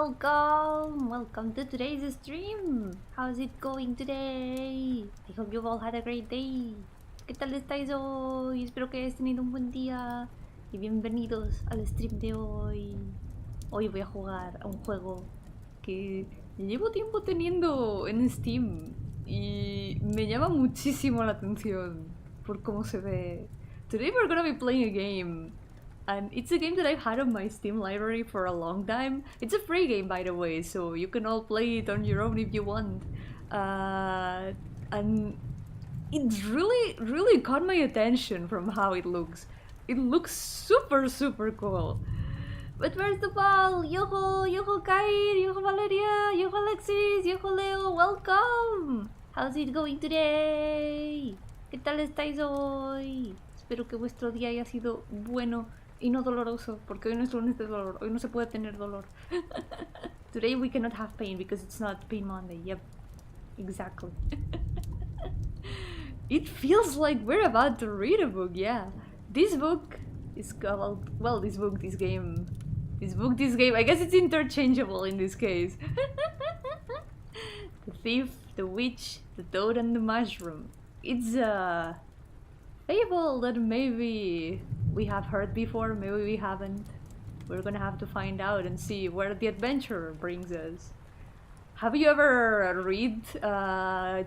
Welcome to today's stream. How's it going today? I hope you've all had a great day. ¿Qué tal estáis hoy? Espero que hayáis tenido un buen día y bienvenidos al stream de hoy. Hoy voy a jugar a un juego que llevo tiempo teniendo en Steam y me llama muchísimo la atención por cómo se ve. Today we're gonna be playing a game. And it's a game that I've had on my Steam library for a long time. It's a free game, by the way, so you can all play it on your own if you want. And it really caught my attention from how it looks. It looks super cool. But first of all, Yo-hooo Kair, Yo-hooo Valeria, Yo-hooo Alexis, Yo-hooo Leo, welcome! How's it going today? ¿Qué tal estáis hoy? Espero que vuestro día haya sido bueno y no doloroso, porque hoy no es lunes de dolor, hoy no se puede tener dolor. Today we cannot have pain because it's not Pain Monday. Yep, exactly. It feels like we're about to read a book, yeah. This book is called, well, this game, I guess it's interchangeable in this case. The Thief, the Witch, the Toad and the Mushroom. It's a fable that maybe we have heard before, maybe we haven't. We're gonna have to find out and see where the adventure brings us. Have you ever read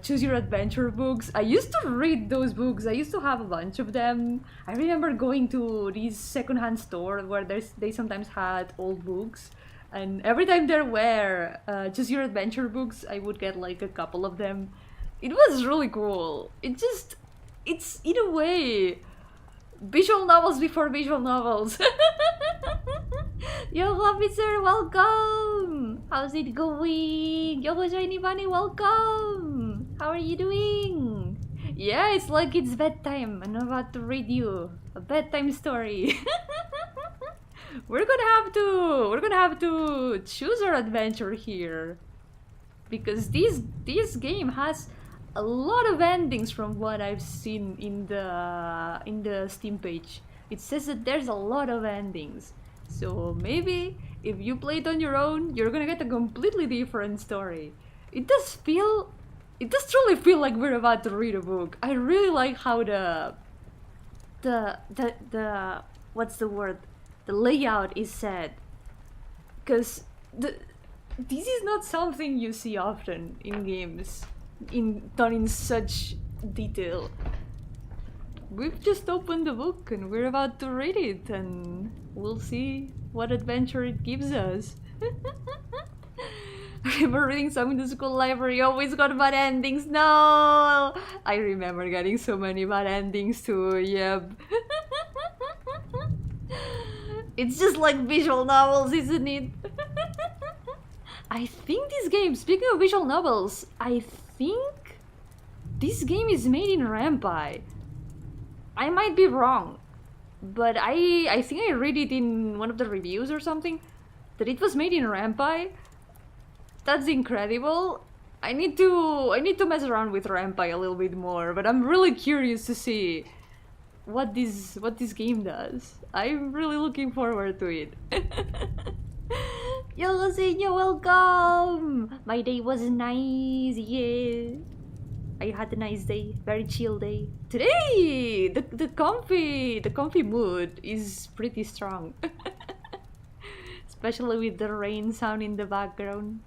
Choose Your Adventure books? I used to read those books. I used to have a bunch of them. I remember going to these secondhand stores where they sometimes had old books. And every time there were Choose Your Adventure books, I would get like a couple of them. It was really cool. It's in a way visual novels before visual novels. Yo officer, welcome! How's it going? Yo shiny bunny, welcome! How are you doing? Yeah, it's like it's bedtime. I'm about to read you a bedtime story. We're gonna have to choose our adventure here, because this game has a lot of endings from what I've seen in the Steam page. It says that there's a lot of endings. So maybe if you play it on your own, you're gonna get a completely different story. It does truly feel like we're about to read a book. I really like how the what's the word? The layout is set. Cause this is not something you see often in games. Done in such detail. We've just opened the book and we're about to read it, and we'll see what adventure it gives us. I remember reading some in the school library, always got bad endings. No! I remember getting so many bad endings too, yep. It's just like visual novels, isn't it? I think this game, speaking of visual novels, I think this game is made in Rampai. I might be wrong, but I think I read it in one of the reviews or something that it was made in Rampai. That's incredible. I need to mess around with Rampai a little bit more, but I'm really curious to see what this game does. I'm really looking forward to it. Yo, Lucinha, welcome! My day was nice, yeah. I had a nice day, very chill day. Today, the comfy mood is pretty strong. Especially with the rain sound in the background.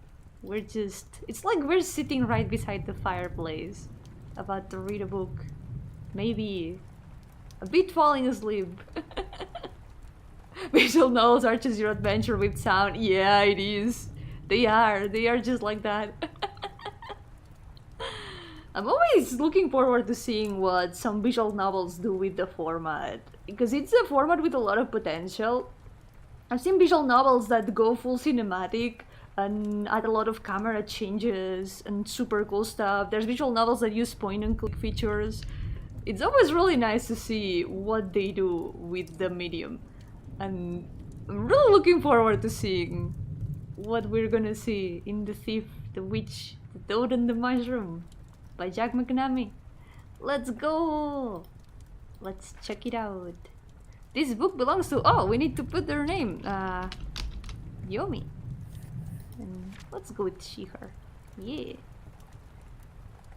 It's like we're sitting right beside the fireplace, about to read a book. Maybe a bit falling asleep. Visual novels are Choose Your Adventure with sound. Yeah, it is. They are just like that. I'm always looking forward to seeing what some visual novels do with the format, because it's a format with a lot of potential. I've seen visual novels that go full cinematic and add a lot of camera changes and super cool stuff. There's visual novels that use point and click features. It's always really nice to see what they do with the medium. And I'm really looking forward to seeing what we're gonna see in The Thief, the Witch, the Toad and the Mushroom by McNamee. Let's go! Let's check it out. This book belongs to... Oh, we need to put their name. Yomi. And let's go with she, her. Yeah.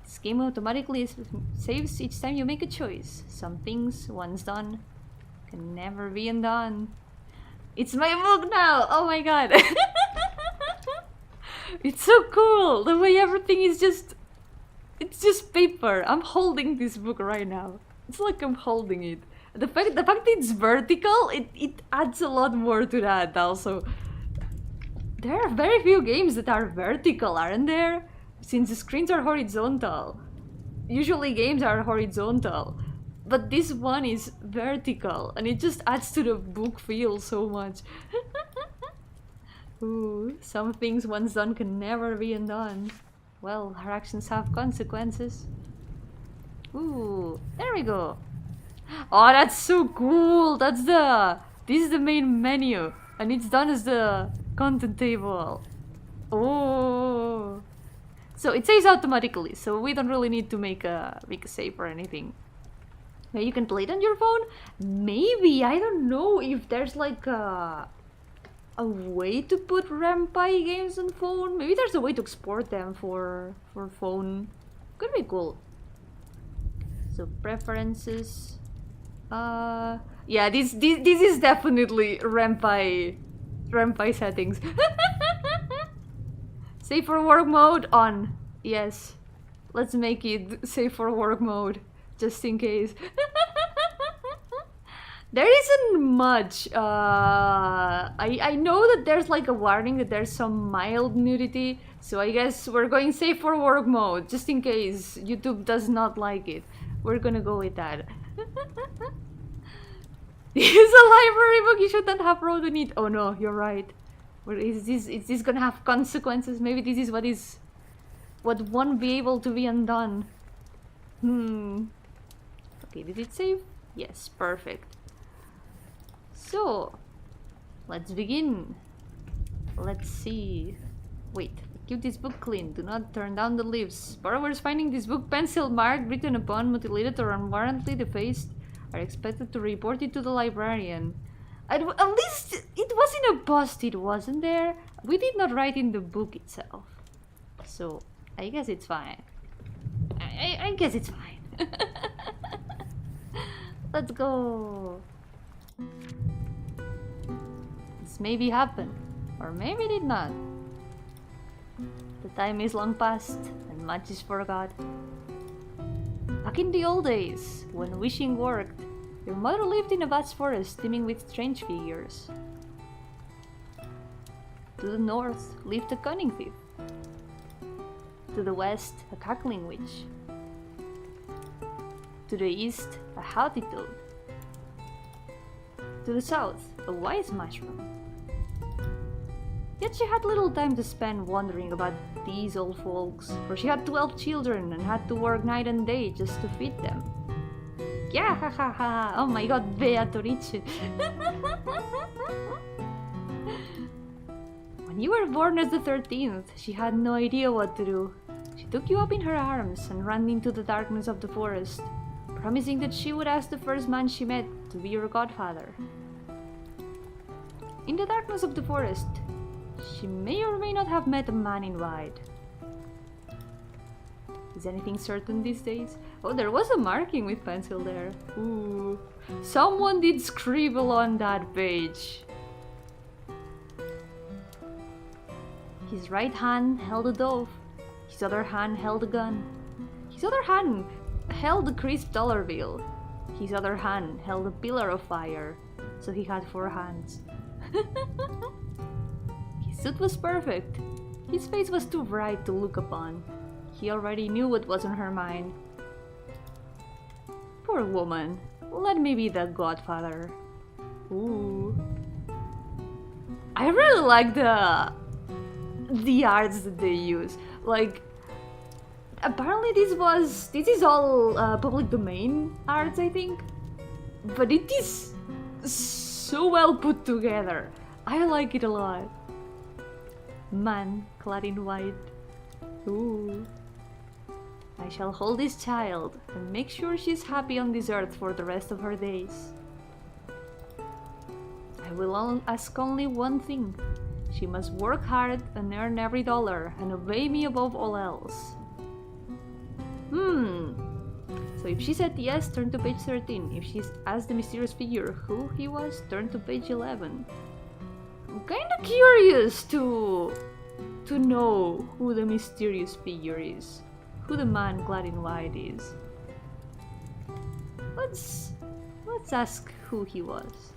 This game automatically saves each time you make a choice. Some things, once done, can never be undone. It's my book now! Oh my god! It's so cool! The way everything is just... It's just paper. I'm holding this book right now. It's like I'm holding it. The fact that it's vertical, it adds a lot more to that also. There are very few games that are vertical, aren't there? Since the screens are horizontal. Usually games are horizontal. But this one is vertical, and it just adds to the book feel so much. Ooh, some things once done can never be undone. Well, our actions have consequences. Ooh, there we go. Oh, that's so cool! This is the main menu, and it's done as the content table. Oh, so it saves automatically, so we don't really need to make a save or anything. Maybe you can play it on your phone? Maybe, I don't know if there's like a way to put Rampai games on phone. Maybe there's a way to export them for phone. Could be cool. So preferences. Yeah, this is definitely Rampai settings. Save for work mode on. Yes. Let's make it save for work mode. Just in case. There isn't much. I know that there's like a warning that there's some mild nudity, so I guess we're going save for work mode, just in case YouTube does not like it. We're gonna go with that. This is a library book, you shouldn't have wrote on it. Oh no, you're right. Is this gonna have consequences? Maybe this is what won't be able to be undone. Okay, did it save? Yes, perfect. So, let's begin. Let's see. Wait, keep this book clean. Do not turn down the leaves. Borrowers finding this book pencil marked, written upon, mutilated, or unwarrantably defaced are expected to report it to the librarian. At least it wasn't a bust, wasn't there? We did not write in the book itself. So, I guess it's fine. I guess it's fine. Let's go. This maybe happened, or maybe did not. The time is long past, and much is forgot. Back in the old days, when wishing worked, your mother lived in a vast forest teeming with strange figures. To the north lived a cunning thief. To the west, a cackling witch. To the east, a haughty toad. To the south, a wise mushroom. Yet she had little time to spend wondering about these old folks, for she had 12 children and had to work night and day just to feed them. Yeah, ha ha ha! Oh my god, Beatrice! When you were born as the 13th, she had no idea what to do. She took you up in her arms and ran into the darkness of the forest, promising that she would ask the first man she met to be your godfather. In the darkness of the forest, she may or may not have met a man in white. Is anything certain these days? Oh, there was a marking with pencil there. Ooh. Someone did scribble on that page. His right hand held a dove. His other hand held a gun. His other hand held a crisp dollar bill. His other hand held a pillar of fire. So he had 4 hands. His suit was perfect. His face was too bright to look upon. He already knew what was on her mind. Poor woman. Let me be the godfather. Ooh. I really like the arts that they use. Like, apparently this is all public domain arts, I think. But it is so well put together. I like it a lot. Man clad in white. Ooh. I shall hold this child and make sure she's happy on this earth for the rest of her days. I will ask only one thing. She must work hard and earn every dollar and obey me above all else. So if she said yes, turn to page 13. If she asked the mysterious figure who he was, turn to page 11. I'm kinda curious to know who the mysterious figure is. Who the man clad in white is. Let's ask who he was.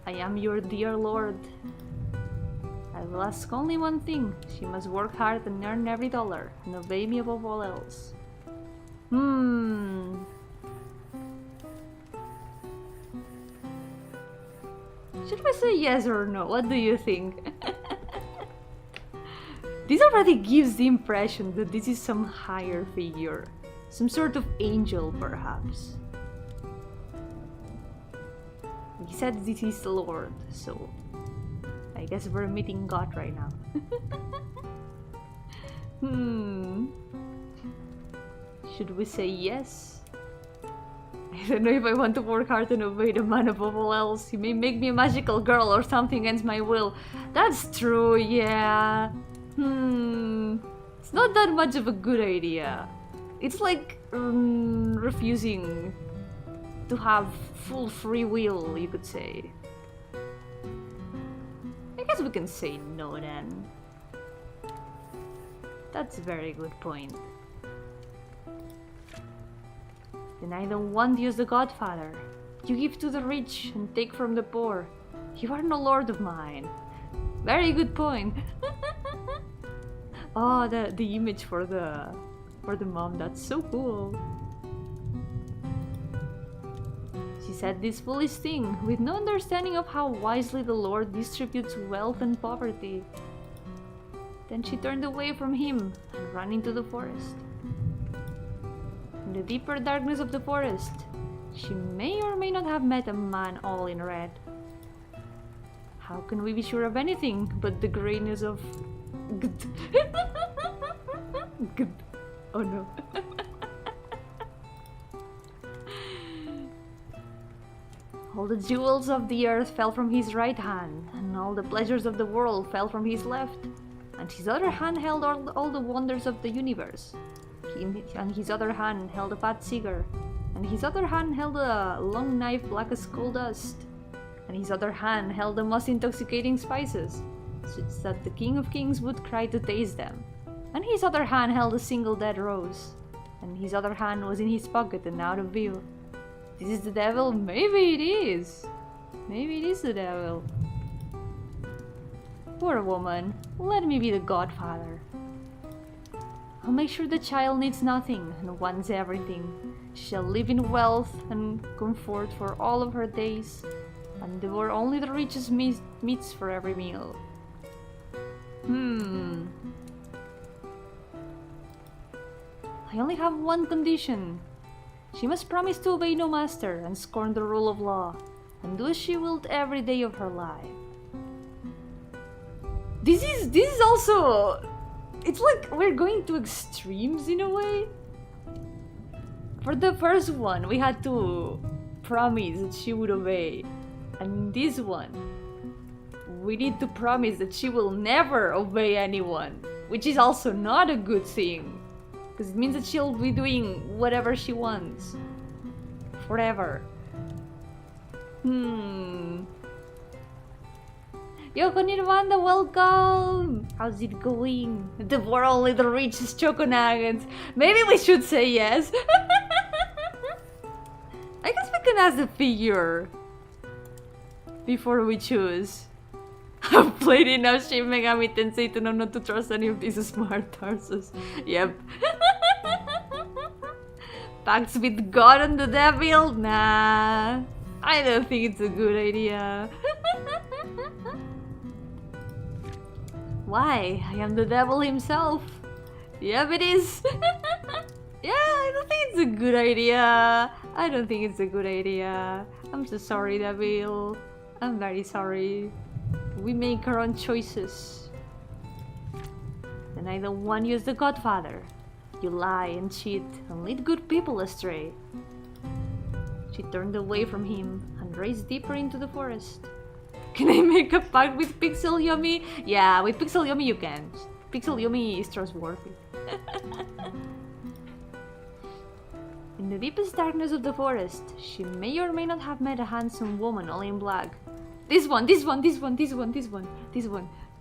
I am your dear lord. I will ask only one thing. She must work hard and earn every dollar, and obey me above all else. Should we say yes or no? What do you think? This already gives the impression that this is some higher figure. Some sort of angel, perhaps. He said this is the Lord, so I guess we're meeting God right now. Should we say yes? I don't know if I want to work hard and obey the man above all else. He may make me a magical girl or something against my will. That's true, yeah. It's not that much of a good idea. It's like refusing to have full free will, you could say. I guess we can say no then. That's a very good point. Then I don't want you as the godfather. You give to the rich and take from the poor. You are no lord of mine. Very good point. Oh, the image for the mom, that's so cool. She said this foolish thing with no understanding of how wisely the Lord distributes wealth and poverty. Then she turned away from him and ran into the forest. In the deeper darkness of the forest, she may or may not have met a man all in red. How can we be sure of anything but the grayness of... Oh no. All the jewels of the earth fell from his right hand, and all the pleasures of the world fell from his left, and his other hand held all the wonders of the universe. And his other hand held a fat cigar, and his other hand held a long knife black as coal dust, and his other hand held the most intoxicating spices, such that the King of Kings would cry to taste them. And his other hand held a single dead rose, and his other hand was in his pocket and out of view. This is the devil? Maybe it is. Maybe it is the devil. Poor woman, let me be the godfather. I'll make sure the child needs nothing and wants everything. She shall live in wealth and comfort for all of her days, and devour only the richest meats for every meal. I only have one condition. She must promise to obey no master and scorn the rule of law, and do as she willed every day of her life. This is also... It's like we're going to extremes in a way. For the first one, we had to promise that she would obey. And this one, we need to promise that she will never obey anyone, which is also not a good thing. Because it means that she'll be doing whatever she wants. Forever. Yoko Nirvana, welcome! How's it going? Devour only the richest choco nuggets. Maybe we should say yes. I guess we can ask the figure before we choose. I've played enough Shin Megami Tensei to know not to trust any of these smart tarsus. Yep. Pacts with God and the devil? Nah. I don't think it's a good idea. Why? I am the devil himself. Yep, it is. Yeah, I don't think it's a good idea. I don't think it's a good idea. I'm so sorry, devil. I'm very sorry. We make our own choices. And I don't want you as the godfather. You lie and cheat and lead good people astray. She turned away from him and raced deeper into the forest. Can I make a pact with Pixel Yomi? Yeah, with Pixel Yomi you can. Pixel Yomi is trustworthy. In the deepest darkness of the forest, she may or may not have met a handsome woman all in black. This one. We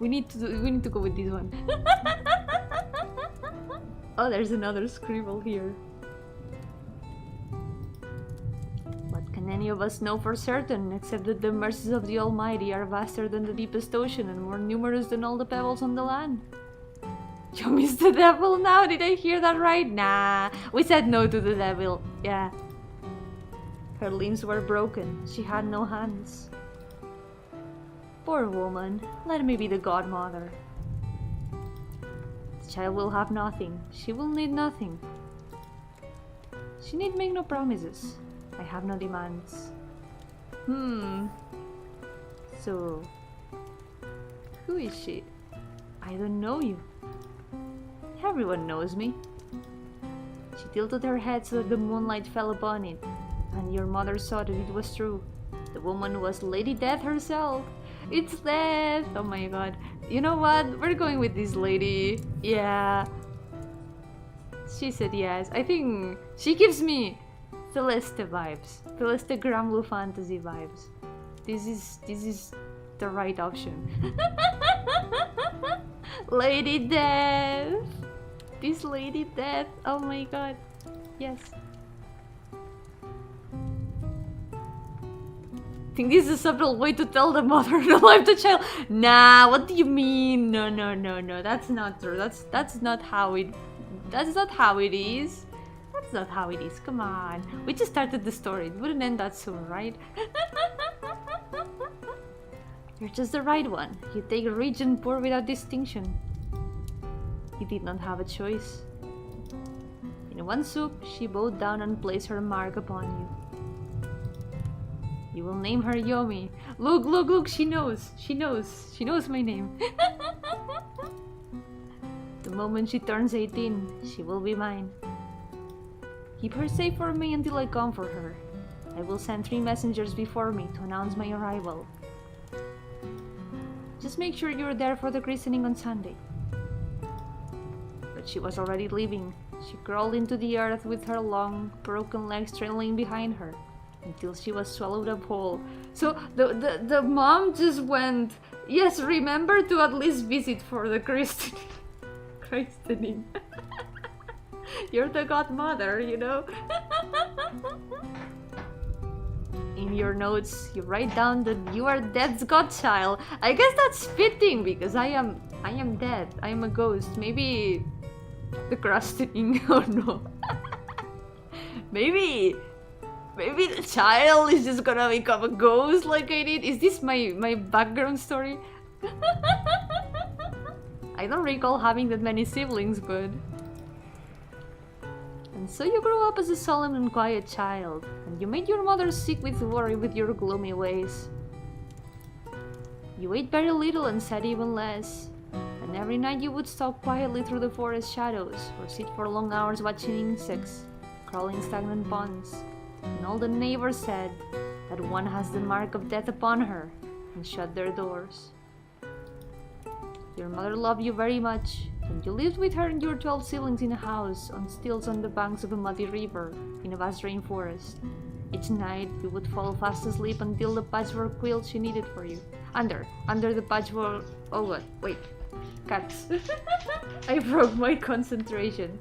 need to go with this one. Oh, there's another scribble here. What can any of us know for certain, except that the mercies of the Almighty are vaster than the deepest ocean and more numerous than all the pebbles on the land? Yomi's the devil now? Did I hear that right? Nah, we said no to the devil. Yeah. Her limbs were broken. She had no hands. Poor woman. Let me be the godmother. The child will have nothing. She will need nothing. She need make no promises. I have no demands. So... who is she? I don't know you. Everyone knows me. She tilted her head so that the moonlight fell upon it, and your mother saw that it was true. The woman was Lady Death herself. It's Death! Oh my god. You know what? We're going with this lady. Yeah. She said yes. I think she gives me Celeste vibes. Celeste Grand Blue Fantasy vibes. This is the right option. Lady Death! This Lady Death! Oh my god. Yes. I think this is a subtle way to tell the mother to leave the child. Nah, what do you mean? No. That's not true. That's not how it is. That's not how it is. Come on. We just started the story. It wouldn't end that soon, right? You're just the right one. You take rich and poor without distinction. You did not have a choice. In one swoop, she bowed down and placed her mark upon you. You will name her Yomi. Look, she knows my name. The moment she turns 18, she will be mine. Keep her safe for me until I come for her. I will send 3 messengers before me to announce my arrival. Just make sure you're there for the christening on Sunday. But she was already leaving. She crawled into the earth with her long, broken legs trailing behind her, until she was swallowed up whole. So the mom just went, yes, remember to at least visit for the christening. You're the godmother, you know. In your notes, you write down that you are Death's godchild. I guess that's fitting because I am Death. I am a ghost. Maybe the christening. Oh no. Maybe the child is just gonna become a ghost like I did. Is this my background story? I don't recall having that many siblings, but... And so you grew up as a solemn and quiet child, and you made your mother sick with worry with your gloomy ways. You ate very little and said even less, and every night you would stalk quietly through the forest shadows, or sit for long hours watching insects, crawling stagnant ponds. And all the neighbors said that one has the mark of death upon her, and shut their doors. Your mother loved you very much, and you lived with her and your 12 siblings in a house on stilts on the banks of a muddy river in a vast rainforest. Each night you would fall fast asleep until the patchwork quilt she knitted for you. Under the patchwork... Oh what? Wait. Cats. I broke my concentration.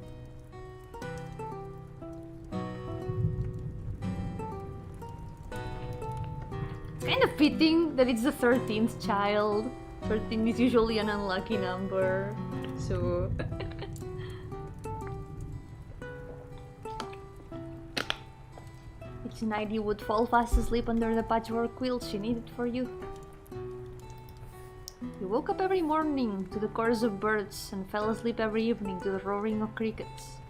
It's kind of fitting that it's the 13th child. 13 is usually an unlucky number, so... Each night you would fall fast asleep under the patchwork quilt she knitted for you. You woke up every morning to the chorus of birds and fell asleep every evening to the roaring of crickets.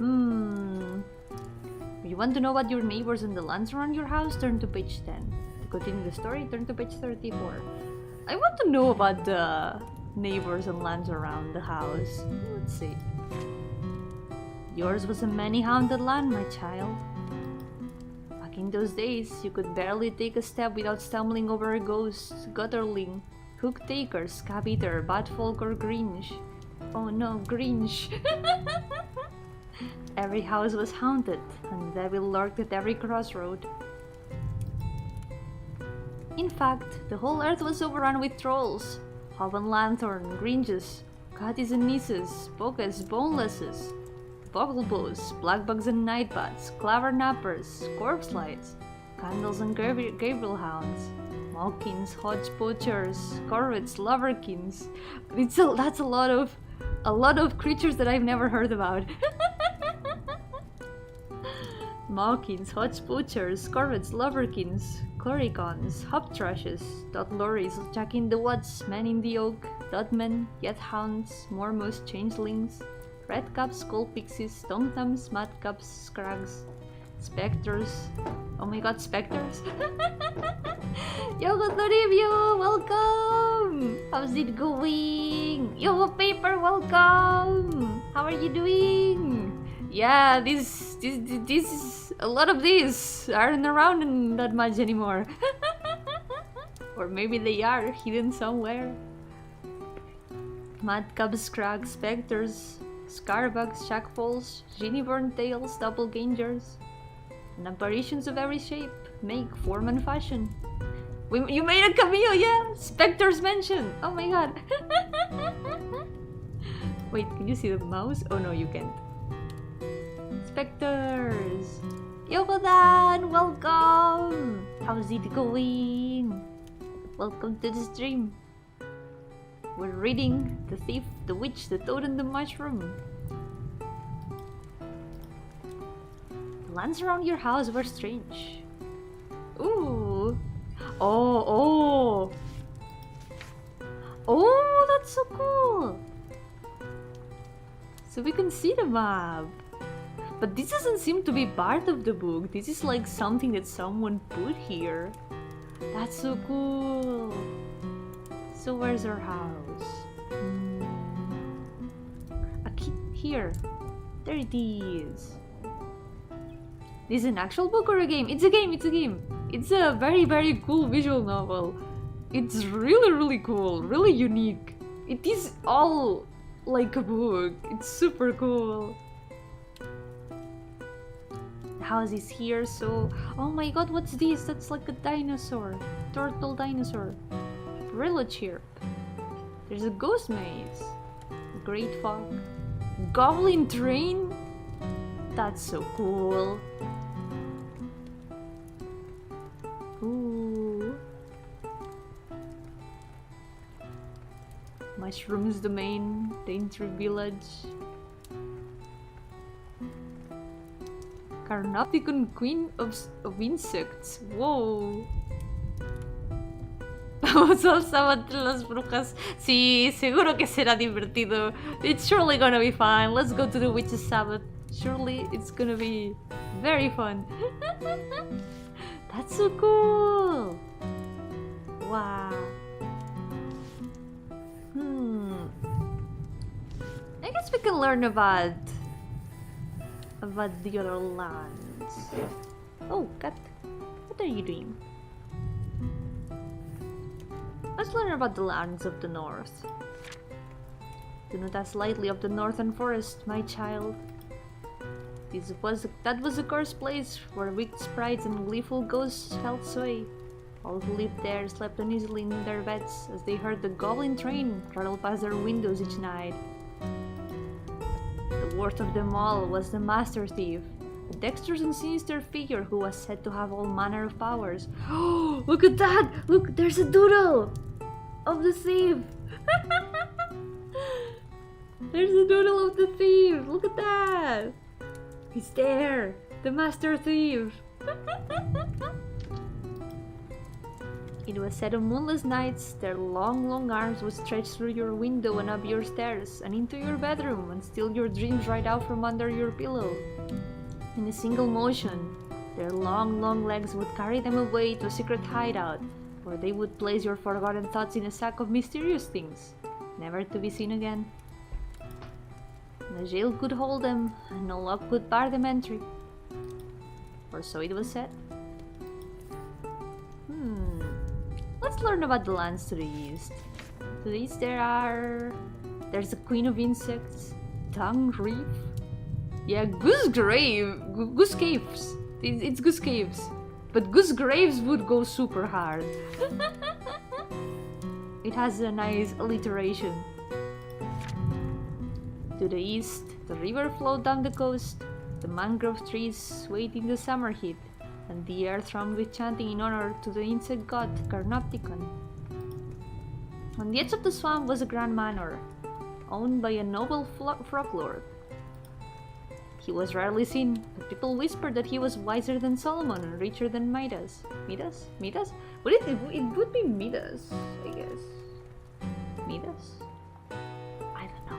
You want to know about your neighbors and the lands around your house? Turn to page 10. To continue the story, turn to page 34. I want to know about the neighbors and lands around the house. Let's see. Yours was a many-haunted land, my child. But Back in those days, you could barely take a step without stumbling over a ghost, gutterling, hook-taker, scab-eater, bat-folk, or Grinch. Oh no, Grinch! Every house was haunted, and the devil lurked at every crossroad. In fact, the whole earth was overrun with trolls. Hoven Lanthorn, Grinches, Catties and Nieces, Pokes, Bonelesses, Bogglebos, Blackbugs and Nightbats, Claver Nappers, Corpse Lights, Candles and Gabriel Hounds, Malkins, Hodgepodgers, Corvids, Loverkins. That's a lot of creatures that I've never heard about. Malkins, Hodgepodgers, Corvids, Loverkins, Chloricons, Hoptrashes, Dotlories, Jack in the Woods, Men in the Oak, Dotmen, Yethounds, Mormos, Changelings, Redcaps, Skullpixies, Tomtoms, Madcaps, Scrags, Spectres. Oh my god, Spectres! Yo-hooo Toribio, welcome! How's it going? Yo-hooo Paper, welcome! How are you doing? Yeah, this a lot of these aren't around that much anymore. Or maybe they are hidden somewhere. Madcaps, Scrags, Spectres, Scarbugs, Shackfalls, Giniborn Tails, Doppelgangers, and apparitions of every shape, make, form, and fashion. You made a cameo, yeah! Spectres mentioned! Oh my god! Wait, can you see the mouse? Oh no, you can't. Spectres! Yokodan! Welcome! How's it going? Welcome to the stream. We're reading The Thief, the Witch, the Toad, and the Mushroom. The lands around your house were strange. Ooh! Oh! Oh, that's so cool! So we can see the map. But this doesn't seem to be part of the book. This is like something that someone put here. That's so cool. So where's our house? A key here. There it is. This is an actual book or a game? It's a game, it's a game. It's a very, very cool visual novel. It's really, really cool. Really unique. It is all like a book. It's super cool. The house is here, so... Oh my god, what's this? That's like a dinosaur. Turtle dinosaur. Brillo chirp. There's a ghost maze. Great fog. Goblin train? That's so cool. Ooh. Mushrooms domain. Dainty village. Carnopticon queen of insects. Wow. Vamos al sábado de las brujas. Sí, seguro que será divertido. It's surely gonna be fun. Let's go to the witch's sabbath. Surely it's gonna be very fun. That's so cool. Wow. I guess we can learn about the other lands. Oh, cat. What are you doing? Let's learn about the lands of the north. Do not ask lightly of the northern forest, my child. That was a cursed place where wicked sprites and gleeful ghosts held sway. All who lived there slept uneasily in their beds as they heard the goblin train rattle past their windows each night. The worst of them all was the master thief, a dexterous and sinister figure who was said to have all manner of powers. Oh, look at that! Look, there's a doodle of the thief! There's a doodle of the thief! Look at that! He's there! The master thief! It was said on moonless nights their long, long arms would stretch through your window and up your stairs and into your bedroom and steal your dreams right out from under your pillow. In a single motion, their long, long legs would carry them away to a secret hideout, where they would place your forgotten thoughts in a sack of mysterious things, never to be seen again. No jail could hold them, and no lock could bar them entry. Or so it was said. let's learn about the lands to the east. To the east there's the Queen of Insects, Tongue Reef. Yeah, Goose Caves. It's Goose Caves. But Goose Graves would go super hard. It has a nice alliteration. To the east, the river flowed down the coast. The mangrove trees swayed in the summer heat, and the air thrummed with chanting in honor to the insect god Carnopticon. On the edge of the swamp was a grand manor, owned by a noble frog lord. He was rarely seen, but people whispered that he was wiser than Solomon and richer than Midas. Midas? Midas? But it would be Midas, I guess. Midas? I don't know.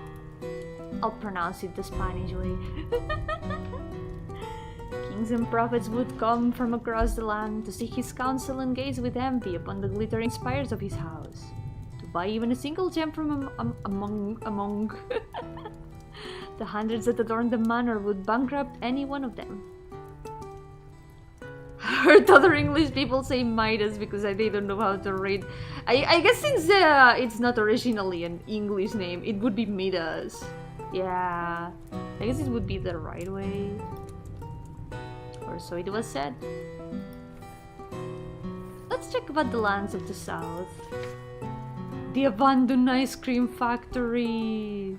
I'll pronounce it the Spanish way. Kings and prophets would come from across the land to seek his counsel and gaze with envy upon the glittering spires of his house. To buy even a single gem from among the hundreds that adorned the manor would bankrupt any one of them. I heard other English people say Midas because they don't know how to read. I guess since it's not originally an English name, it would be Midas. Yeah, I guess it would be the right way. Or so it was said. Let's check about the lands of the south. The abandoned ice cream factory.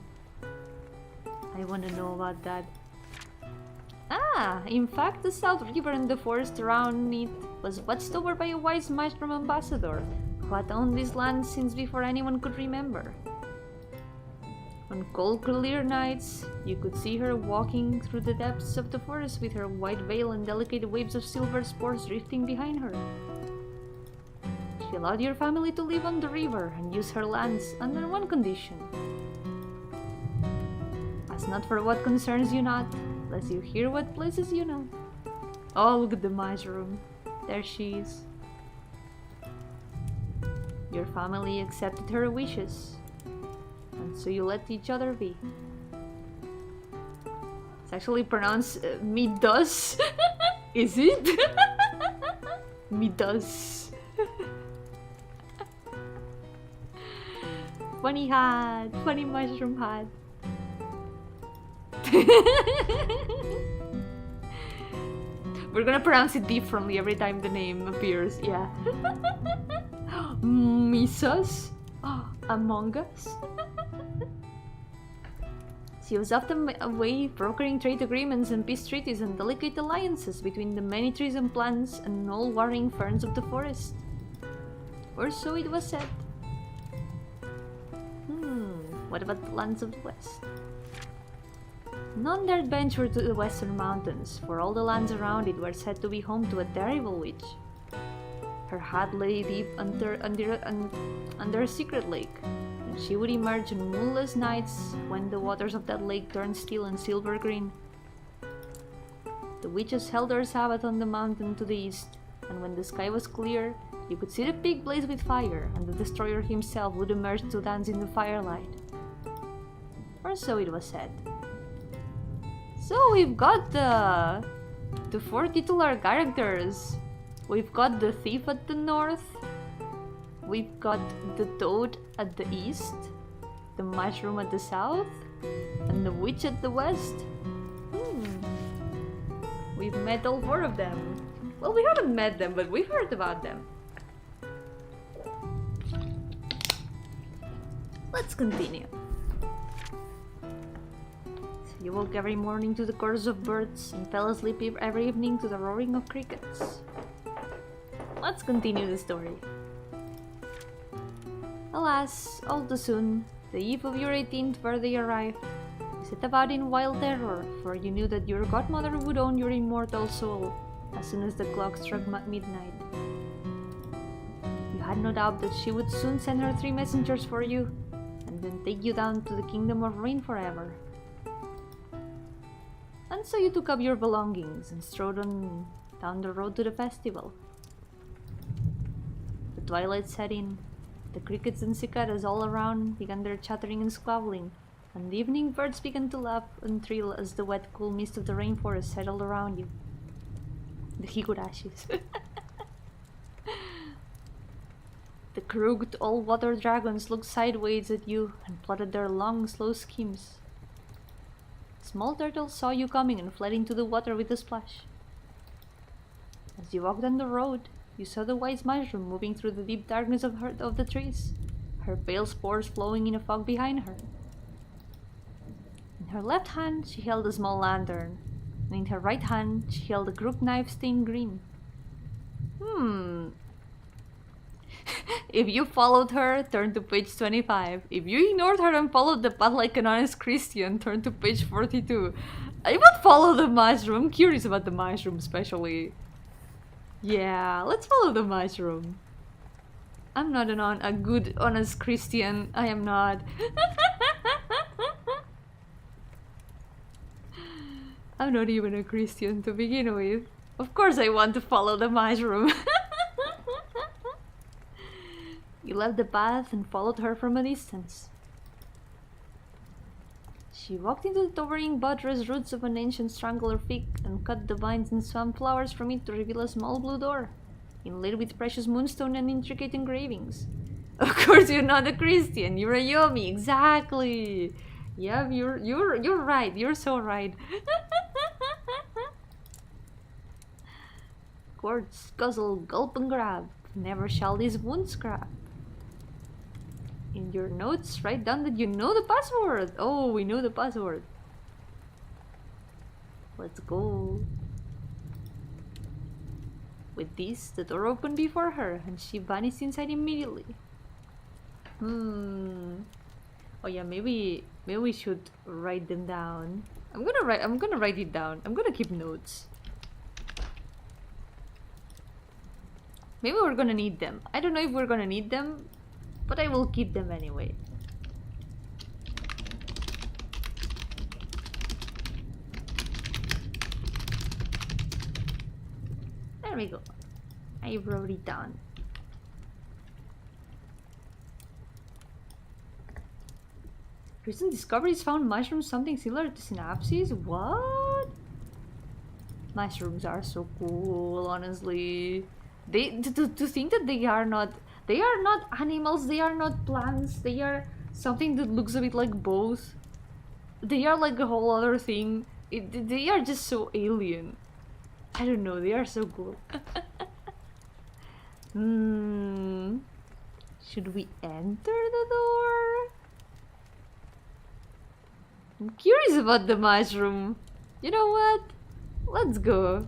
I want to know about that. In fact, the South River and the forest around it was watched over by a wise mushroom ambassador who had owned this land since before anyone could remember. On cold, clear nights, you could see her walking through the depths of the forest with her white veil and delicate waves of silver spores drifting behind her. She allowed your family to live on the river and use her lands under one condition. Ask not for what concerns you not, lest you hear what pleases you not. Oh, look at the mushroom. There she is. Your family accepted her wishes, and so you let each other be. It's actually pronounced Midas. Is it? Midas. Funny hat. Funny mushroom hat. We're gonna pronounce it differently every time the name appears, yeah. Misas? Among Us? She was often away brokering trade agreements and peace treaties and delicate alliances between the many trees and plants and all warring ferns of the forest. Or so it was said. What about the lands of the west? None dared venture to the western mountains, for all the lands around it were said to be home to a terrible witch. Her hat lay deep under a secret lake, and she would emerge on moonless nights when the waters of that lake turned still and silver green. The witches held their Sabbath on the mountain to the east, and when the sky was clear, you could see the peak blaze with fire, and the destroyer himself would emerge to dance in the firelight. Or so it was said. So we've got the 4 titular characters. We've got the thief at the north. We've got the toad at the east, the mushroom at the south, and the witch at the west. We've met all 4 of them. Well, we haven't met them, but we've heard about them. Let's continue. You woke every morning to the chorus of birds and fell asleep every evening to the roaring of crickets. Let's continue the story. Alas, all too soon, the eve of your 18th birthday arrived. You set about in wild terror, for you knew that your godmother would own your immortal soul as soon as the clock struck midnight. You had no doubt that she would soon send her 3 messengers for you, and then take you down to the kingdom of rain forever. And so you took up your belongings and strode on down the road to the festival. The twilight set in. The crickets and cicadas all around began their chattering and squabbling, and the evening birds began to laugh and thrill as the wet, cool mist of the rainforest settled around you. The higurashis. The crooked old water dragons looked sideways at you and plotted their long, slow schemes. Small turtles saw you coming and fled into the water with a splash. As you walked on the road, you saw the wise mushroom moving through the deep darkness of the trees, her pale spores flowing in a fog behind her. In her left hand, she held a small lantern, and in her right hand, she held a crooked knife stained green. If you followed her, turn to page 25. If you ignored her and followed the path like an honest Christian, turn to page 42. I would follow the mushroom. I'm curious about the mushroom especially. Yeah, let's follow the mushroom. I'm not a good, honest Christian. I am not. I'm not even a Christian to begin with. Of course I want to follow the mushroom. You left the path and followed her from a distance. She walked into the towering buttress roots of an ancient strangler fig and cut the vines and swamp flowers from it to reveal a small blue door, inlaid with precious moonstone and intricate engravings. Of course you're not a Christian, you're a Yomi, exactly! Yeah, you're right, you're so right. Quartz, guzzle, gulp and grab, never shall these wounds scrap. In your notes, write down that you know the password. Oh, we know the password. Let's go. With this, the door opened before her, and she vanished inside immediately. Oh yeah, maybe we should write them down. I'm gonna write it down. I'm gonna keep notes. Maybe we're gonna need them. I don't know if we're gonna need them, but I will keep them anyway. There we go. I wrote it down. Recent discoveries found mushrooms something similar to synapses. What? Mushrooms are so cool, honestly. To think that they are not animals, they are not plants, they are something that looks a bit like both. They are like a whole other thing. They are just so alien. I don't know, they are so cool. Should we enter the door? I'm curious about the mushroom. You know what? Let's go.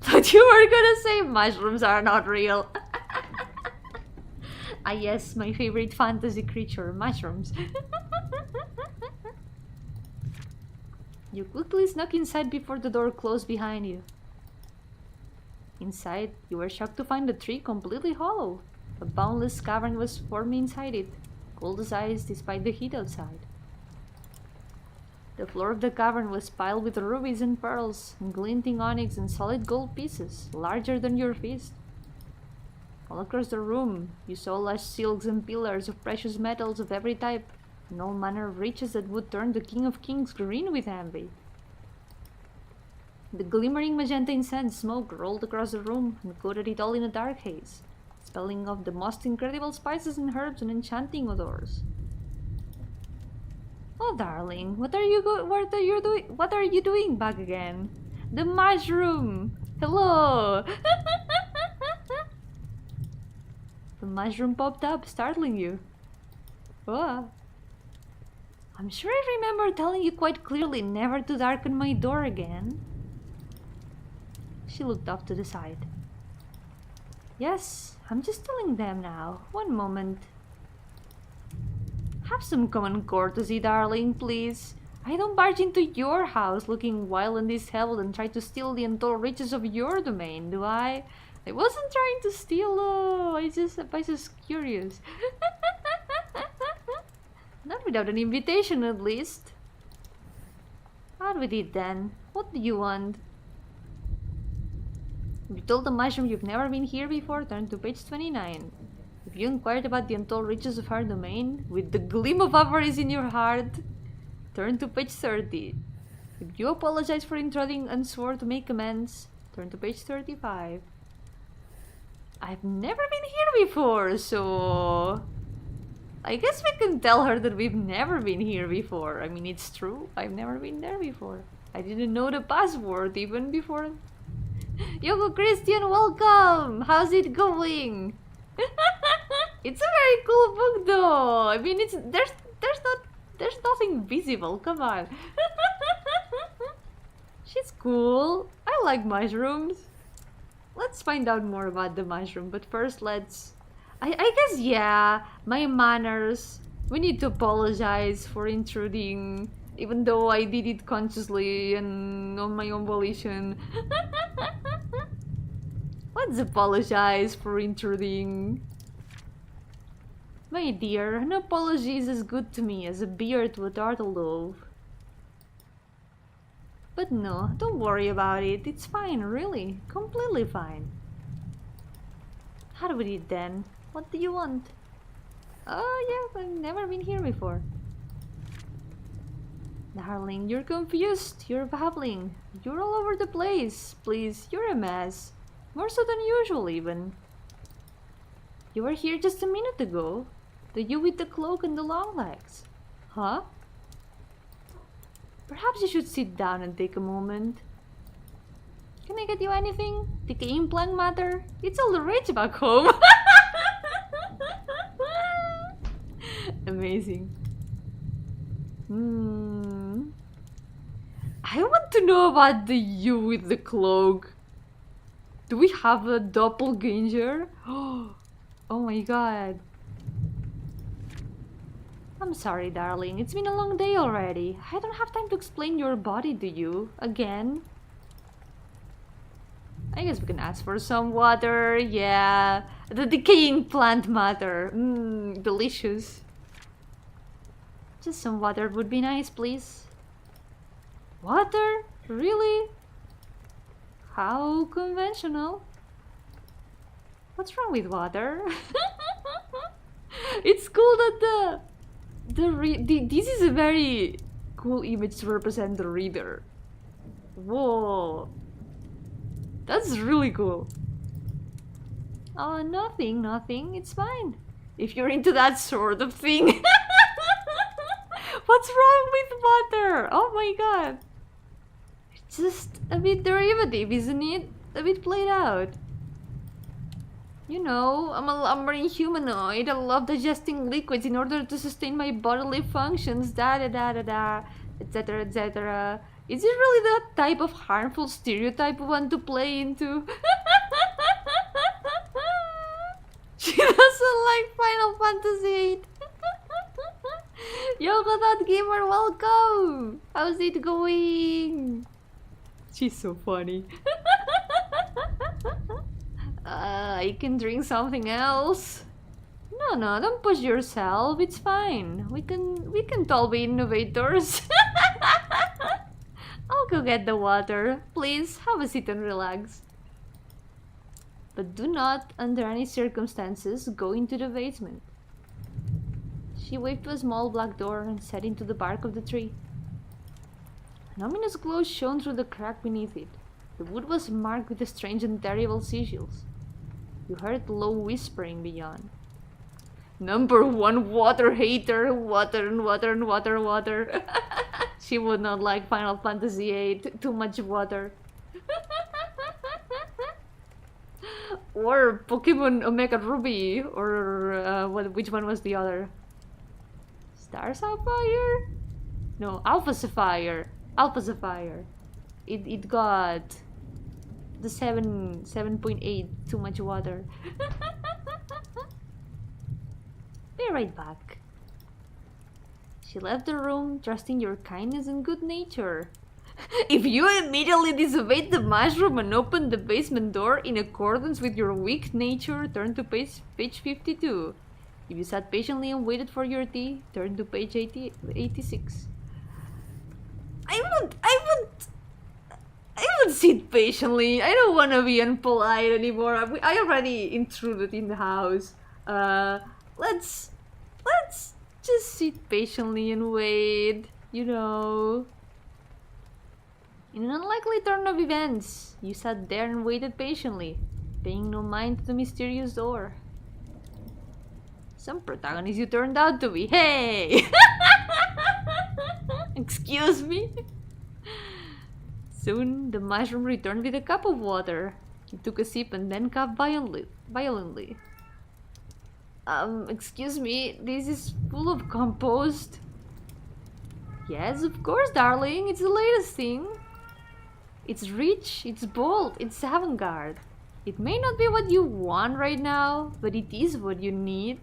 But you were gonna say mushrooms are not real. Ah yes, my favorite fantasy creature, mushrooms. You quickly snuck inside before the door closed behind you. Inside, you were shocked to find the tree completely hollow. A boundless cavern was forming inside it, cold as ice despite the heat outside. The floor of the cavern was piled with rubies and pearls, and glinting onyx and solid gold pieces, larger than your fist. All across the room, you saw lush silks and pillars of precious metals of every type, and all manner of riches that would turn the King of Kings green with envy. The glimmering magenta incense smoke rolled across the room and coated it all in a dark haze, spelling off the most incredible spices and herbs and enchanting odors. Oh, darling, what are you doing back again? The mushroom! Hello! The mushroom popped up, startling you. Oh. I'm sure I remember telling you quite clearly never to darken my door again. She looked off to the side. Yes, I'm just telling them now. One moment. Have some common courtesy, darling, please. I don't barge into your house looking wild and disheveled and try to steal the untold riches of your domain, do I? I wasn't trying to steal, I was just curious. Not without an invitation, at least. Out with it, then. What do you want? If you told the mushroom you've never been here before, turn to page 29. If you inquired about the untold riches of her domain, with the gleam of avarice in your heart, turn to page 30. If you apologize for intruding and swore to make amends, turn to page 35. I've never been here before, so... I guess we can tell her that we've never been here before. I mean, it's true. I've never been there before. I didn't know the password even before. Yo-hooo Christian, welcome! How's it going? It's a very cool book though. I mean, there's nothing visible. Come on. She's cool. I like mushrooms. Let's find out more about the mushroom, but first let's... I guess, yeah, my manners. We need to apologize for intruding, even though I did it consciously and on my own volition. Let's apologize for intruding. My dear, an apology is as good to me as a beer to a turtle dove. But no, don't worry about it. It's fine, really. Completely fine. How do we eat then? What do you want? Oh yeah, I've never been here before. Darling, you're confused. You're babbling. You're all over the place. Please, you're a mess. More so than usual, even. You were here just a minute ago. The you with the cloak and the long legs. Huh? Perhaps you should sit down and take a moment. Can I get you anything? Decaying plant matter? It's all the rage back home. Amazing. I want to know about the you with the cloak. Do we have a doppelganger? Oh my god. I'm sorry, darling. It's been a long day already. I don't have time to explain your body to you again. I guess we can ask for some water. Yeah, the decaying plant matter. Delicious. Just some water would be nice, please. Water? Really? How conventional. What's wrong with water? It's cool that this is a very cool image to represent the reader. Whoa. That's really cool. Oh, nothing. It's fine. If you're into that sort of thing. What's wrong with water? Oh my god. It's just a bit derivative, isn't it? A bit played out. You know, I'm a lumbering humanoid. I love digesting liquids in order to sustain my bodily functions. Etc. etc. Is it really that type of harmful stereotype we want to play into? She doesn't like Final Fantasy VIII. Yoko.gamer, welcome! How's it going? She's so funny. I can drink something else. No, don't push yourself. It's fine. We can all be innovators. I'll go get the water. Please, have a seat and relax. But do not, under any circumstances, go into the basement. She waved to a small black door and set into the bark of the tree. An ominous glow shone through the crack beneath it. The wood was marked with strange and terrible sigils. You heard low whispering beyond. Number 1 water hater. Water and water and water, water. She would not like Final Fantasy VIII. Too much water. Or Pokemon Omega Ruby. Or which one was the other? Star Sapphire? No, Alpha Sapphire. Alpha Sapphire. It got the 7.8 too much water. Be right back. She left the room, trusting your kindness and good nature. If you immediately disobeyed the mushroom and opened the basement door in accordance with your weak nature, turn to page 52. If you sat patiently and waited for your tea, turn to page 86. I would sit patiently. I don't want to be unpolite anymore. I already intruded in the house. Let's just sit patiently and wait, you know. In an unlikely turn of events, you sat there and waited patiently. paying no mind to the mysterious door. Some protagonist you turned out to be. Hey! Excuse me? Soon, the mushroom returned with a cup of water. He took a sip and then coughed violently. Excuse me, this is full of compost. Yes, of course, darling, it's the latest thing. It's rich, it's bold, it's avant-garde. It may not be what you want right now, but it is what you need.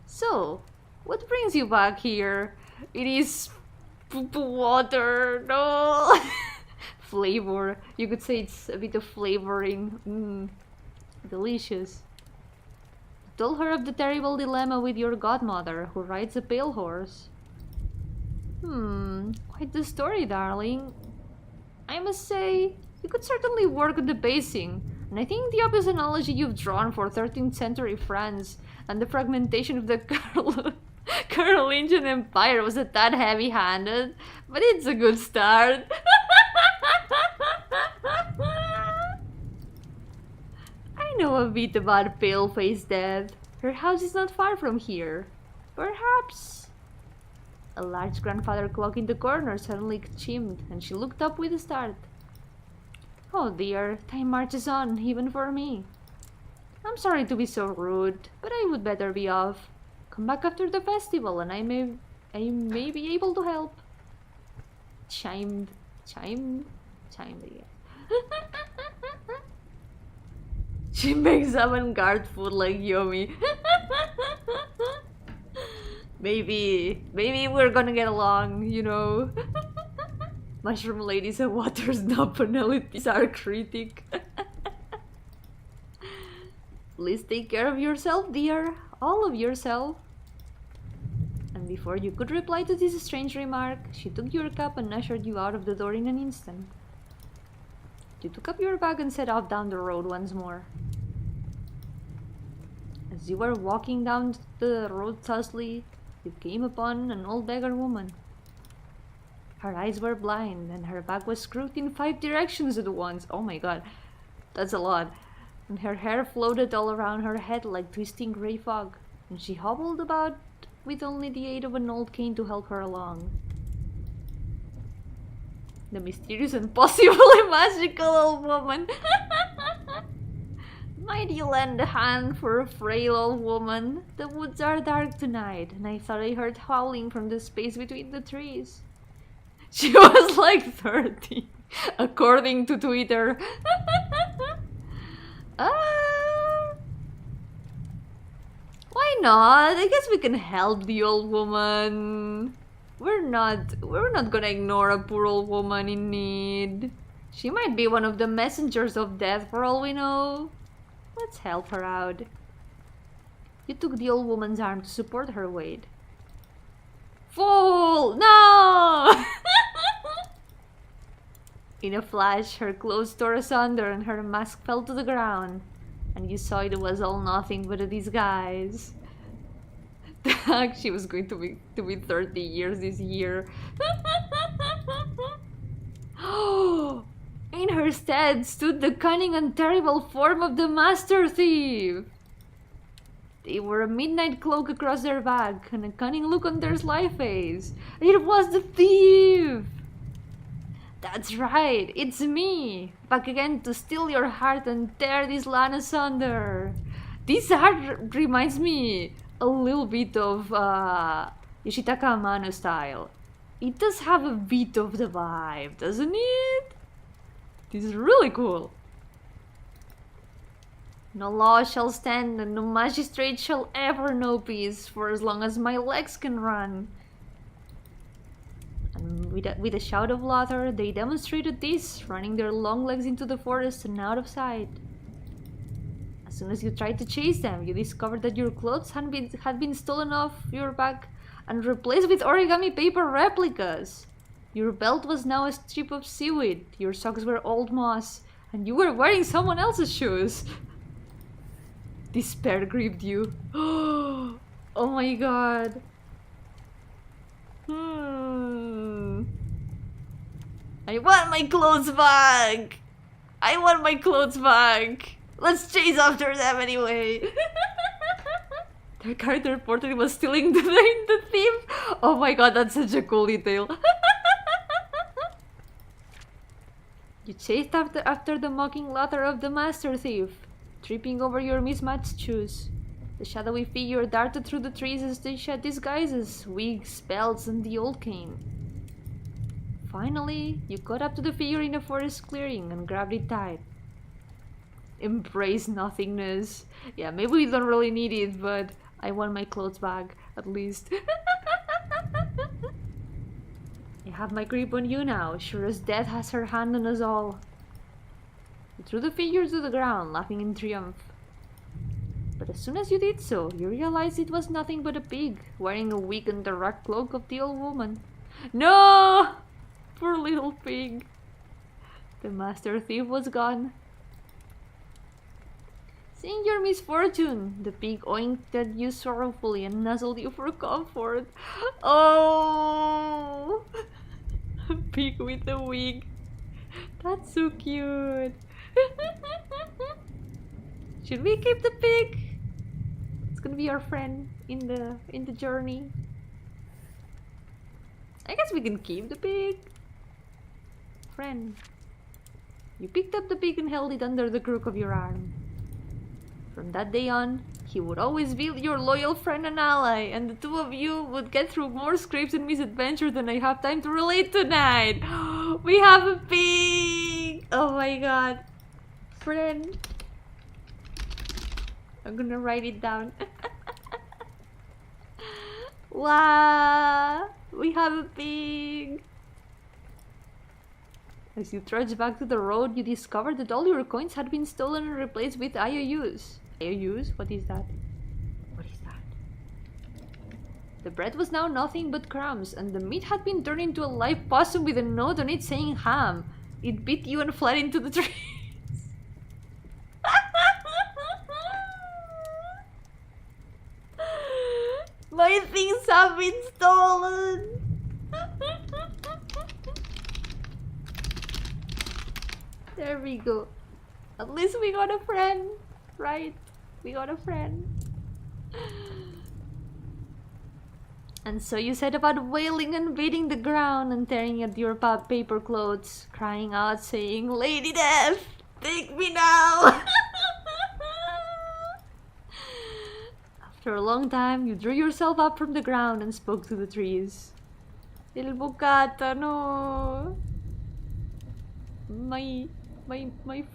So, what brings you back here? It is poop water, no! Flavor, you could say it's a bit of flavoring. Delicious. Tell her of the terrible dilemma with your godmother, who rides a pale horse. Quite the story, darling. I must say, you could certainly work on the basing, and I think the obvious analogy you've drawn for 13th century France and the fragmentation of the Carolingian Empire was a tad heavy-handed, but it's a good start. I know a bit about pale-faced death. Her house is not far from here. Perhaps... A large grandfather clock in the corner suddenly chimed, and she looked up with a start. Oh dear, time marches on, even for me. I'm sorry to be so rude, but I would better be off. Come back after the festival, and I may be able to help. Chimed again. She makes avant-garde food like Yomi. Maybe we're gonna get along, you know. Mushroom ladies and water nationalities are critic. Please take care of yourself, dear. All of yourself. And before you could reply to this strange remark, she took your cup and ushered you out of the door in an instant. You took up your bag and set off down the road once more. As you were walking down the road thusly, you came upon an old beggar woman. Her eyes were blind, and her back was screwed in 5 directions at once. Oh my god, that's a lot. And her hair floated all around her head like twisting grey fog, and she hobbled about with only the aid of an old cane to help her along. The mysterious and possibly magical old woman. Might you lend a hand for a frail old woman? The woods are dark tonight, and I thought I heard howling from the space between the trees. She was like 30, according to Twitter. Why not? I guess we can help the old woman. We're not gonna ignore a poor old woman in need. She might be one of the messengers of death for all we know. Let's help her out. You took the old woman's arm to support her weight. Fool! No! In a flash, her clothes tore asunder and her mask fell to the ground. And you saw it was all nothing but a disguise. She was going to be 30 years this year. In her stead stood the cunning and terrible form of the master thief. They wore a midnight cloak across their back and a cunning look on their sly face. It was the thief! That's right, it's me, back again to steal your heart and tear this land asunder. This art reminds me a little bit of Yoshitaka Amano style. It does have a bit of the vibe, doesn't it? This is really cool. No law shall stand and no magistrate shall ever know peace for as long as my legs can run. And with a shout of laughter, they demonstrated this, running their long legs into the forest and out of sight. As soon as you tried to chase them, you discovered that your clothes had been stolen off your back and replaced with origami paper replicas. Your belt was now a strip of seaweed, your socks were old moss, and you were wearing someone else's shoes. Despair gripped you. Oh my god. I want my clothes back! I want my clothes back! Let's chase after them anyway. Their character portrait was stealing the thief. Oh my god, that's such a cool detail. You chased after the mocking laughter of the master thief, tripping over your mismatched shoes. The shadowy figure darted through the trees as they shed disguises, wigs, belts, and the old cane. Finally, you caught up to the figure in a forest clearing and grabbed it tight. Embrace nothingness. Yeah, maybe we don't really need it, but I want my clothes back, at least. I have my grip on you now, sure as death has her hand on us all. You threw the figure to the ground, laughing in triumph. But as soon as you did so, you realized it was nothing but a pig, wearing a wig and the dark cloak of the old woman. No! Poor little pig. The master thief was gone. Seeing your misfortune, the pig oinked at you sorrowfully and nuzzled you for comfort. Oh! A pig with a wig. That's so cute. Should we keep the pig? It's gonna be our friend in the journey. I guess we can keep the pig. Friend. You picked up the pig and held it under the crook of your arm. From that day on, he would always be your loyal friend and ally, and the two of you would get through more scrapes and misadventures than I have time to relate tonight. We have a pig! Oh my god. Friend. I'm gonna write it down. Wow! We have a pig! As you trudge back to the road, you discover that all your coins had been stolen and replaced with IOUs. IOUs? What is that? What is that? The bread was now nothing but crumbs, and the meat had been turned into a live possum with a note on it saying ham. It bit you and fled into the trees. My things have been stolen! There we go. At least we got a friend, right? We got a friend. And so you set about wailing and beating the ground and tearing at your paper clothes, crying out, saying, "Lady Death, take me now!" After a long time, you drew yourself up from the ground and spoke to the trees. Il bucata, no! My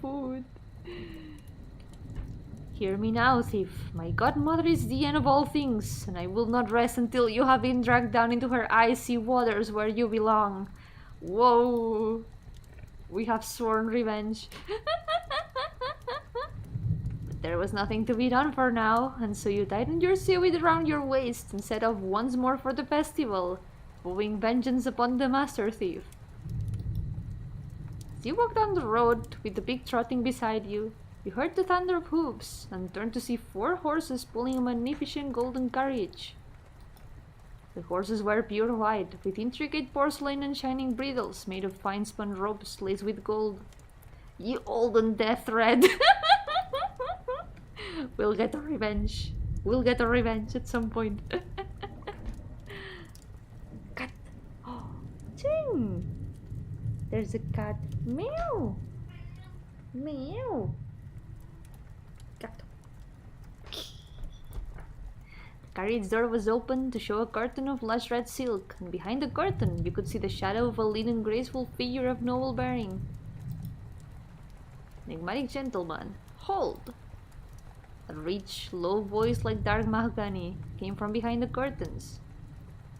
food. Hear me now, thief. My godmother is the end of all things, and I will not rest until you have been dragged down into her icy waters where you belong. Whoa! We have sworn revenge. But there was nothing to be done for now, and so you tightened your seaweed around your waist and set off once more for the festival, vowing vengeance upon the master thief. As you walked down the road, with the pig trotting beside you, you heard the thunder of hooves, and turned to see 4 horses pulling a magnificent golden carriage. The horses were pure white, with intricate porcelain and shining bridles made of fine-spun ropes laced with gold. You olden death thread! We'll get our revenge. We'll get our revenge at some point. Cat! Oh, ching! There's a cat. Meow! Meow! Cat. The carriage door was open to show a curtain of lush red silk, and behind the curtain you could see the shadow of a lean and graceful figure of noble bearing. Enigmatic gentleman, hold! A rich, low voice like dark mahogany came from behind the curtains,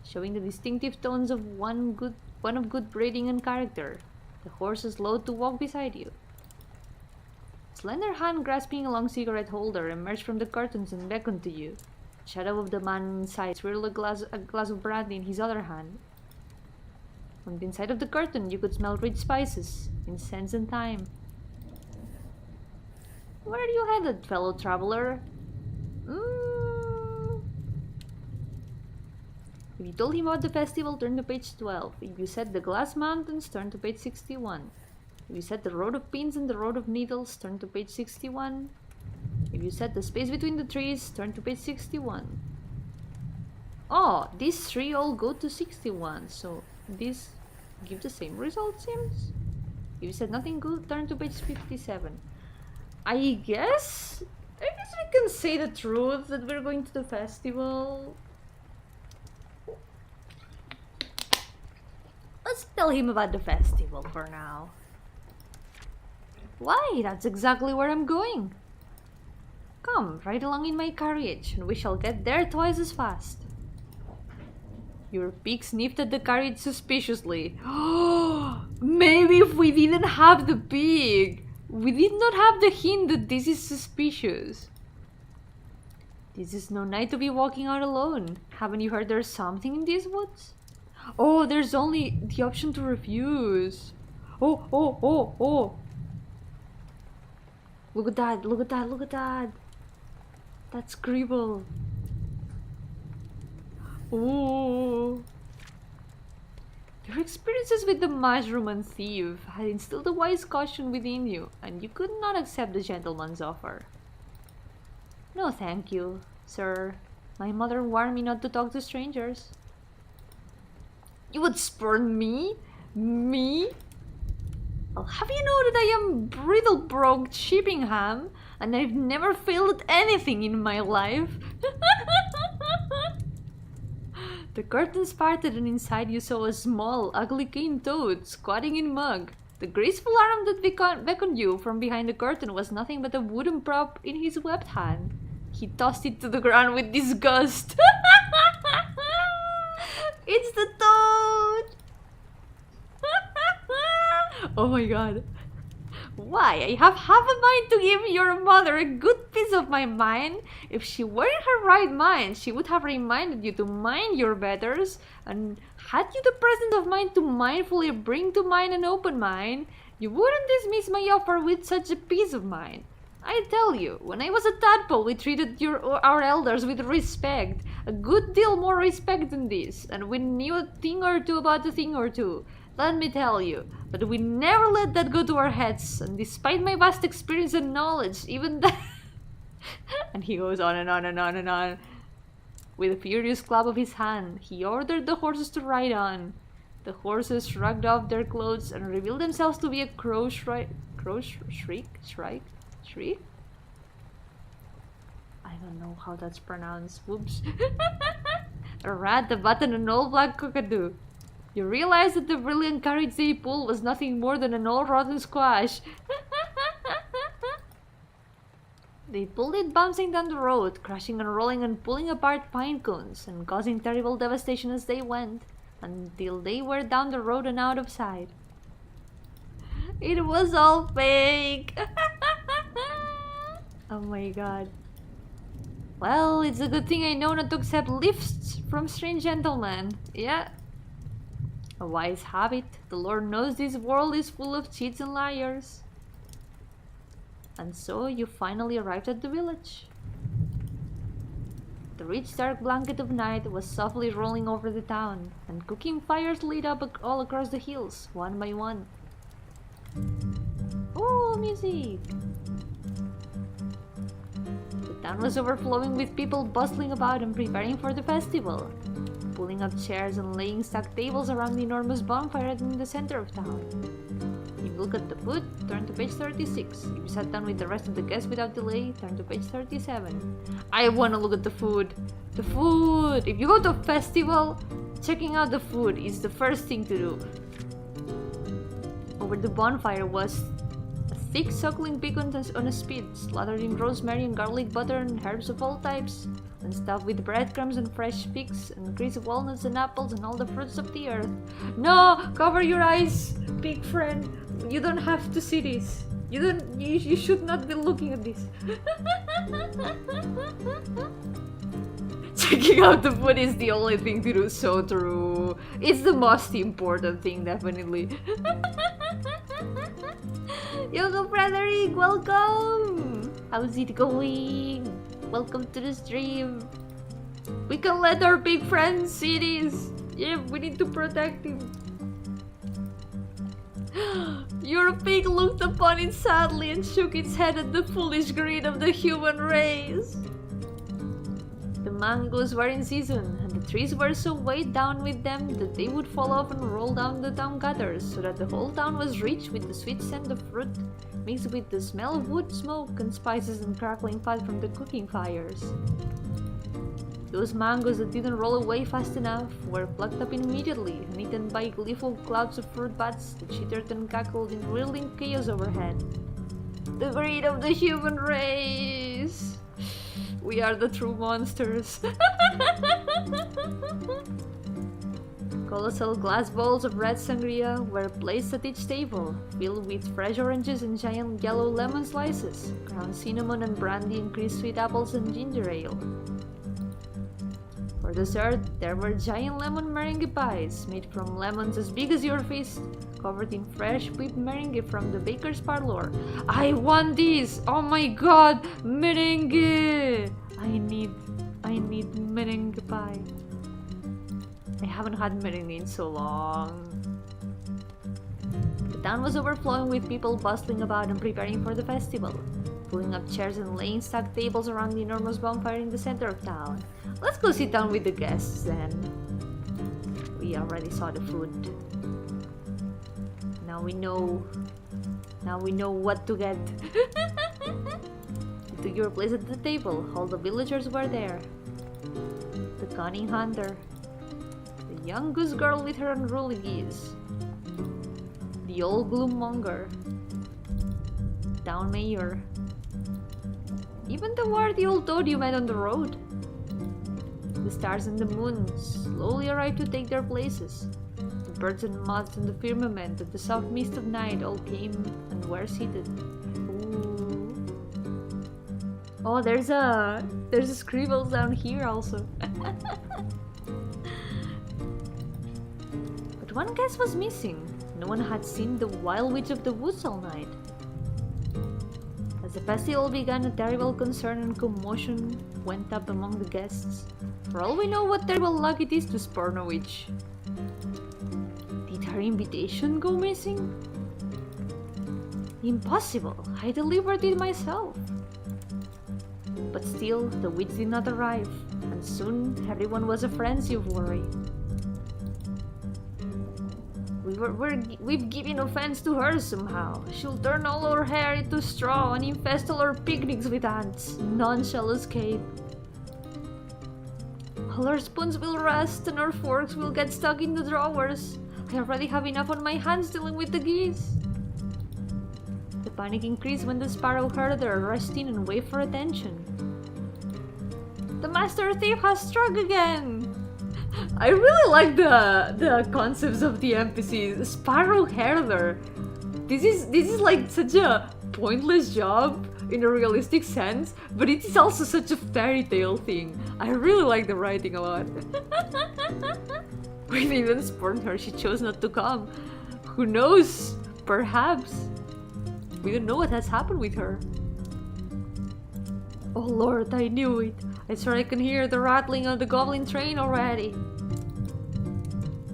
showing the distinctive tones of one of good breeding and character. The horse slowed to walk beside you. A slender hand grasping a long cigarette holder emerged from the curtains and beckoned to you. The shadow of the man inside swirled a glass of brandy in his other hand. From the inside of the curtain you could smell rich spices, incense and thyme. Where are you headed, fellow traveler? If you told him about the festival, turn to page 12. If you said the Glass Mountains, turn to page 61. If you set the road of pins and the road of needles, turn to page 61. If you set the space between the trees, turn to page 61. Oh, these three all go to 61, so these give the same result, seems? If you said nothing good, turn to page 57. I guess we can say the truth that we're going to the festival. Let's tell him about the festival for now. Why, that's exactly where I'm going. Come, ride along in my carriage, and we shall get there twice as fast. Your pig sniffed at the carriage suspiciously. Maybe if we didn't have the pig, we did not have the hint that this is suspicious. This is no night to be walking out alone. Haven't you heard there's something in these woods? Oh, there's only the option to refuse. Oh. Look at that, look at that, look at that. That's scribble. Oh. Your experiences with the mushroom and thief had instilled a wise caution within you, and you could not accept the gentleman's offer. No, thank you, sir. My mother warned me not to talk to strangers. You would spurn me? Me? Well, have you know that I am brittle-broke Chippingham, and I've never failed at anything in my life? The curtains parted, and inside you saw a small, ugly cane toad squatting in mug. The graceful arm that beckoned you from behind the curtain was nothing but a wooden prop in his webbed hand. He tossed it to the ground with disgust. It's the toad! Oh my god. Why, I have half a mind to give your mother a good piece of my mind. If she were in her right mind, she would have reminded you to mind your betters, and had you the presence of mind to mindfully bring to mind an open mind, you wouldn't dismiss my offer with such a peace of mind. I tell you, when I was a tadpole, we treated our elders with respect, a good deal more respect than this, and we knew a thing or two about a thing or two. Let me tell you, but we never let that go to our heads, and despite my vast experience and knowledge, even that... And he goes on and on and on and on. With a furious clap of his hand, he ordered the horses to ride on. The horses shrugged off their clothes and revealed themselves to be a shriek? I don't know how that's pronounced. Whoops. A rat, a bat, and an old black cockatoo. You realized that the brilliant carriage they pulled was nothing more than an old rotten squash. They pulled it bouncing down the road, crashing and rolling and pulling apart pine cones, and causing terrible devastation as they went, until they were down the road and out of sight. It was all fake! Oh my god. Well, it's a good thing I know not to accept lifts from strange gentlemen. Yeah. A wise habit. The Lord knows this world is full of cheats and liars. And so you finally arrived at the village. The rich dark blanket of night was softly rolling over the town, and cooking fires lit up all across the hills, one by one. Oh, music! The town was overflowing with people bustling about and preparing for the festival, pulling up chairs and laying stacked tables around the enormous bonfire in the center of town. If you look at the food, turn to page 36. If you sat down with the rest of the guests without delay, turn to page 37. I wanna look at the food! The food! If you go to a festival, checking out the food is the first thing to do. Over the bonfire was a thick suckling pig on a spit, slathered in rosemary and garlic butter and herbs of all types, and stuffed with breadcrumbs and fresh figs and greasy walnuts and apples and all the fruits of the earth. No! Cover your eyes, pig friend! You don't have to see this. You should not be looking at this. Checking out the food is the only thing to do, so true. It's the most important thing, definitely. Yo-hooo, Frederick, welcome! How's it going? Welcome to the stream. We can let our big friend see this. Yeah, we need to protect him. Your pig looked upon it sadly and shook its head at the foolish greed of the human race. The mangoes were in season, and the trees were so weighed down with them that they would fall off and roll down the town gutters, so that the whole town was rich with the sweet scent of fruit, mixed with the smell of wood smoke and spices and crackling fat from the cooking fires. Those mangoes that didn't roll away fast enough were plucked up immediately and eaten by gleeful clouds of fruit bats that chittered and cackled in whirling chaos overhead. The greed of the human race! We are the true monsters. Colossal glass bowls of red sangria were placed at each table, filled with fresh oranges and giant yellow lemon slices, ground cinnamon and brandy and crisp sweet apples and ginger ale. For dessert, there were giant lemon meringue pies made from lemons as big as your fist, covered in fresh whipped meringue from the baker's parlor. I want this! Oh my god! Meringue! I need meringue pie. I haven't had meringue in so long. The town was overflowing with people bustling about and preparing for the festival, pulling up chairs and laying stacked tables around the enormous bonfire in the center of town. Let's go sit down with the guests then. We already saw the food. Now we know what to get. You took your place at the table. All the villagers were there. The cunning hunter, the young goose girl with her unruly geese, the old gloom monger, town mayor, even the worthy old toad you met on the road. The stars and the moon slowly arrived to take their places. The birds and moths in the firmament and the soft mist of night all came and were seated. Ooh. Oh, there's a scribbles down here also. But one guest was missing. No one had seen the wild witch of the woods all night. As the festival began, a terrible concern and commotion went up among the guests. For all we know what terrible luck it is to spurn a witch. Did her invitation go missing? Impossible! I delivered it myself. But still, the witch did not arrive, and soon everyone was a frenzy of worry. We've given offense to her somehow. She'll turn all our hair into straw and infest all our picnics with ants. None shall escape. All our spoons will rust and our forks will get stuck in the drawers. I already have enough on my hands dealing with the geese. The panic increased when the sparrow herder rushed in and waved for attention. The master thief has struck again! I really like the concepts of the NPCs. Sparrow herder. This is like such a pointless job in a realistic sense, but it is also such a fairy tale thing. I really like the writing a lot. We even spurned her. She chose not to come. Who knows? Perhaps. We don't know what has happened with her. Oh Lord, I knew it. I swear I can hear the rattling of the goblin train already.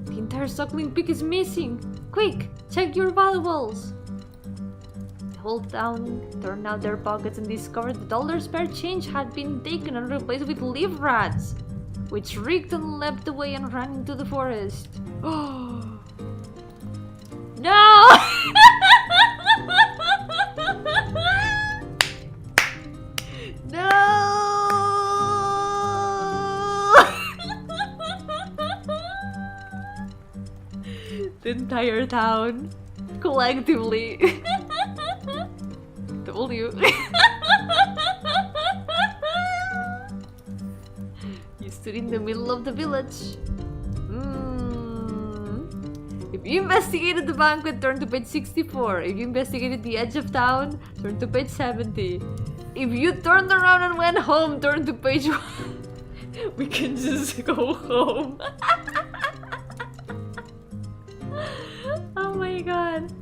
The entire suckling pig is missing. Quick, check your valuables. The whole town turned out their pockets and discovered that all their spare change had been taken and replaced with live rats, which reeked and leapt away and ran into the forest. Oh no! No! The entire town, collectively. Told you. You stood in the middle of the village. If you investigated the banquet, turn to page 64. If you investigated the edge of town, turn to page 70. If you turned around and went home, turn to page 1. We can just go home. Oh my god.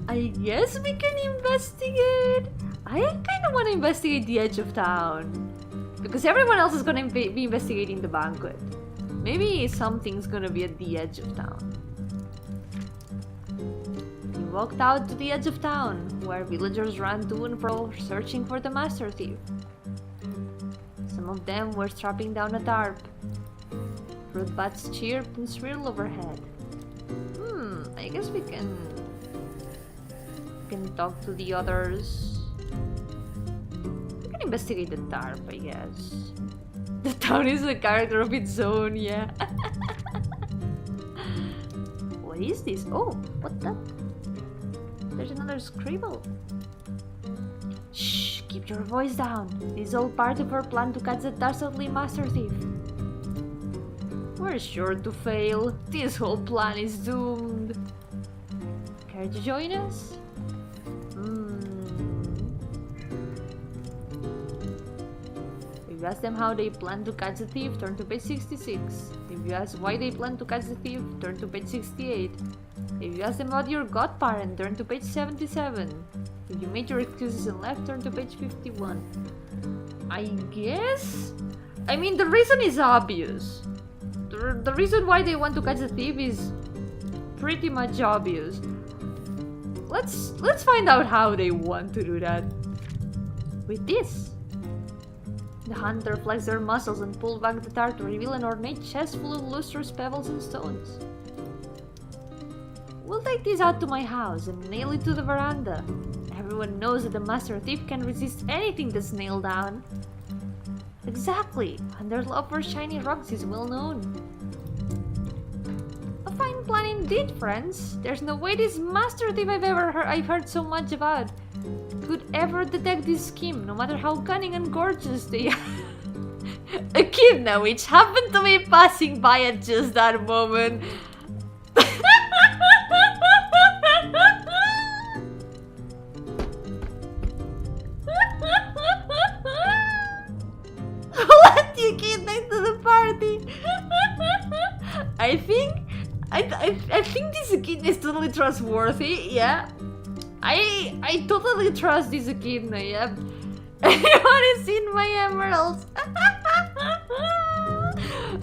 I guess we can investigate. I kind of want to investigate the edge of town, because everyone else is going to be investigating the banquet. Maybe something's going to be at the edge of town. You walked out to the edge of town, where villagers ran to and fro searching for the master thief. Some of them were strapping down a tarp. Fruit bats chirped and shrilled overhead. I guess we can talk to the others. We can investigate the tarp, I guess. The town is a character of its own, yeah. What is this? Oh, what that? There's another scribble. Shh, keep your voice down. This is all part of our plan to catch the dastardly master thief. We're sure to fail. This whole plan is doomed. Care to join us? If you ask them how they plan to catch the thief, turn to page 66. If you ask why they plan to catch the thief, turn to page 68. If you ask them about your godparent, turn to page 77. If you made your excuses and left, turn to page 51. I guess? I mean, the reason is obvious. The reason why they want to catch the thief is pretty much obvious. Let's find out how they want to do that. With this. The hunter flexed their muscles and pulled back the tarp to reveal an ornate chest full of lustrous pebbles and stones. We'll take this out to my house and nail it to the veranda. Everyone knows that the master thief can resist anything that's nailed down. Exactly, and their love for shiny rocks is well known. A fine plan indeed, friends. There's no way this master thief I've heard so much about could ever detect this scheme, no matter how cunning and gorgeous they are. Echidna, which happened to be passing by at just that moment. Let the echidna into the party. I think this echidna is totally trustworthy. Yeah. I totally trust this echidna, yeah. Anyone has seen my emeralds?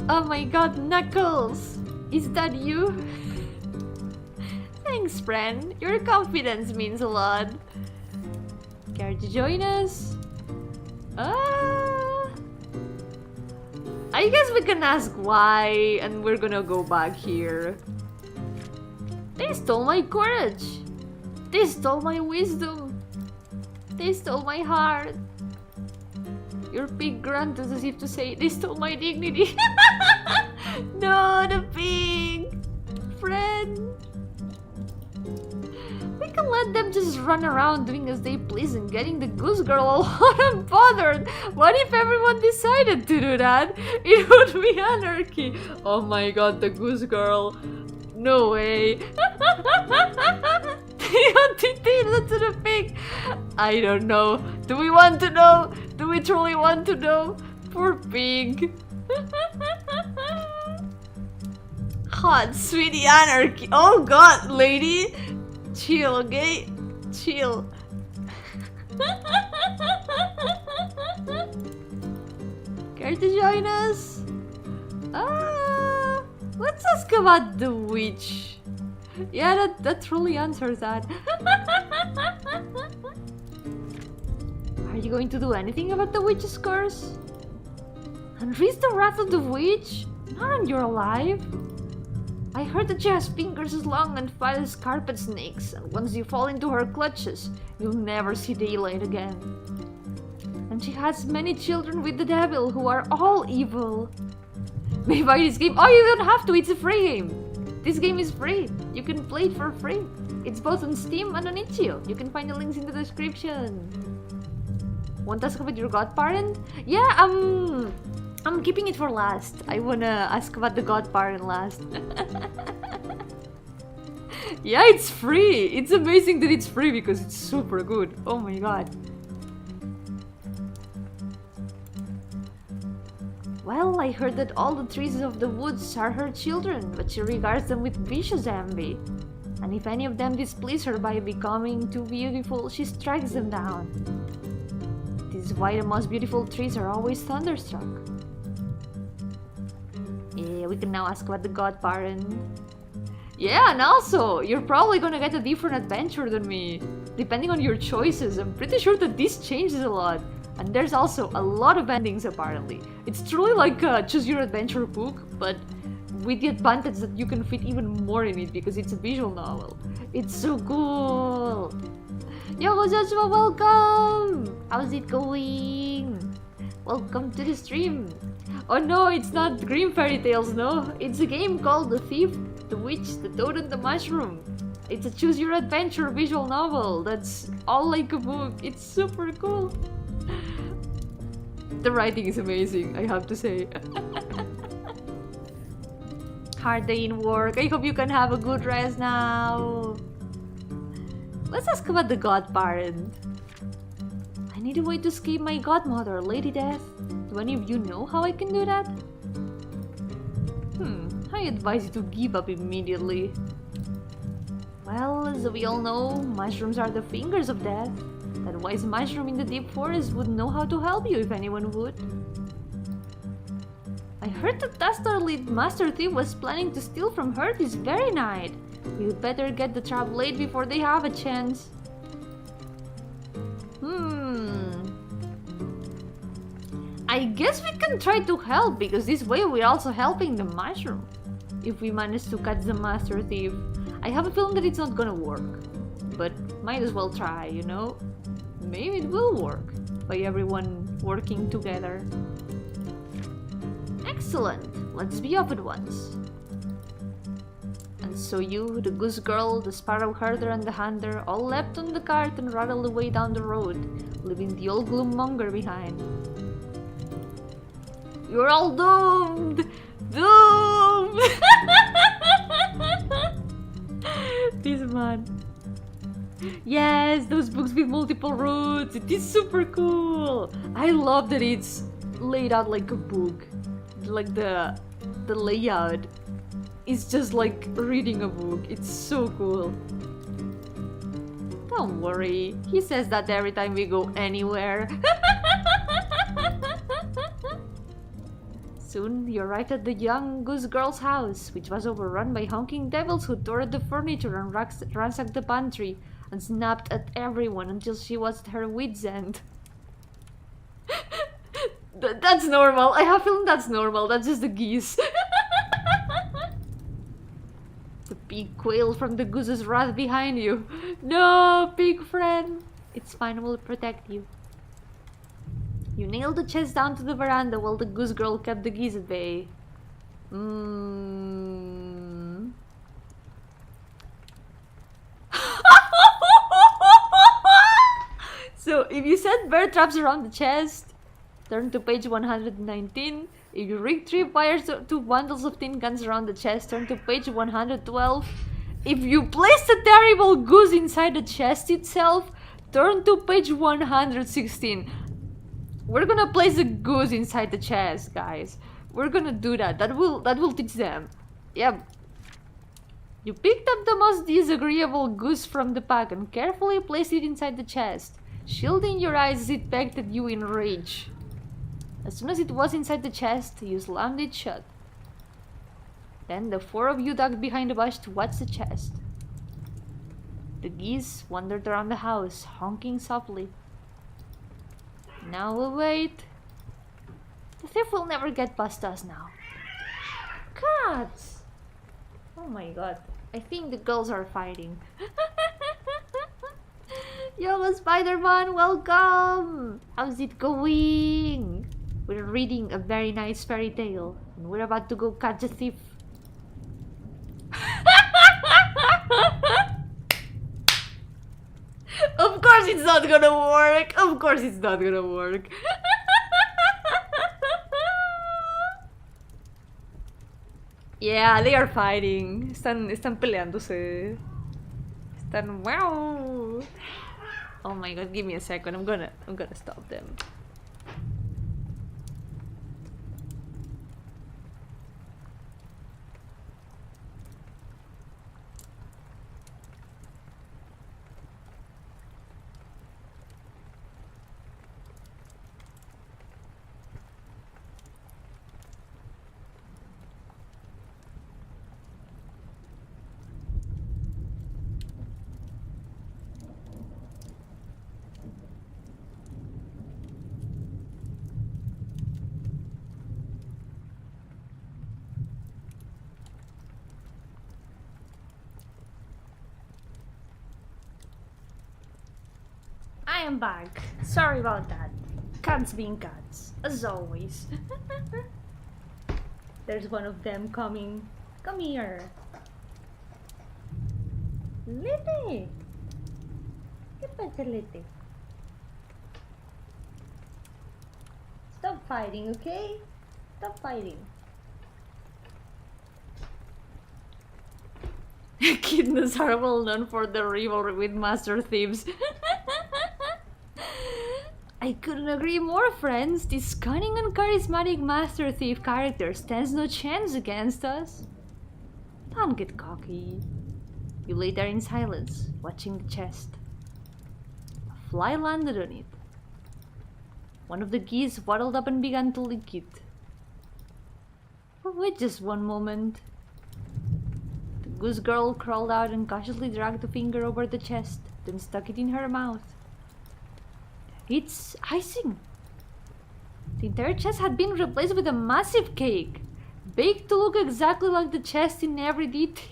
Oh my god, Knuckles! Is that you? Thanks, friend. Your confidence means a lot. Care to join us? I guess we can ask why, and we're gonna go back here. They stole my courage. They stole my wisdom. They stole my heart. Your pig grunted as if to say, they stole my dignity. No, the pig! Friend! We can let them just run around doing as they please and getting the goose girl all hot and bothered. What if everyone decided to do that? It would be anarchy. Oh my god, the goose girl. No way. Did they do that to the pig? I don't know. Do we want to know? Do we truly want to know? Poor pig. Hot, sweetie anarchy. Oh god, lady. Chill, okay? Chill. Care to join us? Let's ask about the witch. Yeah, that truly answers that. Are you going to do anything about the witch's curse? Unleash the wrath of the witch? Not when you're alive. I heard that she has fingers as long and fat as carpet snakes, and once you fall into her clutches, you'll never see daylight again. And she has many children with the devil who are all evil. Maybe buy this game. Oh, you don't have to, it's a free game. This game is free. You can play it for free. It's both on Steam and on itch.io. You can find the links in the description. Want to ask about your godparent? Yeah, I'm keeping it for last. I wanna ask about the godparent last. Yeah, it's free. It's amazing that it's free because it's super good. Oh my god. Well, I heard that all the trees of the woods are her children, but she regards them with vicious envy. And if any of them displease her by becoming too beautiful, she strikes them down. This is why the most beautiful trees are always thunderstruck. Yeah, we can now ask about the godparent. Yeah, and also, you're probably gonna get a different adventure than me, depending on your choices. I'm pretty sure that this changes a lot. And there's also a lot of endings apparently. It's truly like a choose your adventure book, but with the advantage that you can fit even more in it because it's a visual novel. It's so cool! Yo, Joshua, welcome! How's it going? Welcome to the stream. Oh no, it's not Green Fairy Tales, no. It's a game called The Thief, The Witch, The Toad and the Mushroom. It's a choose your adventure visual novel that's all like a book. It's super cool. The writing is amazing, I have to say. Hard day in work. I hope you can have a good rest now. Let's ask about the godparent. I need a way to escape my godmother, Lady Death. Do any of you know how I can do that? I advise you to give up immediately. Well, as we all know, mushrooms are the fingers of death. That wise mushroom in the deep forest would know how to help you if anyone would. I heard that dastardly Master Thief was planning to steal from her this very night. You'd better get the trap laid before they have a chance. I guess we can try to help, because this way we're also helping the mushroom. If we manage to catch the Master Thief. I have a feeling that it's not gonna work. But might as well try, you know? Maybe it will work, by everyone working together. Excellent! Let's be off at once. And so you, the goose girl, the sparrow herder and the hunter all leapt on the cart and rattled away down the road, leaving the old gloom-monger behind. You're all doomed! Doomed! This man. Yes, those books with multiple routes. It is super cool. I love that it's laid out like a book. Like the layout is just like reading a book. It's so cool. Don't worry. He says that every time we go anywhere. Soon you arrived at the young goose girl's house, which was overrun by honking devils who tore at the furniture and ransacked the pantry and snapped at everyone until she was at her wit's end. That's normal. I have a feeling that's normal. That's just the geese. The pig quailed from the goose's wrath behind you. No, pig friend. It's fine, we'll protect you. You nailed the chest down to the veranda while the goose girl kept the geese at bay. So, if you set bear traps around the chest, turn to page 119. If you rig tripwires to 2 bundles of tin cans around the chest, turn to page 112. If you place the terrible goose inside the chest itself, turn to page 116. We're gonna place the goose inside the chest, guys. We're gonna do that. That will teach them. Yep. You picked up the most disagreeable goose from the pack and carefully placed it inside the chest, shielding your eyes as it pecked at you in rage. As soon as it was inside the chest, you slammed it shut. Then the 4 of you ducked behind a bush to watch the chest. The geese wandered around the house, honking softly. Now we'll wait. The thief will never get past us now. Cats! Oh my god. I think the girls are fighting. Yo, Spider-Man, welcome! How's it going? We're reading a very nice fairy tale, and we're about to go catch a thief. Of course it's not gonna work! Of course it's not gonna work! Yeah, they are fighting. Están peleándose. Están... Wow! Oh my god, give me a second. I'm gonna stop them. I'm back. Sorry about that. Cats being cats, as always. There's one of them coming. Come here. Lily! ¿Qué pasa, Lily? Stop fighting, okay? Stop fighting. Kidneys are well known for their rivalry with master thieves. I couldn't agree more, friends. This cunning and charismatic master thief character stands no chance against us. Don't get cocky. You lay there in silence, watching the chest. A fly landed on it. One of the geese waddled up and began to lick it. But wait just one moment. The goose girl crawled out and cautiously dragged a finger over the chest, then stuck it in her mouth. It's icing! The entire chest had been replaced with a massive cake, baked to look exactly like the chest in every detail.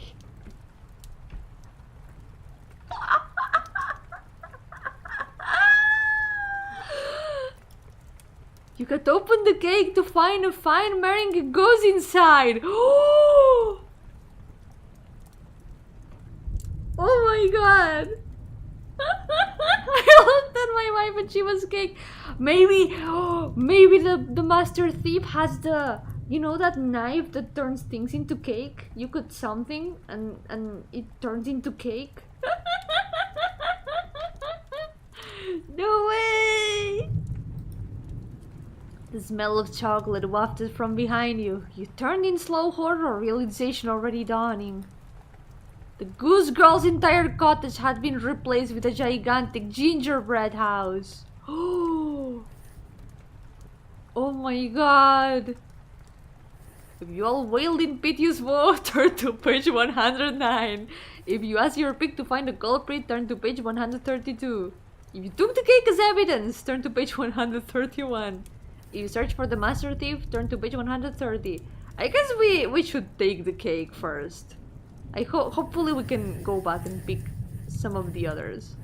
You cut open the cake to find a fine meringue goose inside. Oh my god! I looked at my wife and she was cake. Maybe the master thief has the, you know, that knife that turns things into cake. You cut something and it turns into cake. No way! The smell of chocolate wafted from behind you. You turned in slow horror, realization already dawning. The goose girl's entire cottage had been replaced with a gigantic gingerbread house. Oh my god! If you all wailed in piteous woe, turn to page 109. If you asked your pig to find a culprit, turn to page 132. If you took the cake as evidence, turn to page 131. If you search for the master thief, turn to page 130. I guess we should take the cake first. Hopefully we can go back and pick some of the others.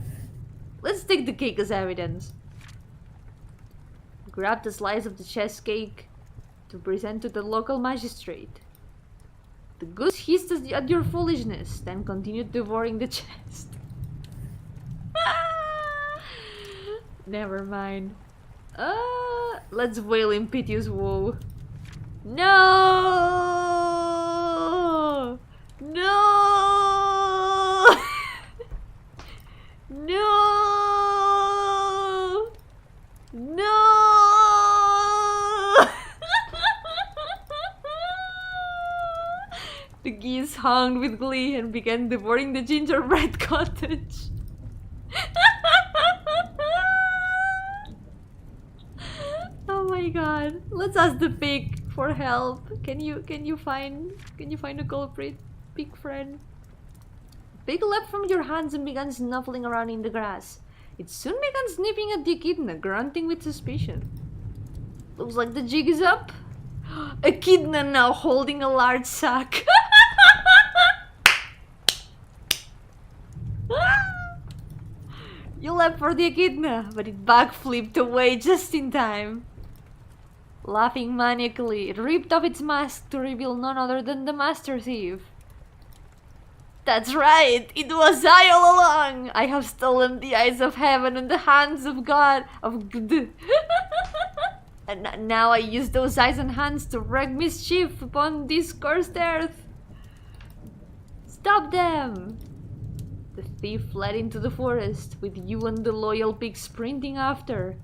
Let's take the cake as evidence. Grab the slice of the chest cake to present to the local magistrate. The goose hissed at your foolishness, then continued devouring the chest. Never mind. Let's wail in piteous woe. No! No! No! No! The geese hung with glee and began devouring the gingerbread cottage. Oh my god. Let's ask the pig for help. Can you find a culprit, pig friend? Pig leapt from your hands and began snuffling around in the grass. It soon began sniffing at the echidna, grunting with suspicion. Looks like the jig is up. Echidna now holding a large sack. You leapt for the echidna, but it backflipped away just in time. Laughing maniacally, it ripped off its mask to reveal none other than the master thief. That's right, it was I all along! I have stolen the eyes of heaven and the hands of God, and now I use those eyes and hands to wreak mischief upon this cursed earth. Stop them! The thief fled into the forest, with you and the loyal pig sprinting after.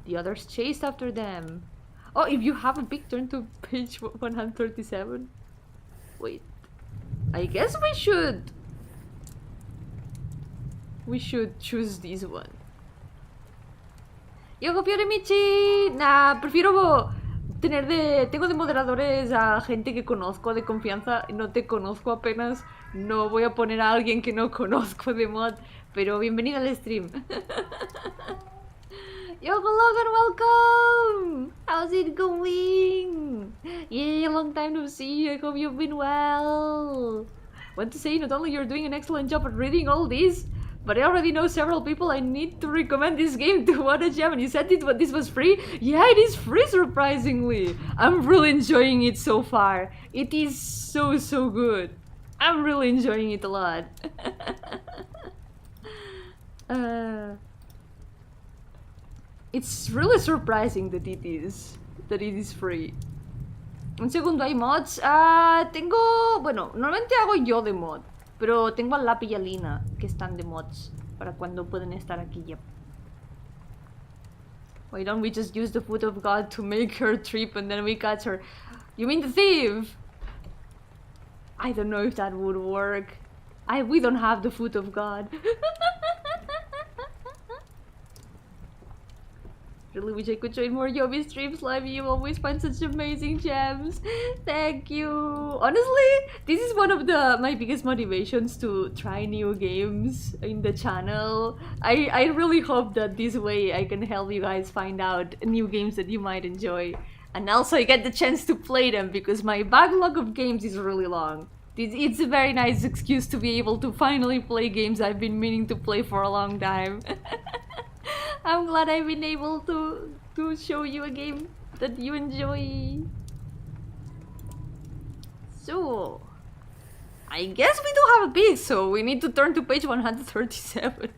The others chased after them. Oh, if you have a pig, turn to page 137. Wait. I guess we should choose this one. Yo, copiore Michi. Nah, prefiero tengo de moderadores a gente que conozco de confianza. No te conozco apenas. No voy a poner a alguien que no conozco de mod. Pero bienvenido al stream. Yo, Logan, welcome! How's it going? Yay, long time no see. I hope you've been well. Want to say not only you're doing an excellent job at reading all these, But I already know several people I need to recommend this game to one of them. And you said this was free? Yeah, it is free, surprisingly. I'm really enjoying it so far. It is so good. I'm really enjoying it a lot. It's really surprising that it is free. Un segundo, ¿hay mods? Bueno, normalmente hago yo de mod. Pero tengo a Lapi y a Lina, que están de mods, para cuando pueden estar aquí, yep. Why don't we just use the foot of God to make her trip and then we catch her? You mean the thief? I don't know if that would work. We don't have the foot of God. Really wish I could join more Yomi streams live. You always find such amazing gems. Thank you. Honestly, this is one of my biggest motivations to try new games in the channel. I really hope that this way I can help you guys find out new games that you might enjoy. And also I get the chance to play them because my backlog of games is really long. It's a very nice excuse to be able to finally play games I've been meaning to play for a long time. I'm glad I've been able to show you a game that you enjoy. So, I guess we do have a pig, so we need to turn to page 137.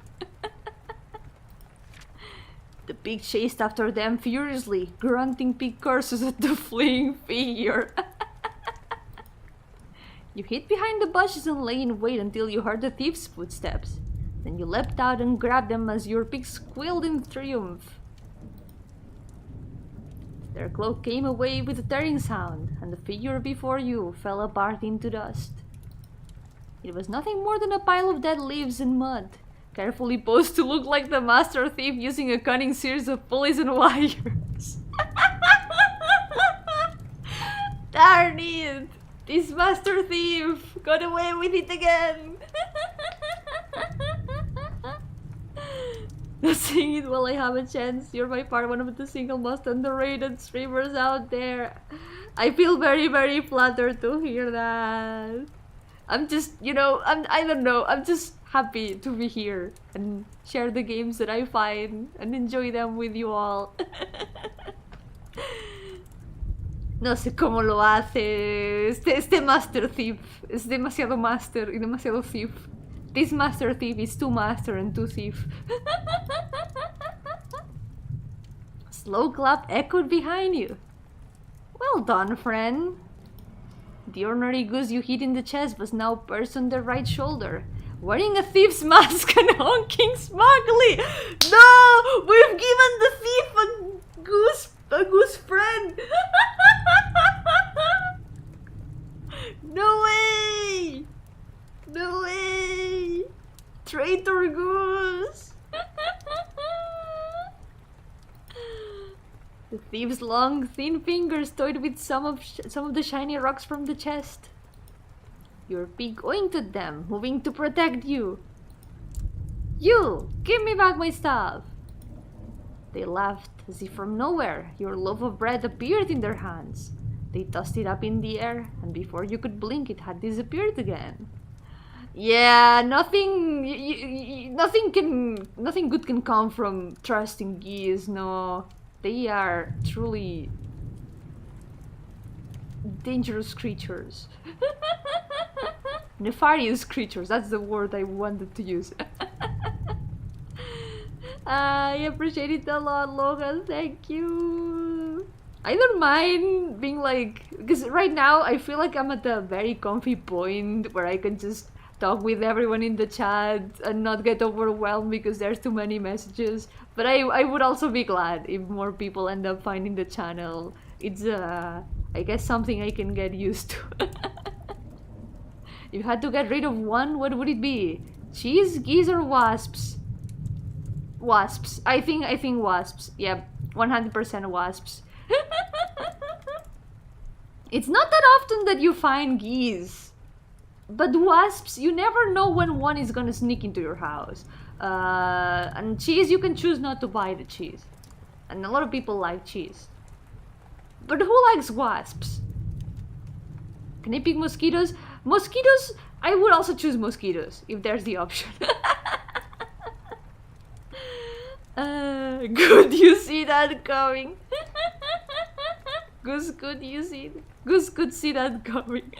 The pig chased after them furiously, grunting pig curses at the fleeing figure. You hid behind the bushes and lay in wait until you heard the thief's footsteps. Then you leapt out and grabbed them as your pig squealed in triumph. Their cloak came away with a tearing sound, and the figure before you fell apart into dust. It was nothing more than a pile of dead leaves and mud, carefully posed to look like the master thief using a cunning series of pulleys and wires. Darn it! This master thief got away with it again! Saying it while I have a chance. You're by far one of the single most underrated streamers out there. I feel very flattered to hear that. I'm just, I don't know, I'm just happy to be here and share the games that I find and enjoy them with you all. No sé cómo lo hace este master thief. Es demasiado master y demasiado thief. This master thief is too master and too thief. Slow clap echoed behind you. Well done, friend. The ornery goose you hit in the chest was now perched on the right shoulder, wearing a thief's mask and honking smugly. No! We've given the thief a goose friend! No way! No way! Traitor goose! The thief's long, thin fingers toyed with some of the shiny rocks from the chest. Your pig oinked at them, moving to protect you. You! Give me back my stuff! They laughed as if from nowhere your loaf of bread appeared in their hands. They tossed it up in the air, and before you could blink it had disappeared again. Yeah, nothing good can come from trusting geese, no. They are truly dangerous creatures. Nefarious creatures, that's the word I wanted to use. I appreciate it a lot, Logan, thank you. I don't mind being like, because right now I feel like I'm at a very comfy point where I can just talk with everyone in the chat and not get overwhelmed because there's too many messages. But I would also be glad if more people end up finding the channel. It's I guess something I can get used to. If you had to get rid of one, what would it be? Cheese, geese, or wasps? Wasps. I think wasps. Yep, 100% wasps. It's not that often that you find geese. But wasps, you never know when one is gonna sneak into your house. And cheese, you can choose not to buy the cheese. And a lot of people like cheese. But who likes wasps? Can I pick mosquitoes? Mosquitoes, I would also choose mosquitoes, if there's the option. Could you see that coming? Goose, could you see? Goose could see that coming.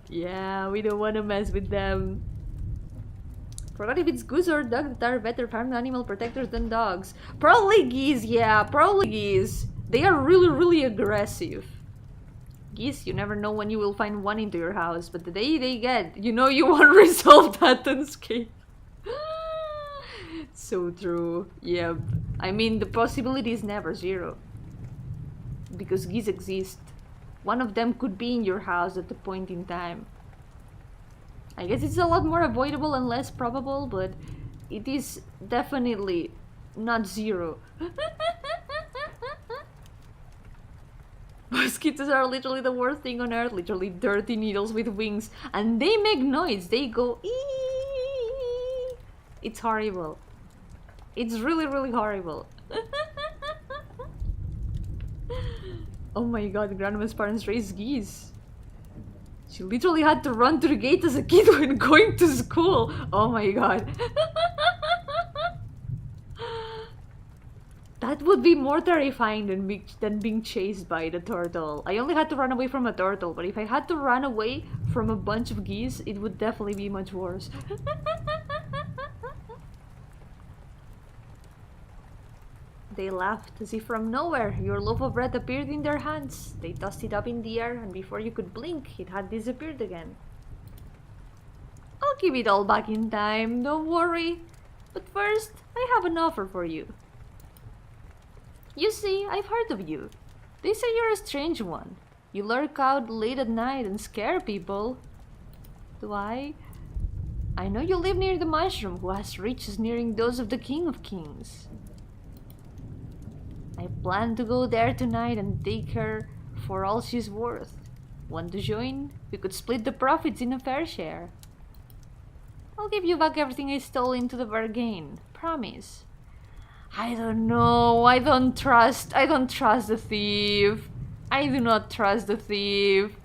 Yeah, we don't want to mess with them. Forgot if it's goose or duck that are better farm animal protectors than dogs. Probably geese, yeah, probably geese. They are really aggressive. Geese, you never know when you will find one into your house, but the day they get, you know you won't resolve that unscathed. So true, yep. I mean, the possibility is never zero. Because geese exist. One of them could be in your house at the point in time. I guess it's a lot more avoidable and less probable, but it is definitely not zero. Mosquitoes are literally the worst thing on earth, literally dirty needles with wings, and they make noise, they go eeeeee. It's horrible. It's really horrible. Oh my god, Grandma's parents raised geese. She literally had to run to the gate as a kid when going to school. Oh my god. That would be more terrifying than being chased by the turtle. I only had to run away from a turtle, but if I had to run away from a bunch of geese, it would definitely be much worse. They laughed as if from nowhere. Your loaf of bread appeared in their hands. They tossed it up in the air, and before you could blink, it had disappeared again. I'll give it all back in time, don't worry. But first, I have an offer for you. You see, I've heard of you. They say you're a strange one. You lurk out late at night and scare people. Do I? I know you live near the mushroom who has riches nearing those of the King of Kings. I plan to go there tonight and take her for all she's worth. Want to join? We could split the profits in a fair share. I'll give you back everything I stole into the bargain. Promise. I don't know. I don't trust the thief. I do not trust the thief.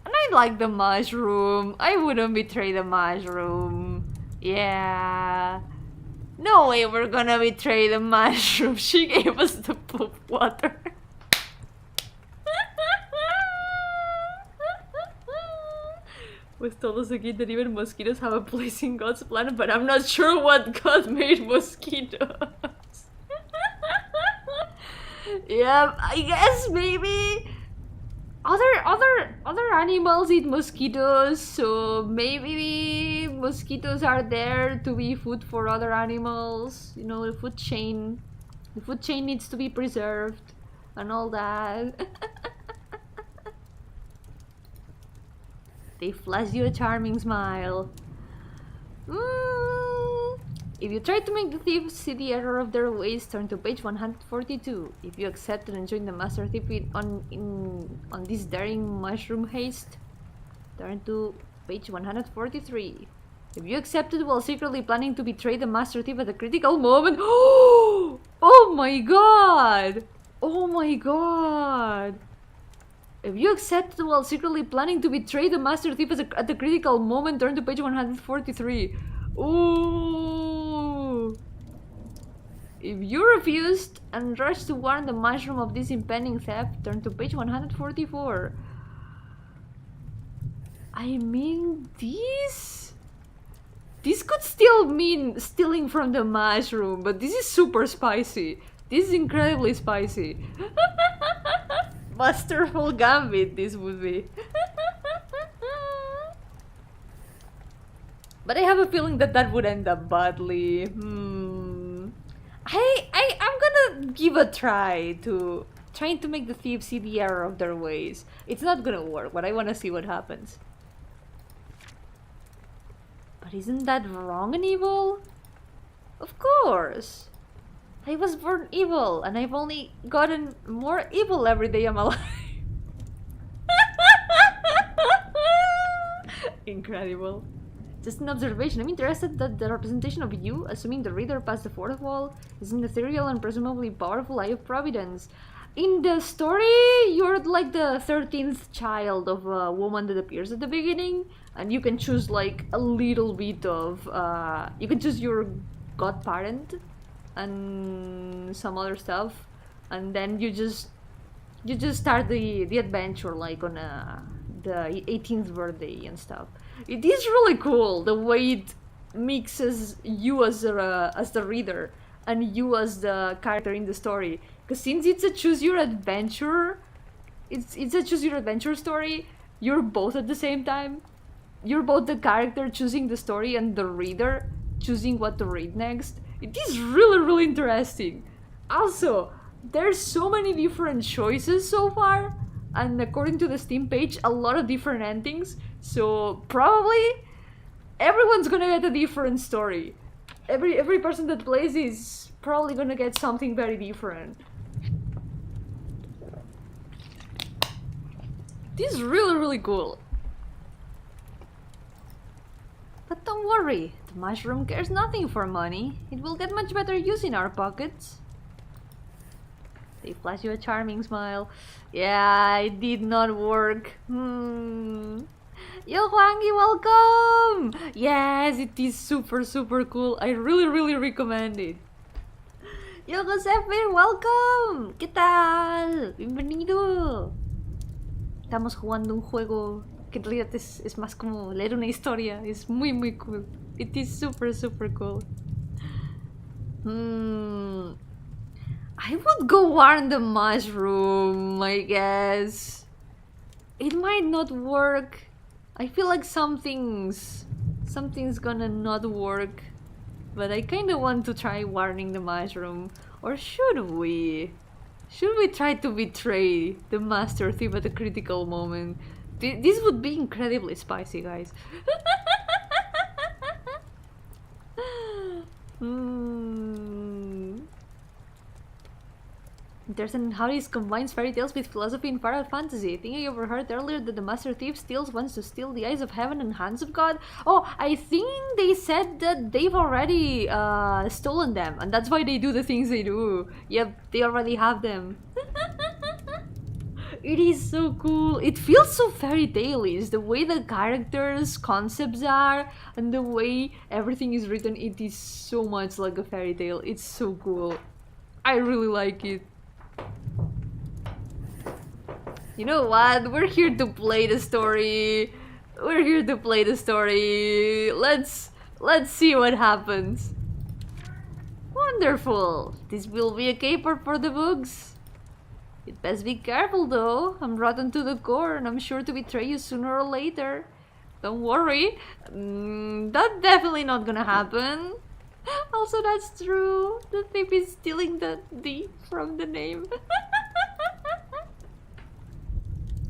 And I like the mushroom. I wouldn't betray the mushroom. Yeah. No way we're gonna betray the mushroom. She gave us the poop water. Was told us again that even mosquitoes have a place in God's planet, but I'm not sure what God made mosquitoes. Yeah, I guess maybe other animals eat mosquitoes, so maybe mosquitoes are there to be food for other animals. You know, the food chain needs to be preserved and all that. They flash you a charming smile. If you try to make the thieves see the error of their ways, turn to page 142. If you accepted and joined the master thief on this daring mushroom haste, turn to page 143. If you accepted while secretly planning to betray the master thief at a critical moment, oh my god! Oh my god! If you accepted while secretly planning to betray the master thief at the critical moment, turn to page 143. Ooh! If you refused and rushed to warn the mushroom of this impending theft, turn to page 144. I mean, this could still mean stealing from the mushroom, but this is super spicy. This is incredibly spicy. Masterful gambit, this would be. But I have a feeling that would end up badly. I'm gonna give a try to trying to make the thieves see the error of their ways. It's not gonna work, but I wanna see what happens. But isn't that wrong and evil? Of course. I was born evil, and I've only gotten more evil every day I'm alive. Incredible. Just an observation. I'm interested that the representation of you, assuming the reader passed the fourth wall, is an ethereal and presumably powerful eye of providence. In the story, you're like the 13th child of a woman that appears at the beginning, and you can choose like a little bit of you can choose your godparent and some other stuff, and then you just start the adventure like on the 18th birthday and stuff. It is really cool the way it mixes you as the reader and you as the character in the story. Because since it's a choose your adventure, it's a choose your adventure story. You're both at the same time. You're both the character choosing the story and the reader choosing what to read next. It is really interesting. Also, there's so many different choices so far, and according to the Steam page, a lot of different endings. So probably everyone's gonna get a different story. Every person that plays is probably gonna get something very different. This is really cool. But don't worry, the mushroom cares nothing for money. It will get much better use in our pockets. They flash you a charming smile. Yeah, it did not work. Yo, Hwangi, welcome! Yes, it is super cool. I really recommend it. Yo, Josefir, welcome! ¿Qué tal? Bienvenido. Estamos jugando un juego que en realidad es más como leer una historia. Es muy cool. It is super cool. I would go warn the mushroom, I guess. It might not work. I feel like something's gonna not work. But I kinda want to try warning the mushroom. Or should we? Should we try to betray the master thief at a critical moment? This would be incredibly spicy, guys. Interesting how this combines fairy tales with philosophy and parallel fantasy. I think I overheard earlier that the master thief wants to steal the eyes of heaven and hands of God. Oh, I think they said that they've already stolen them, and that's why they do the things they do. Yep, they already have them. It is so cool. It feels so fairy tale-ish. The way the characters' concepts are and the way everything is written, it is so much like a fairy tale. It's so cool. I really like it. You know what? We're here to play the story. We're here to play the story. Let's see what happens. Wonderful. This will be a caper for the books. You'd best be careful though. I'm rotten to the core and I'm sure to betray you sooner or later. Don't worry. That's definitely not gonna happen. Also, that's true. The thief is stealing the D from the name.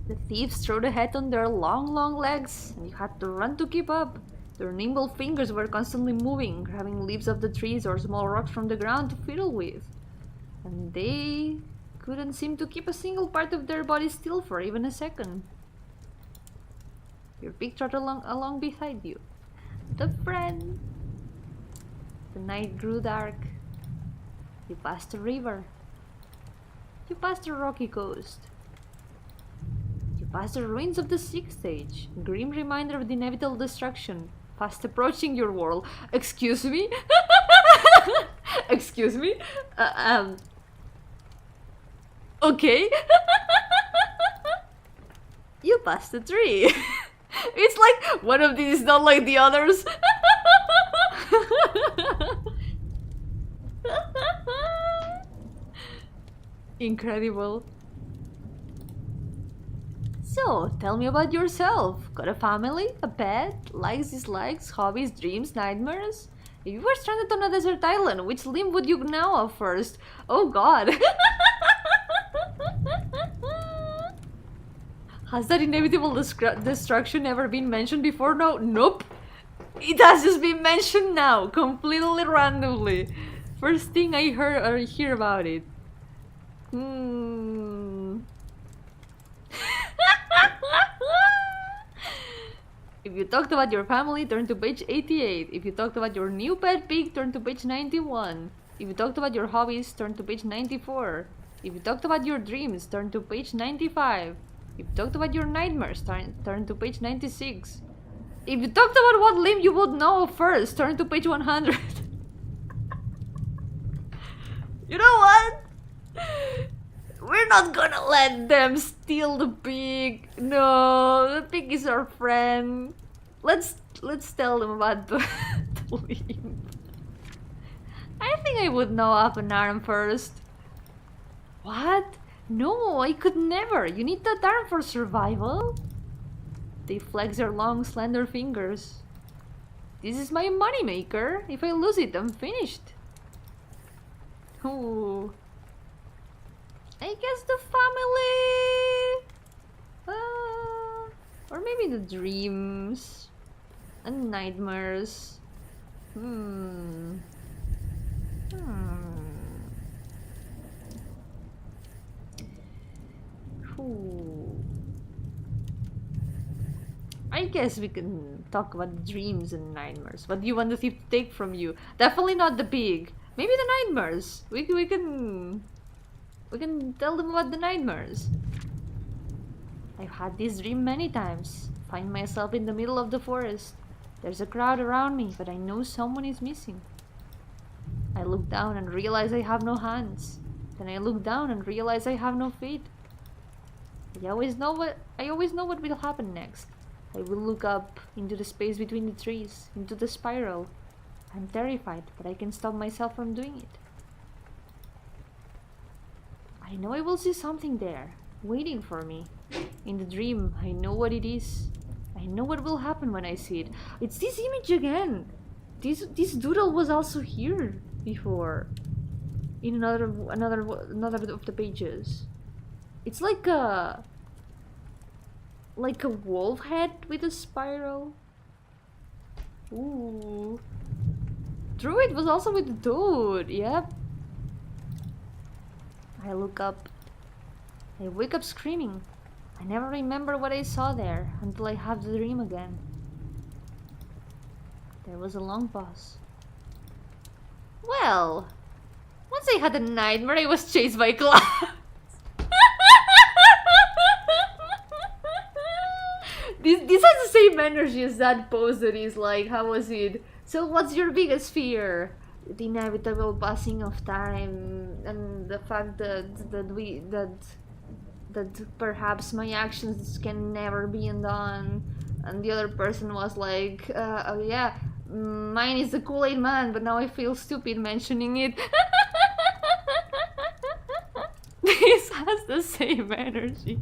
The thieves strode ahead on their long legs, and you had to run to keep up. Their nimble fingers were constantly moving, grabbing leaves of the trees or small rocks from the ground to fiddle with. And they couldn't seem to keep a single part of their body still for even a second. Your pig trotted along beside you. The friend. The night grew dark. You passed a river. You passed a rocky coast. You passed the ruins of the sixth age, a grim reminder of the inevitable destruction, fast approaching your world. Excuse me? Excuse me? Okay. You passed a tree. It's like one of these is not like the others. Incredible. So, tell me about yourself. Got a family? A pet? Likes, dislikes, hobbies, dreams, nightmares? If you were stranded on a desert island, which limb would you gnaw off first? Oh god. Has that inevitable destruction ever been mentioned before? No? Nope. It has just been mentioned now, completely randomly. First thing I heard or hear about it. If you talked about your family, turn to page 88. If you talked about your new pet pig, turn to page 91. If you talked about your hobbies, turn to page 94. If you talked about your dreams, turn to page 95. If you talked about your nightmares, turn to page 96. If you talked about what limb you would know first, turn to page 100. You know what? We're not gonna let them steal the pig. No, the pig is our friend. Let's tell them about the limb. I think I would know up an arm first. What? No, I could never. You need that arm for survival. They flex their long, slender fingers. This is my moneymaker. If I lose it, I'm finished. Ooh. I guess the family. Or maybe the dreams and nightmares. I guess we can talk about the dreams and nightmares. What do you want the thief to take from you? Definitely not the pig. Maybe the nightmares. We can tell them about the nightmares. I've had this dream many times. Find myself in the middle of the forest. There's a crowd around me, but I know someone is missing. I look down and realize I have no hands. Then I look down and realize I have no feet. I always know what will happen next. I will look up into the space between the trees, into the spiral. I'm terrified, but I can stop myself from doing it. I know I will see something there, waiting for me. In the dream, I know what it is. I know what will happen when I see it. It's this image again! This doodle was also here before. In another of the pages. It's like a wolf head with a spiral. Ooh. True, it was also with the toad. Yep. I look up. I wake up screaming. I never remember what I saw there until I have the dream again. There was a long pause. Well, once I had a nightmare, I was chased by clouds. This has the same energy as that post that is like, how was it? So what's your biggest fear? The inevitable passing of time and the fact that perhaps my actions can never be undone. And the other person was like, oh yeah, mine is the Kool-Aid man, but now I feel stupid mentioning it. This has the same energy.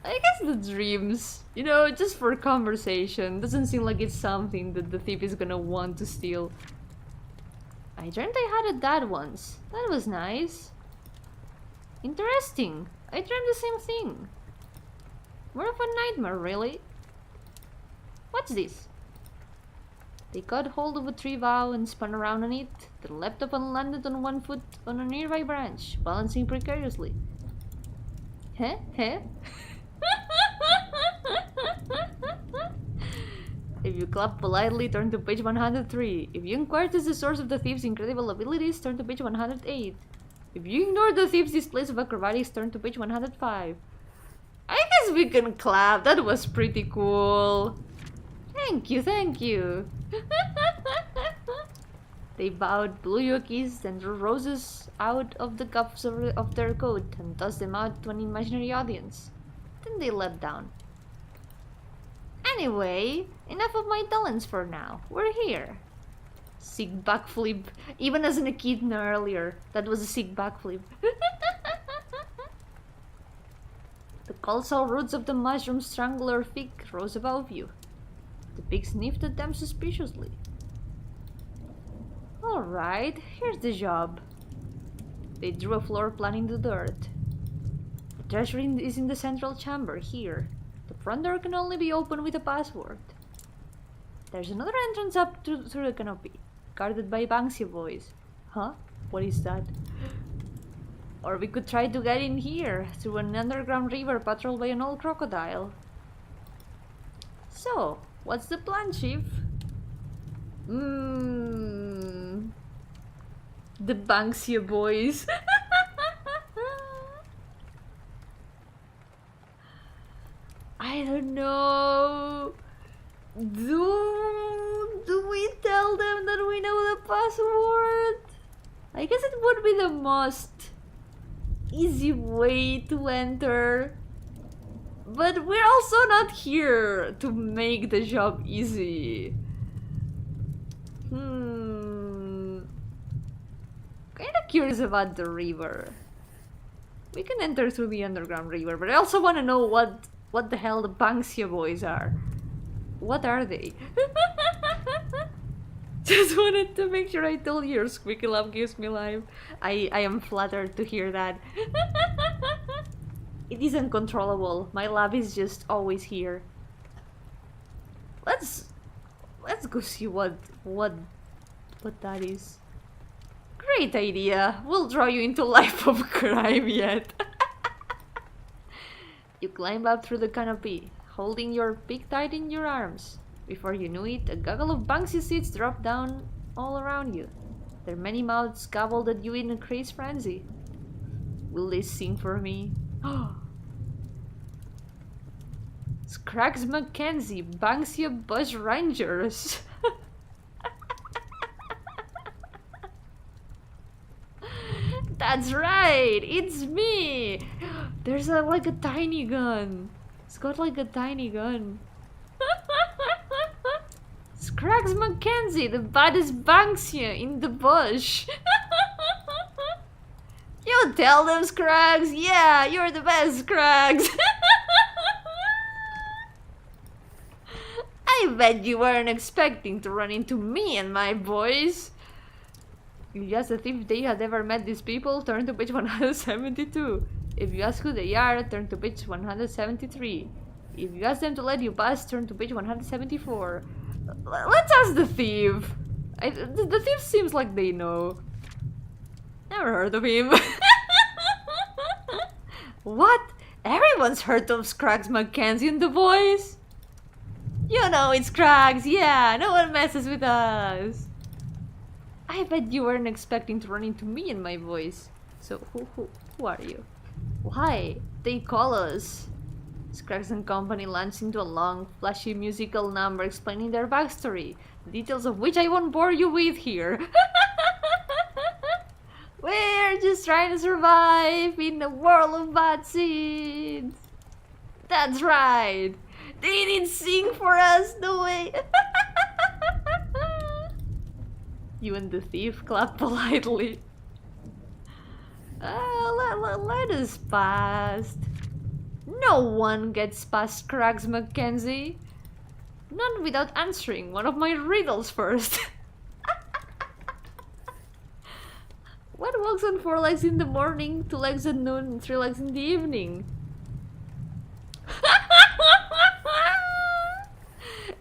I guess the dreams, you know, just for conversation. Doesn't seem like it's something that the thief is gonna want to steal. I dreamt I had a dad once. That was nice. Interesting. I dreamt the same thing. More of a nightmare, really. What's this? They caught hold of a tree bough and spun around on it, then leapt up and landed on one foot on a nearby branch, balancing precariously. Huh? If you clap politely, turn to page 103. If you inquire as the source of the thief's incredible abilities, turn to page 108. If you ignore the thief's displays of acrobatics, turn to page 105. I guess we can clap. That was pretty cool. Thank you. They bowed, blew you a kiss, and drew roses out of the cuffs of their coat and tossed them out to an imaginary audience. Then they leapt down. Anyway, enough of my talents for now. We're here. Sick backflip. Even as an echidna earlier, that was a sick backflip. The colossal roots of the mushroom strangler fig rose above you. The pig sniffed at them suspiciously. Alright, here's the job. They drew a floor plan in the dirt. The treasure is in the central chamber, here. The front door can only be opened with a password. There's another entrance up through the canopy, guarded by Banksia boys. Huh? What is that? Or we could try to get in here, through an underground river patrolled by an old crocodile. So, what's the plan, Chief? The Banksia boys. I don't know. Do we tell them that we know the password? I guess it would be the most easy way to enter. But we're also not here to make the job easy. Kinda curious about the river. We can enter through the underground river, but I also want to know what the hell the Banksia boys are. What are they? Just wanted to make sure I told you your squeaky laugh gives me life. I am flattered to hear that. It is uncontrollable. My laugh is just always here. Let's go see what that is. Great idea. We'll draw you into life of crime yet. You climb up through the canopy, holding your beak tight in your arms. Before you knew it, a gaggle of Banksia seeds dropped down all around you. Their many mouths gobbled at you in a crazed frenzy. Will they sing for me? Scrags Mackenzie, Banksia Bush Rangers. That's right, it's me. There's like a tiny gun. It's got like a tiny gun. Scrags Mackenzie, the baddest Banksia in the bush. You tell them, Scrags. Yeah, you're the best, Scrags. I bet you weren't expecting to run into me and my boys. If you ask the thief if they had ever met these people, turn to page 172. If you ask who they are, turn to page 173. If you ask them to let you pass, turn to page 174. Let's ask the thief. The thief seems like they know. Never heard of him. What? Everyone's heard of Scrags Mackenzie and the boys. You know it's Scrags, yeah, no one messes with us. I bet you weren't expecting to run into me and my voice. So who are you? Why? They call us. Scrags and Company launched into a long, flashy musical number explaining their backstory, the details of which I won't bore you with here. We're just trying to survive in a world of bad seeds. That's right. They didn't sing for us, no way. You and the thief clap politely. Let us pass. No one gets past Scrags Mackenzie. Not without answering one of my riddles first. What walks on 4 legs in the morning, 2 legs at noon, and 3 legs in the evening?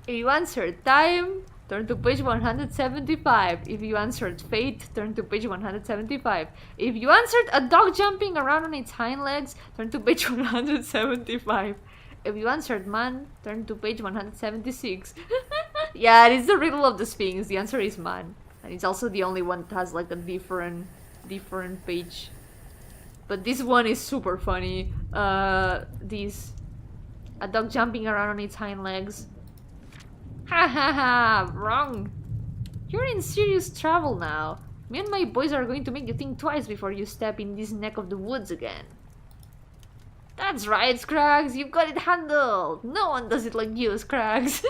If you answered time, turn to page 175. If you answered fate, turn to page 175. If you answered a dog jumping around on its hind legs, turn to page 175. If you answered man, turn to page 176. Yeah, it is the riddle of the Sphinx. The answer is man. And it's also the only one that has like a different page. But this one is super funny. A dog jumping around on its hind legs. Ha ha ha! Wrong! You're in serious trouble now. Me and my boys are going to make you think twice before you step in this neck of the woods again. That's right, Scrags! You've got it handled! No one does it like you, Scrags!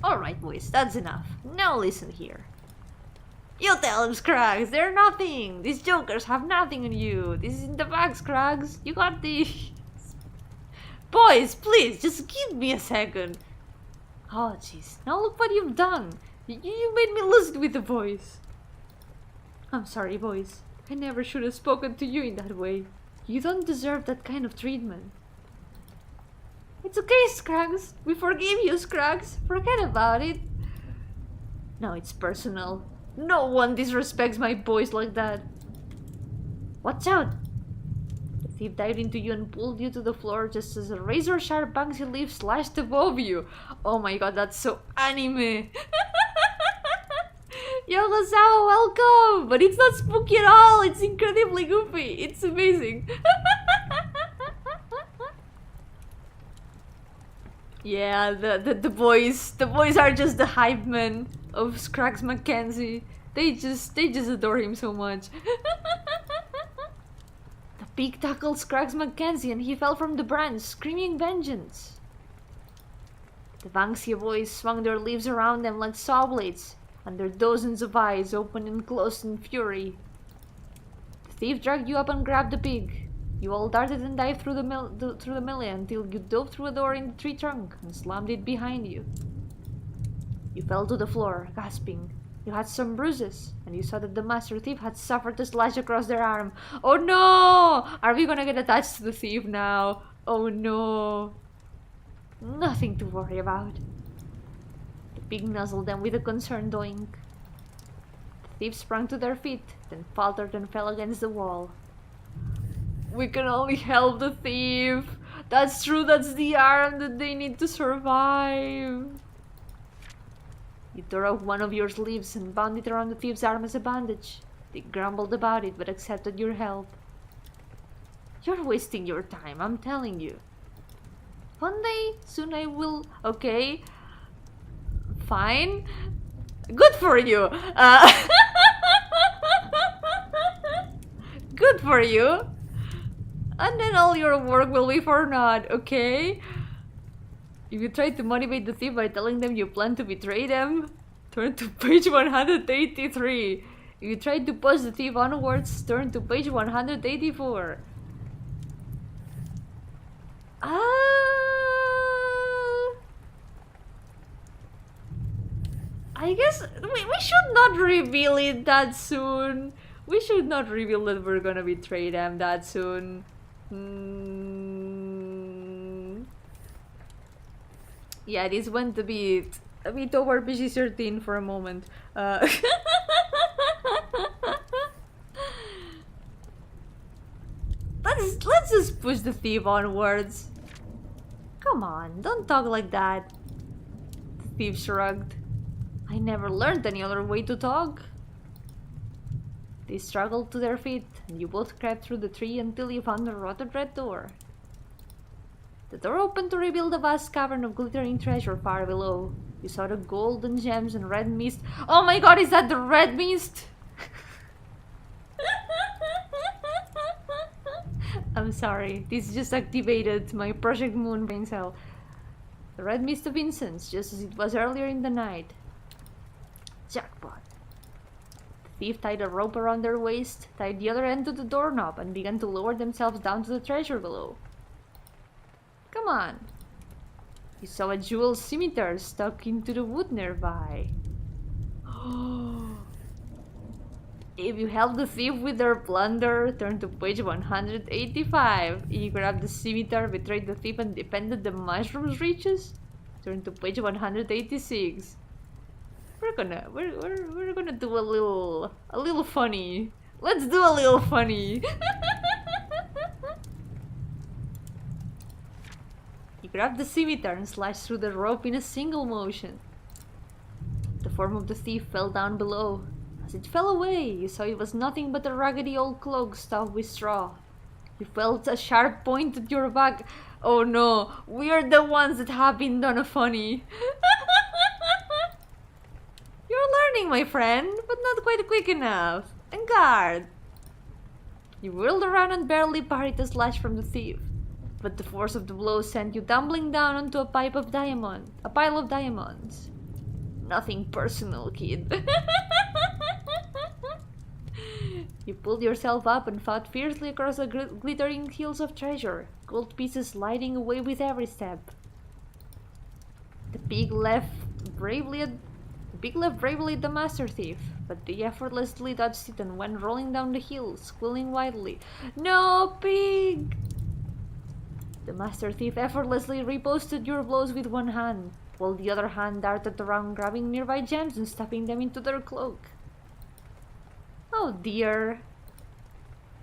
Alright, boys, that's enough. Now listen here. You tell them, Scrags! They're nothing! These jokers have nothing on you! This is in the bag, Scrags! You got this! Boys, please, just give me a second. Oh, jeez. Now look what you've done. You made me lose it with the voice. I'm sorry, boys. I never should have spoken to you in that way. You don't deserve that kind of treatment. It's okay, Scrags. We forgive you, Scrags. Forget about it. No, it's personal. No one disrespects my boys like that. Watch out. Thief dived into you and pulled you to the floor just as a razor-sharp Banksy leaf slashed above you. Oh my god, that's so anime! Yogo-sama, welcome! But it's not spooky at all, it's incredibly goofy, it's amazing! Yeah, the boys are just the hype men of Scruggs McKenzie. They just adore him so much. The pig tackled Scruggs McKenzie and he fell from the branch, screaming vengeance. The Banksia boys swung their leaves around them like saw blades, and their dozens of eyes opened and closed in fury. The thief dragged you up and grabbed the pig. You all darted and dived through the melee until you dove through a door in the tree trunk and slammed it behind you. You fell to the floor, gasping. You had some bruises, and you saw that the master thief had suffered a slash across their arm. Oh no! Are we gonna get attached to the thief now? Oh no! Nothing to worry about. The pig nuzzled them with a concerned doink. The thieves sprang to their feet, then faltered and fell against the wall. We can only help the thief. That's true, that's the arm that they need to survive. You tore off one of your sleeves and bound it around the thief's arm as a bandage. They grumbled about it but accepted your help. You're wasting your time, I'm telling you. One day, soon I will... Okay. Fine. Good for you. Good for you. And then all your work will be for naught, okay? If you try to motivate the thief by telling them you plan to betray them, turn to page 183. If you try to push the thief onwards, turn to page 184. I guess we should not reveal it that soon. We should not reveal that we're gonna betray them that soon. Yeah, this went a bit over PG-13 for a moment. Let's just push the thief onwards. Come on, don't talk like that. The thief shrugged. I never learned any other way to talk. They struggled to their feet, and you both crept through the tree until you found the rotted red door. The door opened to reveal the vast cavern of glittering treasure far below. You saw the golden gems and red mist. Oh my god, is that the red mist? I'm sorry, this just activated my Project Moon brain cell. The red mist of incense, just as it was earlier in the night. Jackpot. The thief tied a rope around their waist, tied the other end to the doorknob, and began to lower themselves down to the treasure below. Come on. You saw a jeweled scimitar stuck into the wood nearby. If you help the thief with their plunder, turn to page 185. If you grabbed the scimitar, betrayed the thief, and defended the mushroom's riches, turn to page 186. We're gonna do a little funny. Let's do a little funny. You grabbed the scimitar and slashed through the rope in a single motion. The form of the thief fell down below. As it fell away, you saw it was nothing but a raggedy old cloak stuffed with straw. You felt a sharp point at your back. Oh no, we are the ones that have been done a funny. You're learning, my friend, but not quite quick enough. En garde! You whirled around and barely parried a slash from the thief, but the force of the blow sent you tumbling down onto a pile of diamonds. Nothing personal, kid. You pulled yourself up and fought fiercely across the glittering hills of treasure, gold pieces sliding away with every step. The pig left bravely at the master thief, but he effortlessly dodged it and went rolling down the hill, squealing wildly. No, pig! The master thief effortlessly reposted your blows with one hand, while the other hand darted around grabbing nearby gems and stuffing them into their cloak. Oh dear.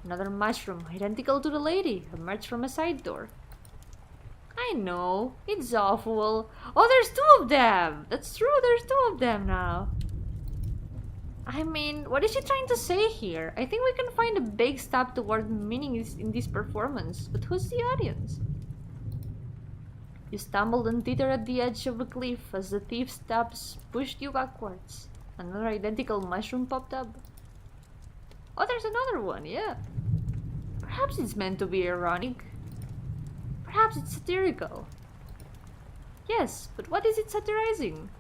Another mushroom, identical to the lady, emerged from a side door. I know, it's awful. Oh, there's two of them! That's true, there's two of them now. I mean, what is she trying to say here? I think we can find a big step toward meaning in this performance, but who's the audience? You stumbled and teetered at the edge of a cliff as the thief's steps pushed you backwards. Another identical mushroom popped up. Oh, there's another one, yeah. Perhaps it's meant to be ironic. Perhaps it's satirical. Yes, but what is it satirizing?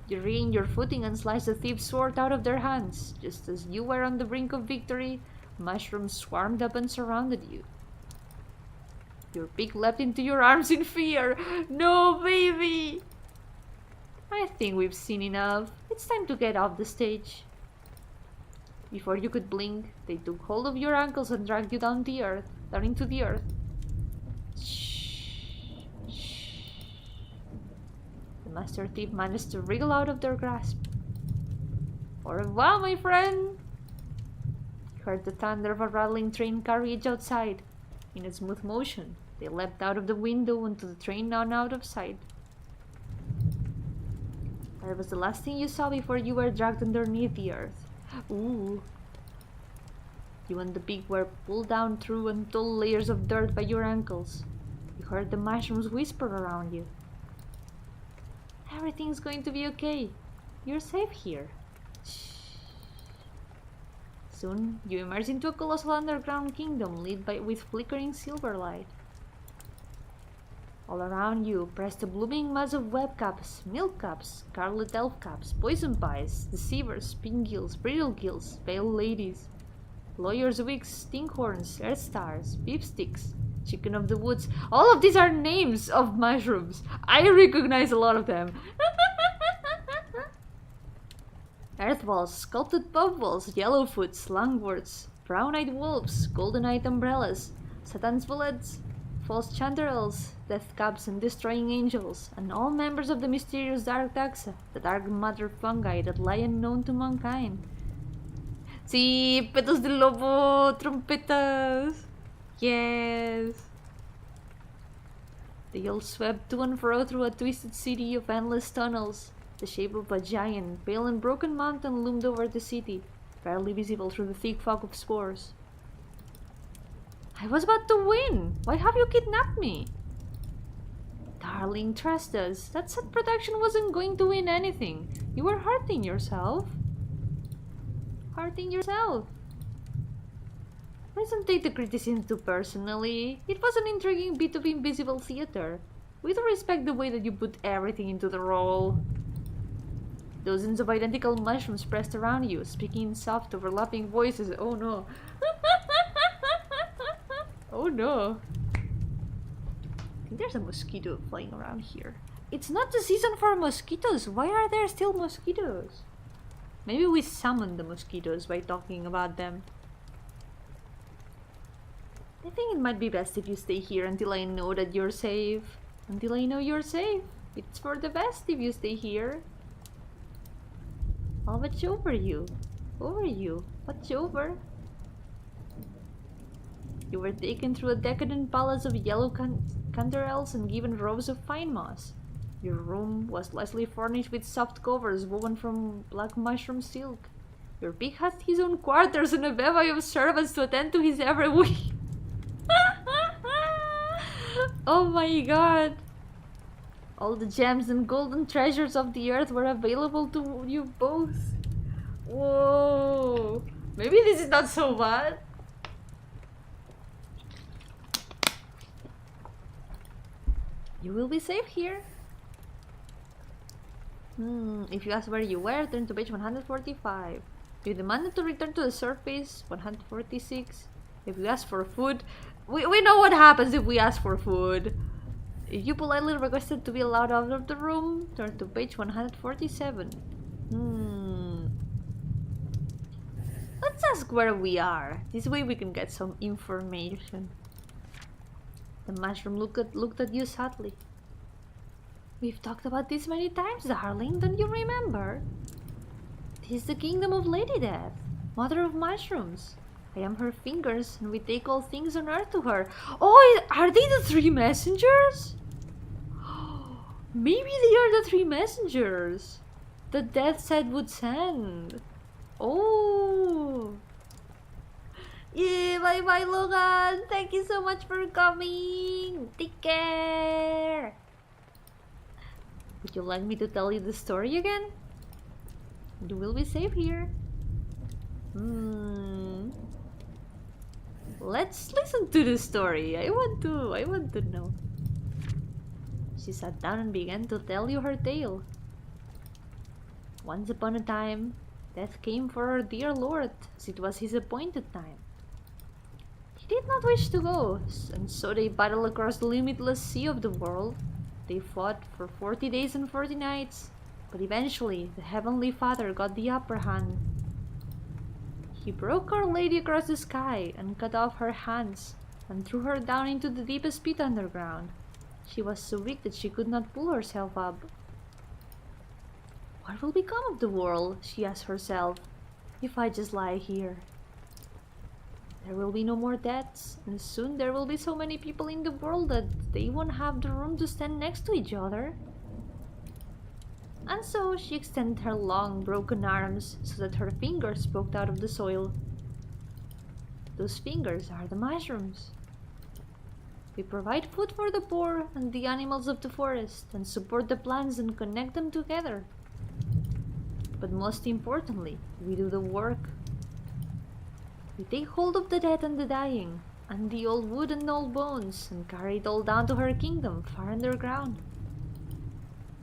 You regained your footing and sliced the thief's sword out of their hands. Just as you were on the brink of victory, mushrooms swarmed up and surrounded you. Your pig leapt into your arms in fear. No, baby! I think we've seen enough. It's time to get off the stage. Before you could blink, they took hold of your ankles and dragged you down into the earth. Shh. The master thief managed to wriggle out of their grasp. Au revoir, my friend! You heard the thunder of a rattling train carriage outside. In a smooth motion, they leapt out of the window onto the train and out of sight. That was the last thing you saw before you were dragged underneath the earth. Ooh. You and the pig were pulled down through untold layers of dirt by your ankles. You heard the mushrooms whisper around you. Everything's going to be okay. You're safe here. Shh. Soon, you emerge into a colossal underground kingdom lit with flickering silver light. All around you, pressed a blooming mass of web caps, milk caps, scarlet elf caps, poison pies, deceivers, pink gills, brittle gills, pale ladies, lawyers' wigs, stinkhorns, earth stars, beef sticks, chicken of the woods. All of these are names of mushrooms. I recognize a lot of them. Earth balls, sculpted puffballs, yellowfoots, langworts, brown-eyed wolves, golden-eyed umbrellas, Satan's bullets, false chanterelles, death caps and destroying angels, and all members of the mysterious dark taxa, the dark matter fungi that lie unknown to mankind. Sí, petos de lobo, trompetas. Yes. They all swept to and fro through a twisted city of endless tunnels. The shape of a giant, pale and broken mountain loomed over the city, barely visible through the thick fog of spores. I was about to win! Why have you kidnapped me? Darling, trust us. That set protection wasn't going to win anything. You were hurting yourself. Hurting yourself. Please don't take the criticism too personally. It was an intriguing bit of invisible theater. We do respect the way that you put everything into the role. Dozens of identical mushrooms pressed around you, speaking in soft, overlapping voices. Oh no. Oh no. I think there's a mosquito flying around here. It's not the season for mosquitoes. Why are there still mosquitoes? Maybe we summoned the mosquitoes by talking about them. I think it might be best if you stay here until I know that you're safe. Until I know you're safe. It's for the best if you stay here. I'll watch over you. Over you. Watch over. You were taken through a decadent palace of yellow canderels and given robes of fine moss. Your room was nicely furnished with soft covers woven from black mushroom silk. Your pig had his own quarters and a bevy of servants to attend to his every whim. Oh my god! All the gems and golden treasures of the earth were available to you both. Whoa! Maybe this is not so bad. You will be safe here. If you ask where you were, turn to page 145. If you demanded to return to the surface, 146. If you ask for food, we know what happens if we ask for food. If you politely requested to be allowed out of the room, turn to page 147. Let's ask where we are. This way we can get some information. The mushroom looked at you sadly. We've talked about this many times, darling. Don't you remember? This is the kingdom of Lady Death, mother of mushrooms. I am her fingers, and we take all things on earth to her. Oh, are they the three messengers? Maybe they are the three messengers that Death said would send. Oh. Yeah, bye bye Logan. Thank you so much for coming. Take care. Would you like me to tell you the story again? You will be safe here. Let's listen to the story. I want to know. She sat down and began to tell you her tale. Once upon a time, Death came for our dear Lord, as it was his appointed time. He did not wish to go, and so they battled across the limitless sea of the world. They fought for 40 days and 40 nights, but eventually the Heavenly Father got the upper hand. He broke Our Lady across the sky and cut off her hands and threw her down into the deepest pit underground. She was so weak that she could not pull herself up. What will become of the world, she asked herself, if I just lie here? There will be no more deaths, and soon there will be so many people in the world that they won't have the room to stand next to each other. And so she extended her long, broken arms so that her fingers poked out of the soil. Those fingers are the mushrooms. We provide food for the poor and the animals of the forest, and support the plants and connect them together. But most importantly, we do the work. We take hold of the dead and the dying, and the old wood and old bones, and carry it all down to her kingdom far underground.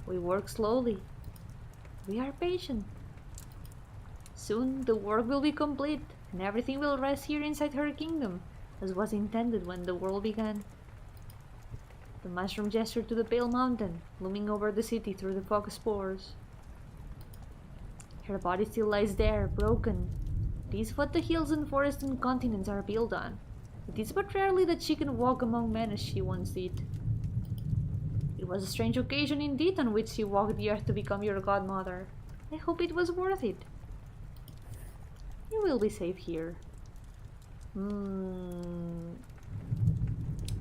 We work slowly. We are patient. Soon the work will be complete, and everything will rest here inside her kingdom, as was intended when the world began. The mushroom gestured to the pale mountain, looming over the city through the fog spores. Her body still lies there, broken. It is what the hills and forests and continents are built on. It is but rarely that she can walk among men as she once did. It was a strange occasion indeed on which she walked the earth to become your godmother. I hope it was worth it. You will be safe here.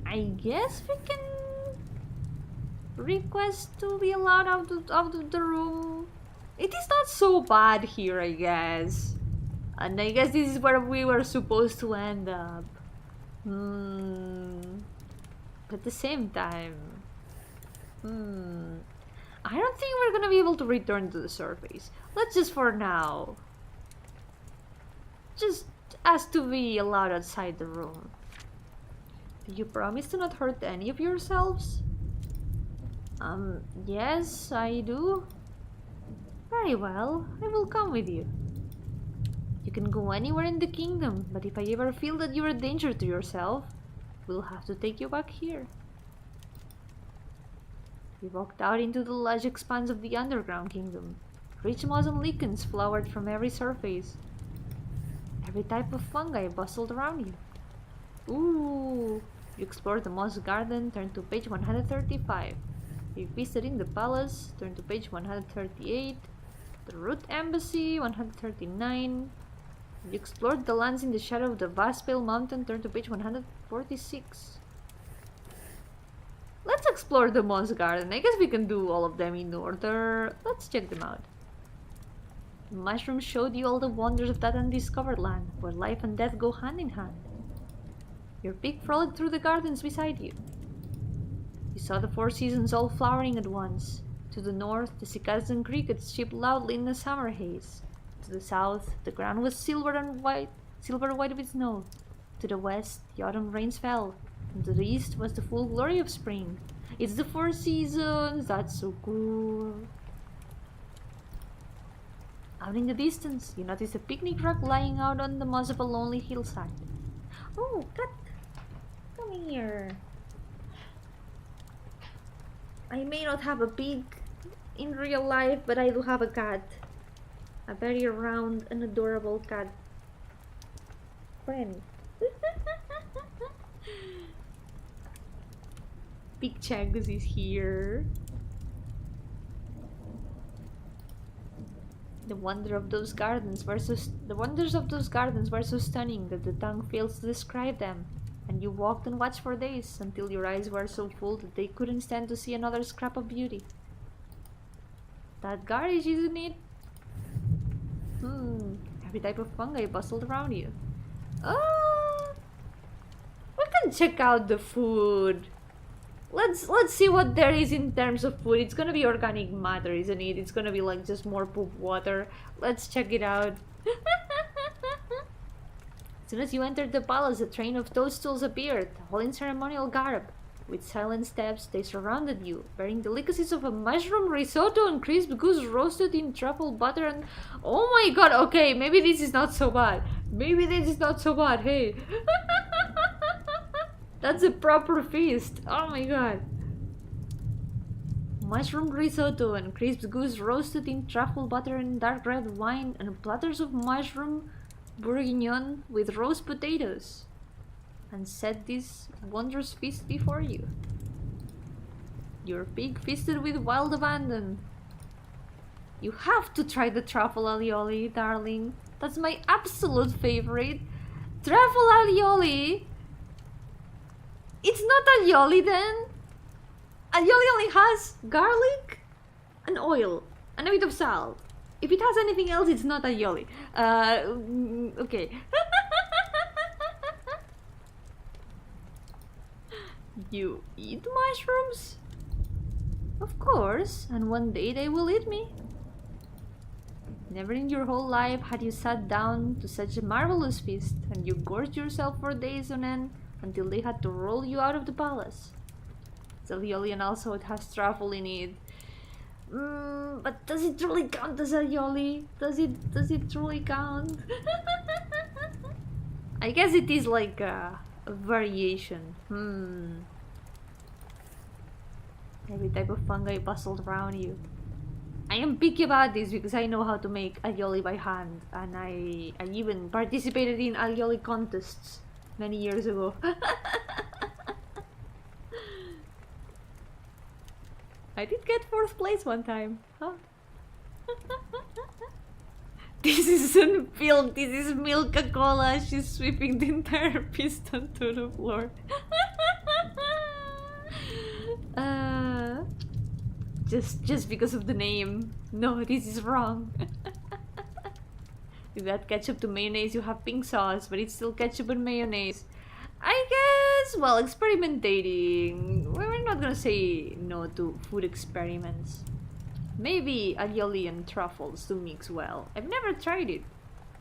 I guess we can request to be allowed out of the room. It is not so bad here, I guess. And I guess this is where we were supposed to end up. At the same time, I don't think we're gonna be able to return to the surface. Let's just for now just ask to be allowed outside the room. Do you promise to not hurt any of yourselves? Yes, I do. Very well, I will come with you. You can go anywhere in the kingdom, but if I ever feel that you're a danger to yourself, we'll have to take you back here. We walked out into the lush expanse of the underground kingdom. Rich moss and lichens flowered from every surface. Every type of fungi bustled around you. Ooh! You explored the moss garden, turn to page 135. You visited the palace, turn to page 138. The root embassy, 139. You explored the lands in the shadow of the vast pale mountain, turn to page 146. Let's explore the moss garden. I guess we can do all of them in order. Let's check them out. The mushroom showed you all the wonders of that undiscovered land, where life and death go hand in hand. Your pig frolicked through the gardens beside you. You saw the four seasons all flowering at once. To the north, the cicadas and crickets chirped loudly in the summer haze. To the south, the ground was silver white with snow. To the west, the autumn rains fell. And to the east was the full glory of spring. It's the four seasons, that's so cool. Out in the distance, you notice a picnic rug lying out on the moss of a lonely hillside. Oh, cat! Come here. I may not have a pig in real life, but I do have a cat. A very round and adorable cat friend. Big Chagus is here. The wonders of those gardens were so stunning that the tongue fails to describe them, and you walked and watched for days until your eyes were so full that they couldn't stand to see another scrap of beauty. That garbage, isn't it? Every type of fungi bustled around you. We can check out the food. Let's see what there is in terms of food. It's gonna be organic matter, isn't it? It's gonna be like just more poop water. Let's check it out. As soon as you entered the palace, a train of toadstools appeared, all in ceremonial garb. With silent steps, they surrounded you, bearing delicacies of a mushroom risotto and crisp goose roasted in truffle butter and... Oh my god, okay, maybe this is not so bad. Maybe this is not so bad, hey. That's a proper feast. Oh my god. Mushroom risotto and crisp goose roasted in truffle butter and dark red wine and platters of mushroom bourguignon with roast potatoes. And set this wondrous feast before you. Your pig feasted with wild abandon. You have to try the truffle alioli, darling. That's my absolute favorite. Truffle alioli. It's not alioli then. Alioli only has garlic and oil and a bit of salt. If it has anything else, it's not alioli. Okay. You eat mushrooms? Of course, and one day they will eat me. Never in your whole life had you sat down to such a marvelous feast, and you gorged yourself for days on end until they had to roll you out of the palace. It's alioli and also it has truffle in it. But does it really count as alioli? Does it truly count? I guess it is like a variation. Every type of fungi bustled around you. I am picky about this because I know how to make alioli by hand, and I even participated in alioli contests many years ago. I did get 4th place one time. Huh? This isn't milk, this is Milka-Cola. She's sweeping the entire piston to the floor. Just because of the name. No, this is wrong. If you add ketchup to mayonnaise, you have pink sauce, but it's still ketchup and mayonnaise. I guess, well, experimentating. We're not gonna say no to food experiments. Maybe alioli and truffles do mix well. I've never tried it,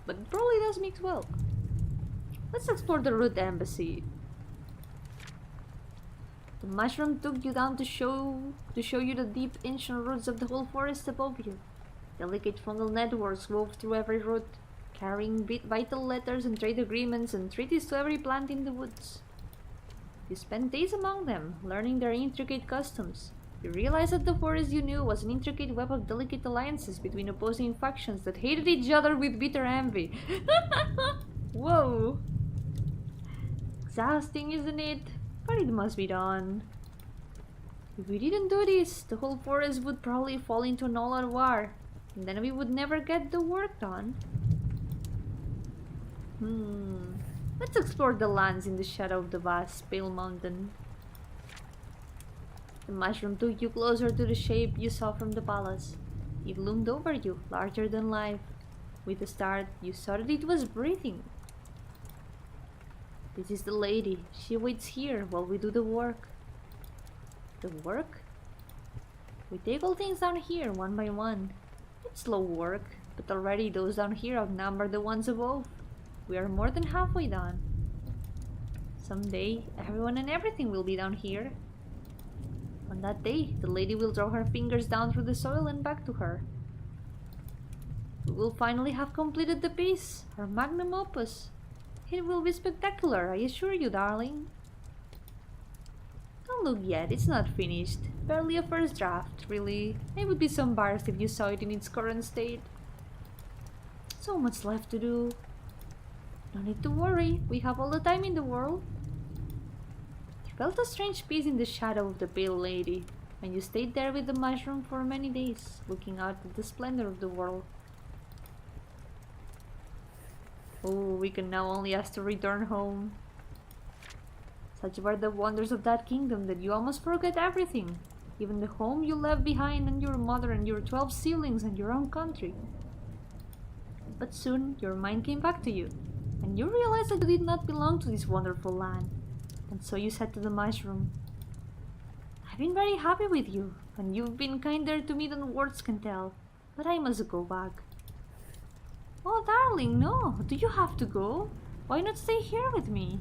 but it probably does mix well. Let's explore the root embassy. The mushroom took you down to show you the deep ancient roots of the whole forest above you. Delicate fungal networks wove through every root, carrying vital letters and trade agreements and treaties to every plant in the woods. You spent days among them, learning their intricate customs. You realized that the forest you knew was an intricate web of delicate alliances between opposing factions that hated each other with bitter envy. Whoa! Exhausting, isn't it? But it must be done. If we didn't do this, the whole forest would probably fall into an all-out war, and then we would never get the work done. Let's explore the lands in the shadow of the vast, pale mountain. The mushroom took you closer to the shape you saw from the palace. It loomed over you, larger than life. With a start, you saw that it was breathing. This is the lady. She waits here while we do the work. The work? We take all things down here one by one. It's slow work, but already those down here outnumber the ones above. We are more than halfway done. Someday, everyone and everything will be down here. On that day, the lady will draw her fingers down through the soil and back to her. We will finally have completed the piece, our magnum opus. It will be spectacular, I assure you, darling. Don't look yet, it's not finished. Barely a first draft, really. I would be so embarrassed if you saw it in its current state. So much left to do. No need to worry, we have all the time in the world. You felt a strange peace in the shadow of the pale lady, and you stayed there with the mushroom for many days, looking out at the splendor of the world. Oh, we can now only ask to return home. Such were the wonders of that kingdom that you almost forget everything. Even the home you left behind, and your mother, and your 12 siblings, and your own country. But soon your mind came back to you, and you realized that you did not belong to this wonderful land. And so you said to the mushroom, I've been very happy with you, and you've been kinder to me than words can tell, but I must go back. Oh, darling, no. Do you have to go? Why not stay here with me?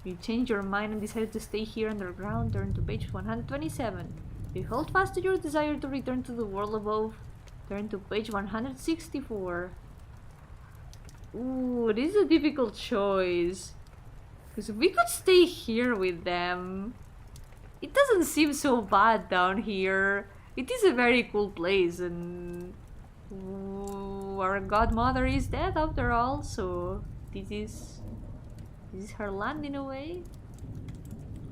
You changed your mind and decided to stay here underground. Turn to page 127. You hold fast to your desire to return to the world above. Turn to page 164. Ooh, this is a difficult choice. Because we could stay here with them. It doesn't seem so bad down here. It is a very cool place, and our godmother is dead after all, so this is her land in a way.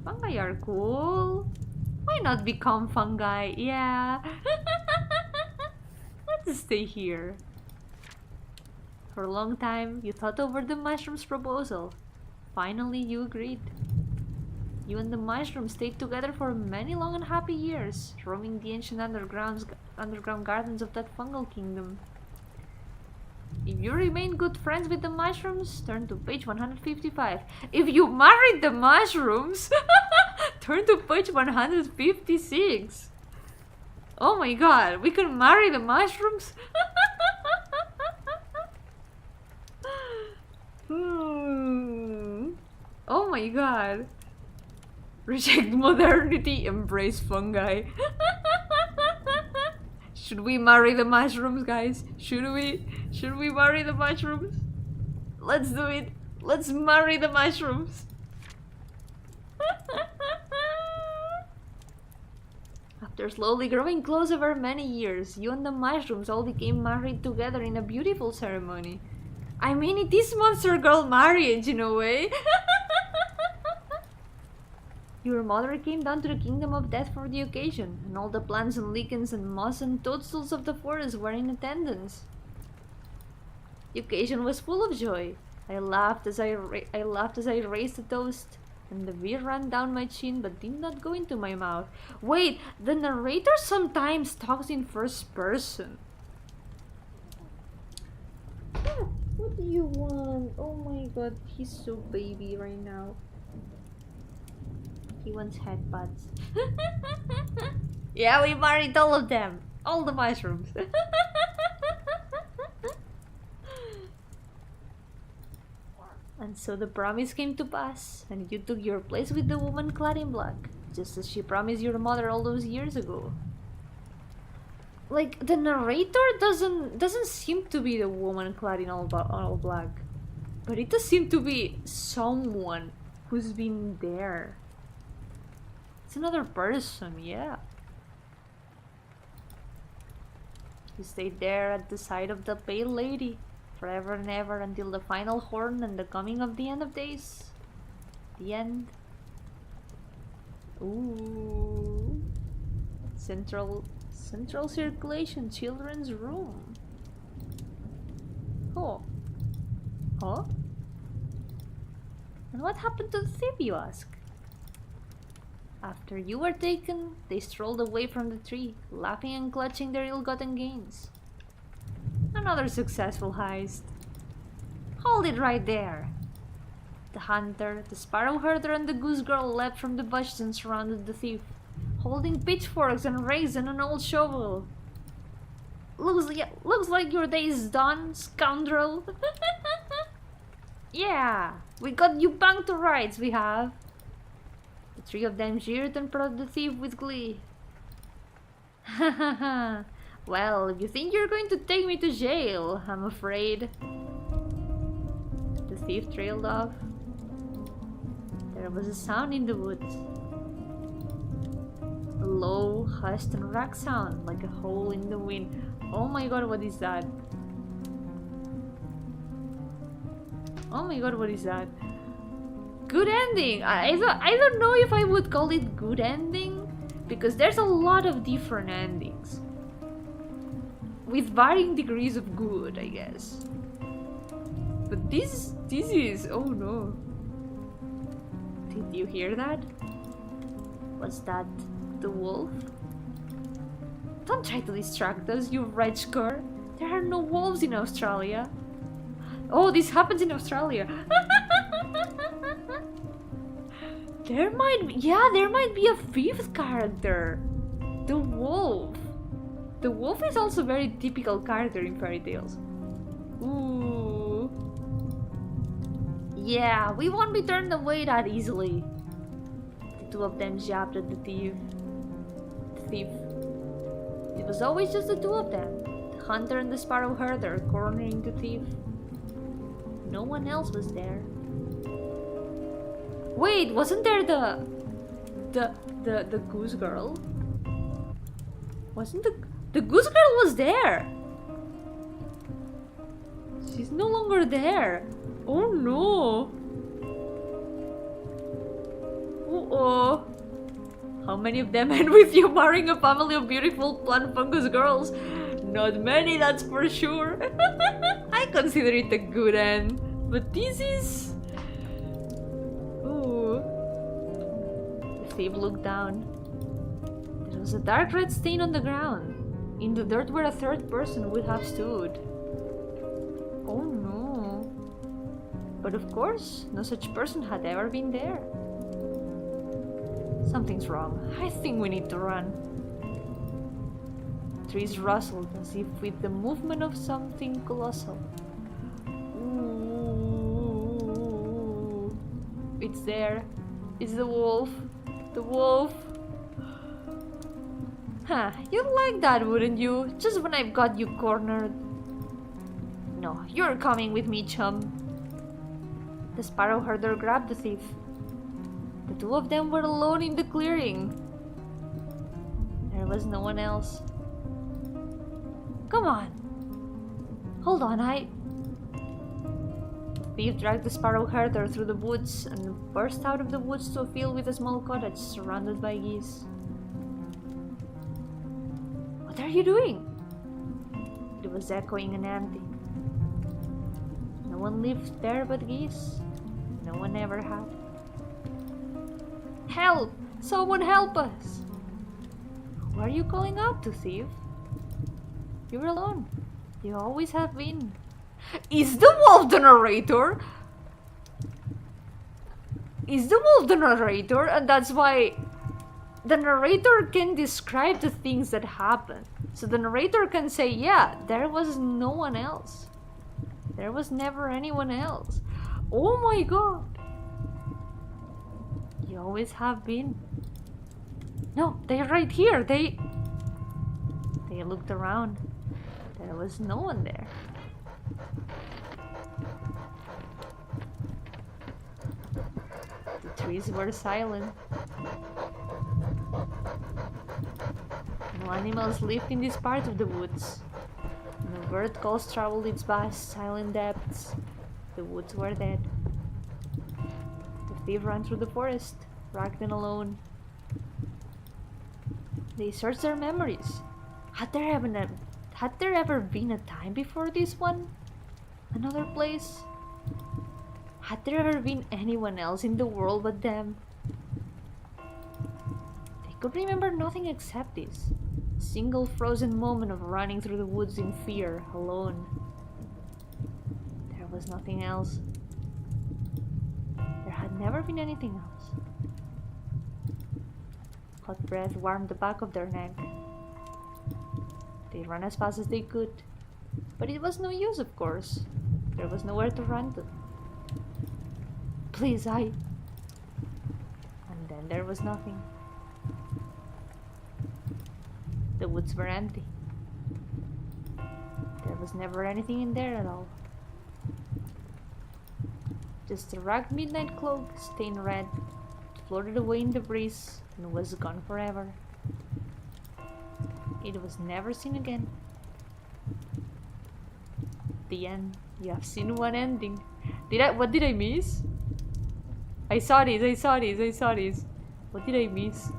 Fungi are cool. Why not become fungi? Yeah. Let's stay here. For a long time, you thought over the mushroom's proposal. Finally, you agreed. You and the mushroom stayed together for many long and happy years, roaming the ancient underground gardens of that fungal kingdom. If you remain good friends with the mushrooms, turn to page 155. If you married the mushrooms, turn to page 156. Oh my god, we can marry the mushrooms? Oh my god. Reject modernity, embrace fungi. Should we marry the mushrooms, guys? Should we? Should we marry the mushrooms? Let's do it. Let's marry the mushrooms. After slowly growing close over many years, you and the mushrooms all became married together in a beautiful ceremony. I mean, it is monster girl marriage in a way. Your mother came down to the kingdom of death for the occasion, and all the plants and lichens and moss and toadstools of the forest were in attendance. The occasion was full of joy. I laughed as I raised a toast, and the beer ran down my chin but did not go into my mouth. Wait, the narrator sometimes talks in first person. What do you want? Oh my god, he's so baby right now. He wants headbutts. Yeah, we married all of them. All the mushrooms. And so the promise came to pass, and you took your place with the woman clad in black, just as she promised your mother all those years ago. Like, the narrator doesn't seem to be the woman clad in all black, but it does seem to be someone who's been there. It's another person, yeah. You stayed there at the side of the pale lady, forever and ever, until the final horn and the coming of the end of days. The end. Ooh. Central circulation, children's room. Oh. Huh? And what happened to the thief, you ask? After you were taken, they strolled away from the tree, laughing and clutching their ill-gotten gains. Another successful heist. Hold it right there. The hunter, the sparrow herder, and the goose girl leapt from the bushes and surrounded the thief, holding pitchforks and rakes and an old shovel. Looks like your day is done, scoundrel. Yeah, we got you back to rights, we have. The three of them jeered and prodded the thief with glee. Ha ha ha. Well, if you think you're going to take me to jail, I'm afraid. The thief trailed off. There was a sound in the woods. A low, hushed and ragged sound, like a hole in the wind. Oh my god, what is that? Oh my god, what is that? Good ending! I don't know if I would call it good ending, because there's a lot of different endings. with varying degrees of good, I guess. But this is, oh no. Did you hear that? Was that the wolf? Don't try to distract us, you wretched cur. There are no wolves in Australia. Oh, this happens in Australia. There might be a fifth character. The wolf. The wolf is also a very typical character in fairy tales. Ooh. Yeah, we won't be turned away that easily. The two of them jabbed at the thief. It was always just the two of them. The hunter and the sparrow herder cornering the thief. No one else was there. Wait, wasn't there the goose girl? Wasn't the goose girl was there? She's no longer there. Oh no. Uh-oh. How many of them end with you marrying a family of beautiful plant fungus girls? Not many, that's for sure. I consider it a good end. But this is... Ooh. The thief looked down. There was a dark red stain on the ground, in the dirt where a third person would have stood. Oh no. But of course, no such person had ever been there. Something's wrong. I think we need to run. Trees rustled as if with the movement of something colossal. Ooh. It's there. It's the wolf. The wolf. Huh, you'd like that, wouldn't you? Just when I've got you cornered. No, you're coming with me, chum. The sparrow herder grabbed the thief. The two of them were alone in the clearing. There was no one else. Come on. Hold on, The thief dragged the sparrow herder through the woods and burst out of the woods to a field with a small cottage surrounded by geese. What are you doing? It was echoing and empty. No one lived there but geese. No one ever had. Help! Someone help us! Who are you calling out to, thief? You're alone. You always have been. Is the wolf the narrator? Is the wolf the narrator? And that's why the narrator can describe the things that happen. So the narrator can say, yeah, there was no one else. There was never anyone else. Oh my god. You always have been. No, they're right here. They looked around. There was no one there. The trees were silent. No animals lived in this part of the woods. No bird calls traveled its vast, silent depths. The woods were dead. The thief ran through the forest, ragged and alone. They searched their memories. Had there ever been a time before this one? Another place? Had there ever been anyone else in the world but them? They could remember nothing except this. A single frozen moment of running through the woods in fear, alone. There was nothing else. There had never been anything else. Hot breath warmed the back of their neck. They ran as fast as they could, but it was no use, of course. There was nowhere to run to. Please, And then there was nothing. The woods were empty. There was never anything in there at all. Just a ragged midnight cloak, stained red, floated away in the breeze and was gone forever. It was never seen again. The end. You have seen one ending. What did I miss? I saw this. What did I miss?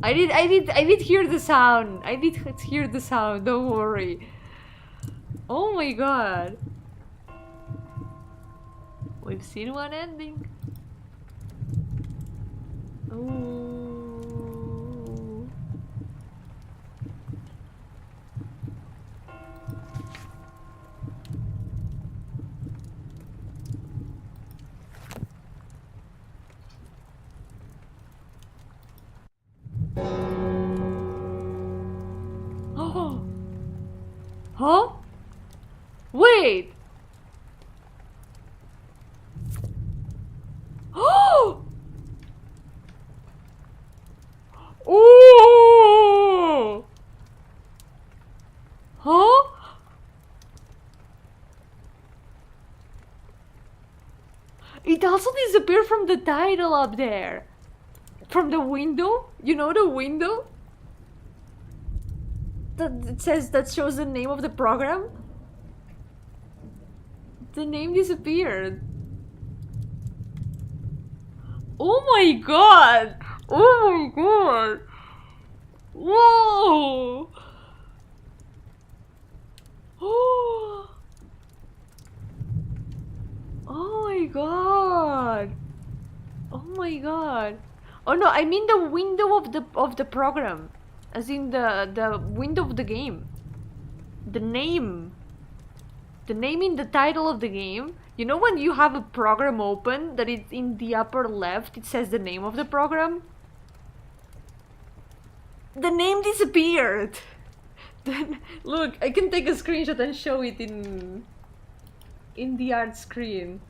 I did hear the sound. I did hear the sound, don't worry. Oh my god. We've seen one ending. Ooh. Oh. Huh? Wait. Oh. Oh. Huh? It also disappeared from the title up there. From the window? You know the window? That shows the name of the program? The name disappeared. Oh my god! Oh my god! Whoa! Oh! Oh my god! Oh my god! Oh no, I mean the window of the program, as in the window of the game. The name in the title of the game. You know when you have a program open, that it's in the upper left, it says the name of the program? The name disappeared! Then, look, I can take a screenshot and show it in the art screen.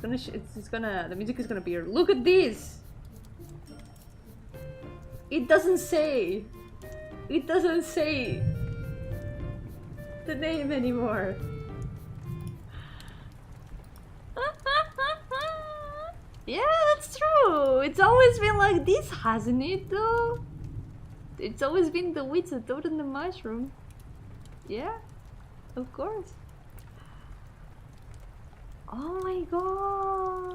The music is gonna appear. Look at this! It doesn't say the name anymore. Yeah, that's true. It's always been like this, hasn't it though? It's always been the witch, the toad and the mushroom. Yeah, of course. Oh my god!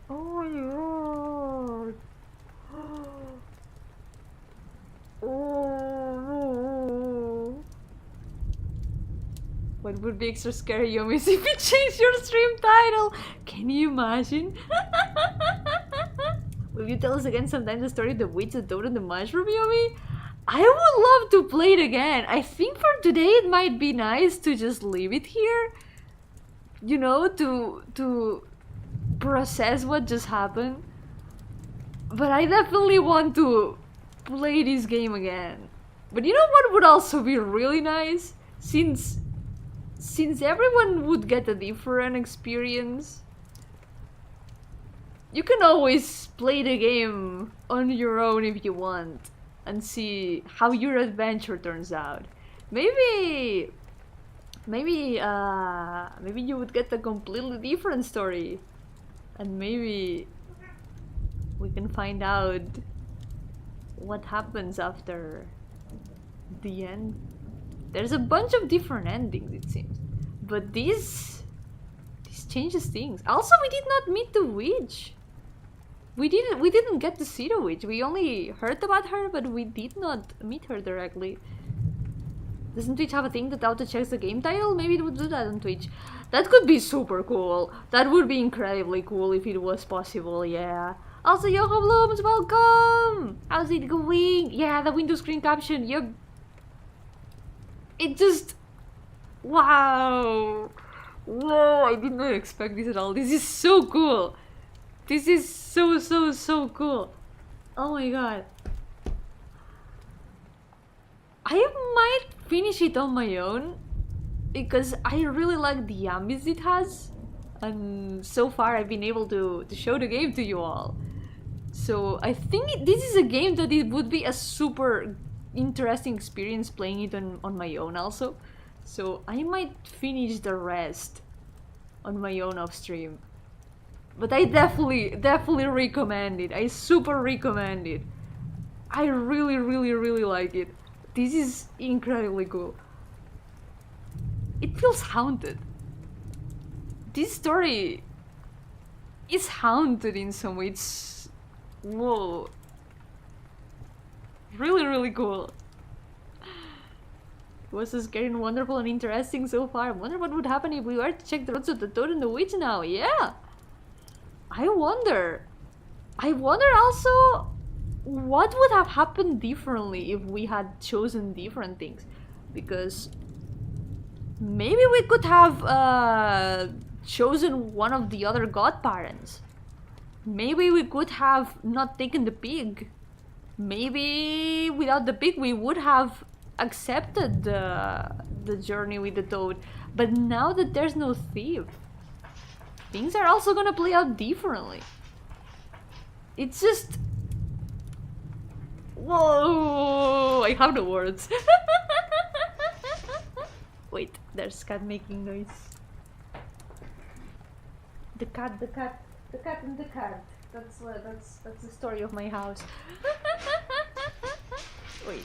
Oh my god! Oh. What would be extra scary, Yomi, if you change your stream title? Can you imagine? Will you tell us again sometime the story of the witch, the toad, and the mushroom, Yomi? I would love to play it again. I think for today it might be nice to just leave it here. You know, to process what just happened. But I definitely want to play this game again. But you know what would also be really nice? Since everyone would get a different experience, you can always play the game on your own if you want and see how your adventure turns out. Maybe you would get a completely different story, and maybe we can find out what happens after the end. There's a bunch of different endings, it seems, but this changes things. Also, we did not meet the witch. We didn't get to see the witch. We only heard about her, but we did not meet her directly. Doesn't Twitch have a thing that auto-checks the game title? Maybe it would do that on Twitch. That could be super cool. That would be incredibly cool if it was possible, yeah. Also, Yo-hooo Blooms, welcome! How's it going? Yeah, the window screen caption, yep. It just... Wow! Whoa, I did not expect this at all. This is so cool! This is so cool! Oh my god. I might finish it on my own because I really like the ambience it has, and so far I've been able to show the game to you all. So I think this is a game that it would be a super interesting experience playing it on my own also. So I might finish the rest on my own off stream. But I definitely recommend it. I super recommend it. I really like it. This is incredibly cool. It feels haunted. This story is haunted in some way. It's... whoa. Really, really cool. It was so scary and wonderful and interesting so far. I wonder what would happen if we were to check the roads of the Toad and the Witch now. Yeah! I wonder also what would have happened differently if we had chosen different things. Because maybe we could have chosen one of the other godparents. Maybe we could have not taken the pig. Maybe without the pig we would have accepted the journey with the toad. But now that there's no thief, things are also gonna play out differently. It's just... whoa! I have the words. Wait, there's cat making noise. The cat and the cat. That's the story of my house. Wait.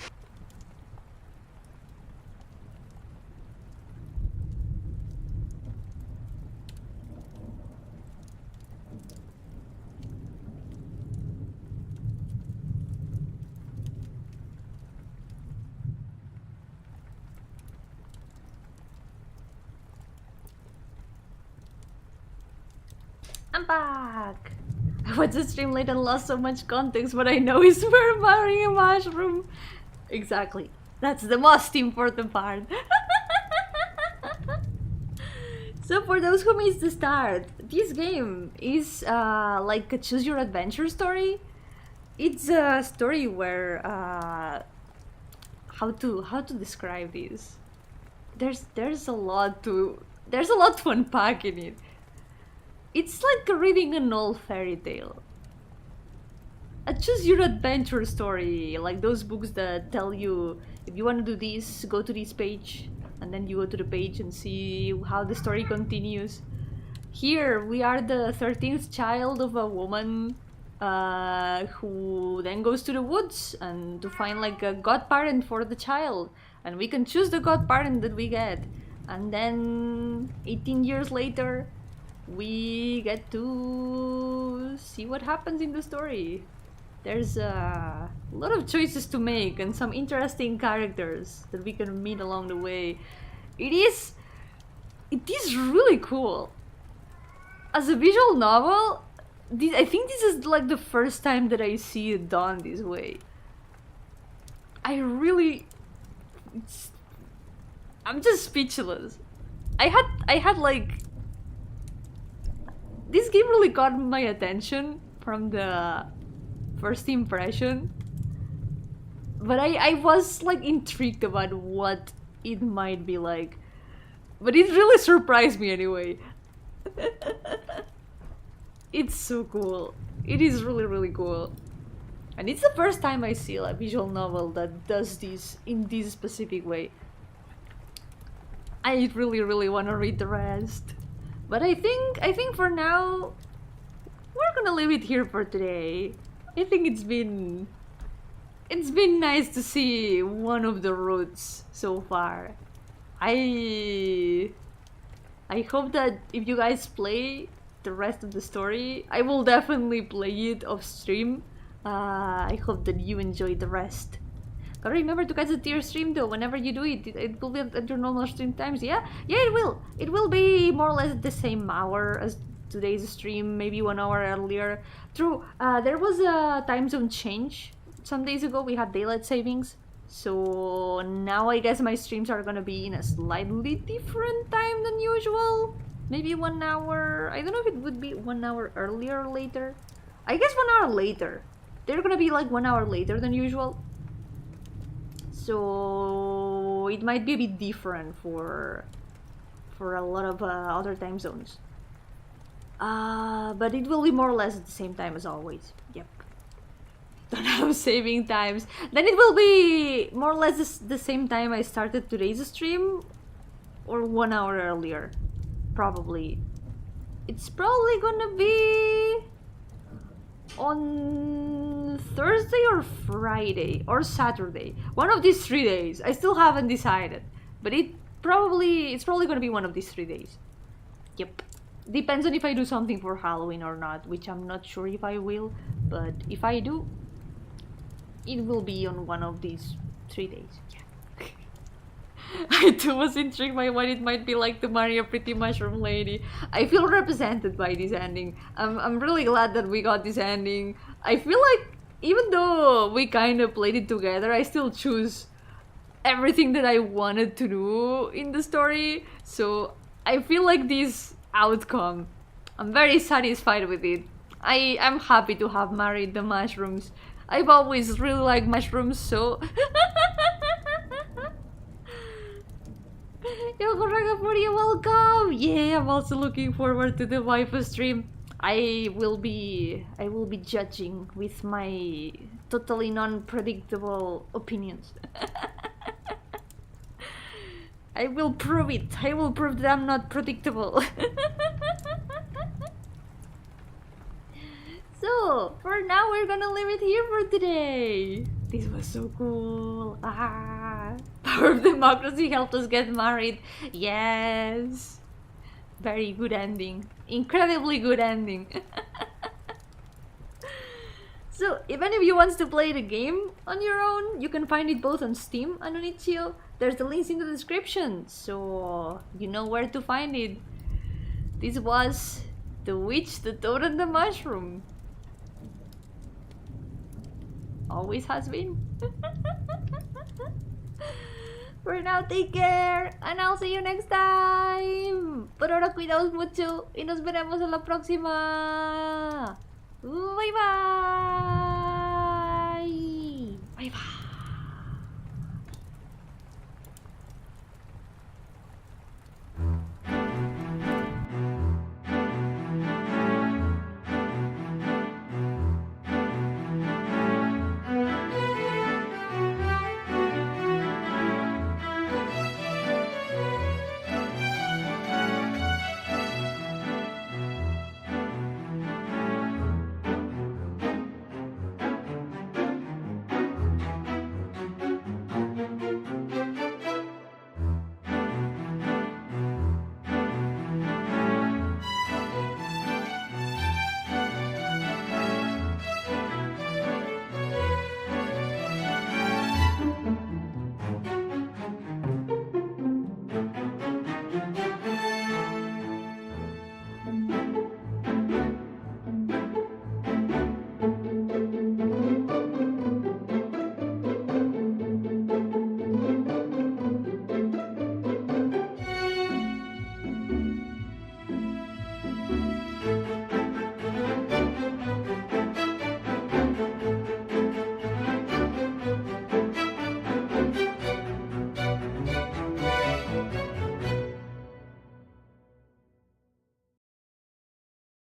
I'm back! I watched the stream late and lost so much context, but I know he's wearing a mushroom. Exactly. That's the most important part. So for those who missed the start, this game is like a choose your adventure story. It's a story where how to describe this? There's a lot to unpack in it. It's like reading an old fairy tale. A choose your adventure story, like those books that tell you if you want to do this, go to this page, and then you go to the page and see how the story continues. Here we are the 13th child of a woman who then goes to the woods and to find like a godparent for the child, and we can choose the godparent that we get, and then 18 years later we get to see what happens in the story. There's a lot of choices to make and some interesting characters that we can meet along the way. It is really cool. As a visual novel, I think this is like the first time that I see it done this way. I'm just speechless. I had like... this game really caught my attention from the first impression, but I was like intrigued about what it might be like, but it really surprised me anyway. It's so cool. It is really cool, and it's the first time I see a visual novel that does this in this specific way. I really want to read the rest. But I think for now, we're gonna leave it here for today. I think it's been nice to see one of the routes so far. I hope that if you guys play the rest of the story, I will definitely play it off stream. I hope that you enjoyed the rest. Gotta remember to catch the tier stream though. Whenever you do it, it will be at your normal stream times. Yeah, it will. It will be more or less at the same hour as today's stream, maybe 1 hour earlier. True, there was a time zone change. Some days ago we had daylight savings, so now I guess my streams are gonna be in a slightly different time than usual. Maybe 1 hour. I don't know if it would be 1 hour earlier or later. I guess 1 hour later. They're gonna be like 1 hour later than usual. So it might be a bit different for a lot of other time zones. But it will be more or less at the same time as always. Yep. Don't have saving times. Then it will be more or less the same time I started today's stream, or 1 hour earlier. Probably. It's probably gonna be on on Thursday or Friday or Saturday. One of these 3 days. I still haven't decided, but it's probably gonna be one of these 3 days. Yep. Depends on if I do something for Halloween or not, which I'm not sure if I will, but if I do, it will be on one of these 3 days. Yeah. I too was intrigued by what it might be like to marry a pretty mushroom lady. I feel represented by this ending. I'm really glad that we got this ending. I feel like even though we kind of played it together, I still choose everything that I wanted to do in the story. So I feel like this outcome, I'm very satisfied with it. I'm happy to have married the mushrooms. I've always really liked mushrooms, so... Yo-hooo, welcome! Yeah, I'm also looking forward to the waifu stream. I will be judging with my totally non-predictable opinions. I will prove it. I will prove that I'm not predictable. So, for now, we're gonna leave it here for today. This was so cool. Power of democracy helped us get married. Yes. Very good ending. Incredibly good ending. So, if any of you wants to play the game on your own, you can find it both on Steam and on itch.io. There's the links in the description, so you know where to find it. This was The Witch, the Toad, and the Mushroom. Always has been. For now, take care, and I'll see you next time. Por ahora, cuidaos mucho, y nos veremos en la próxima. Bye bye. Bye bye.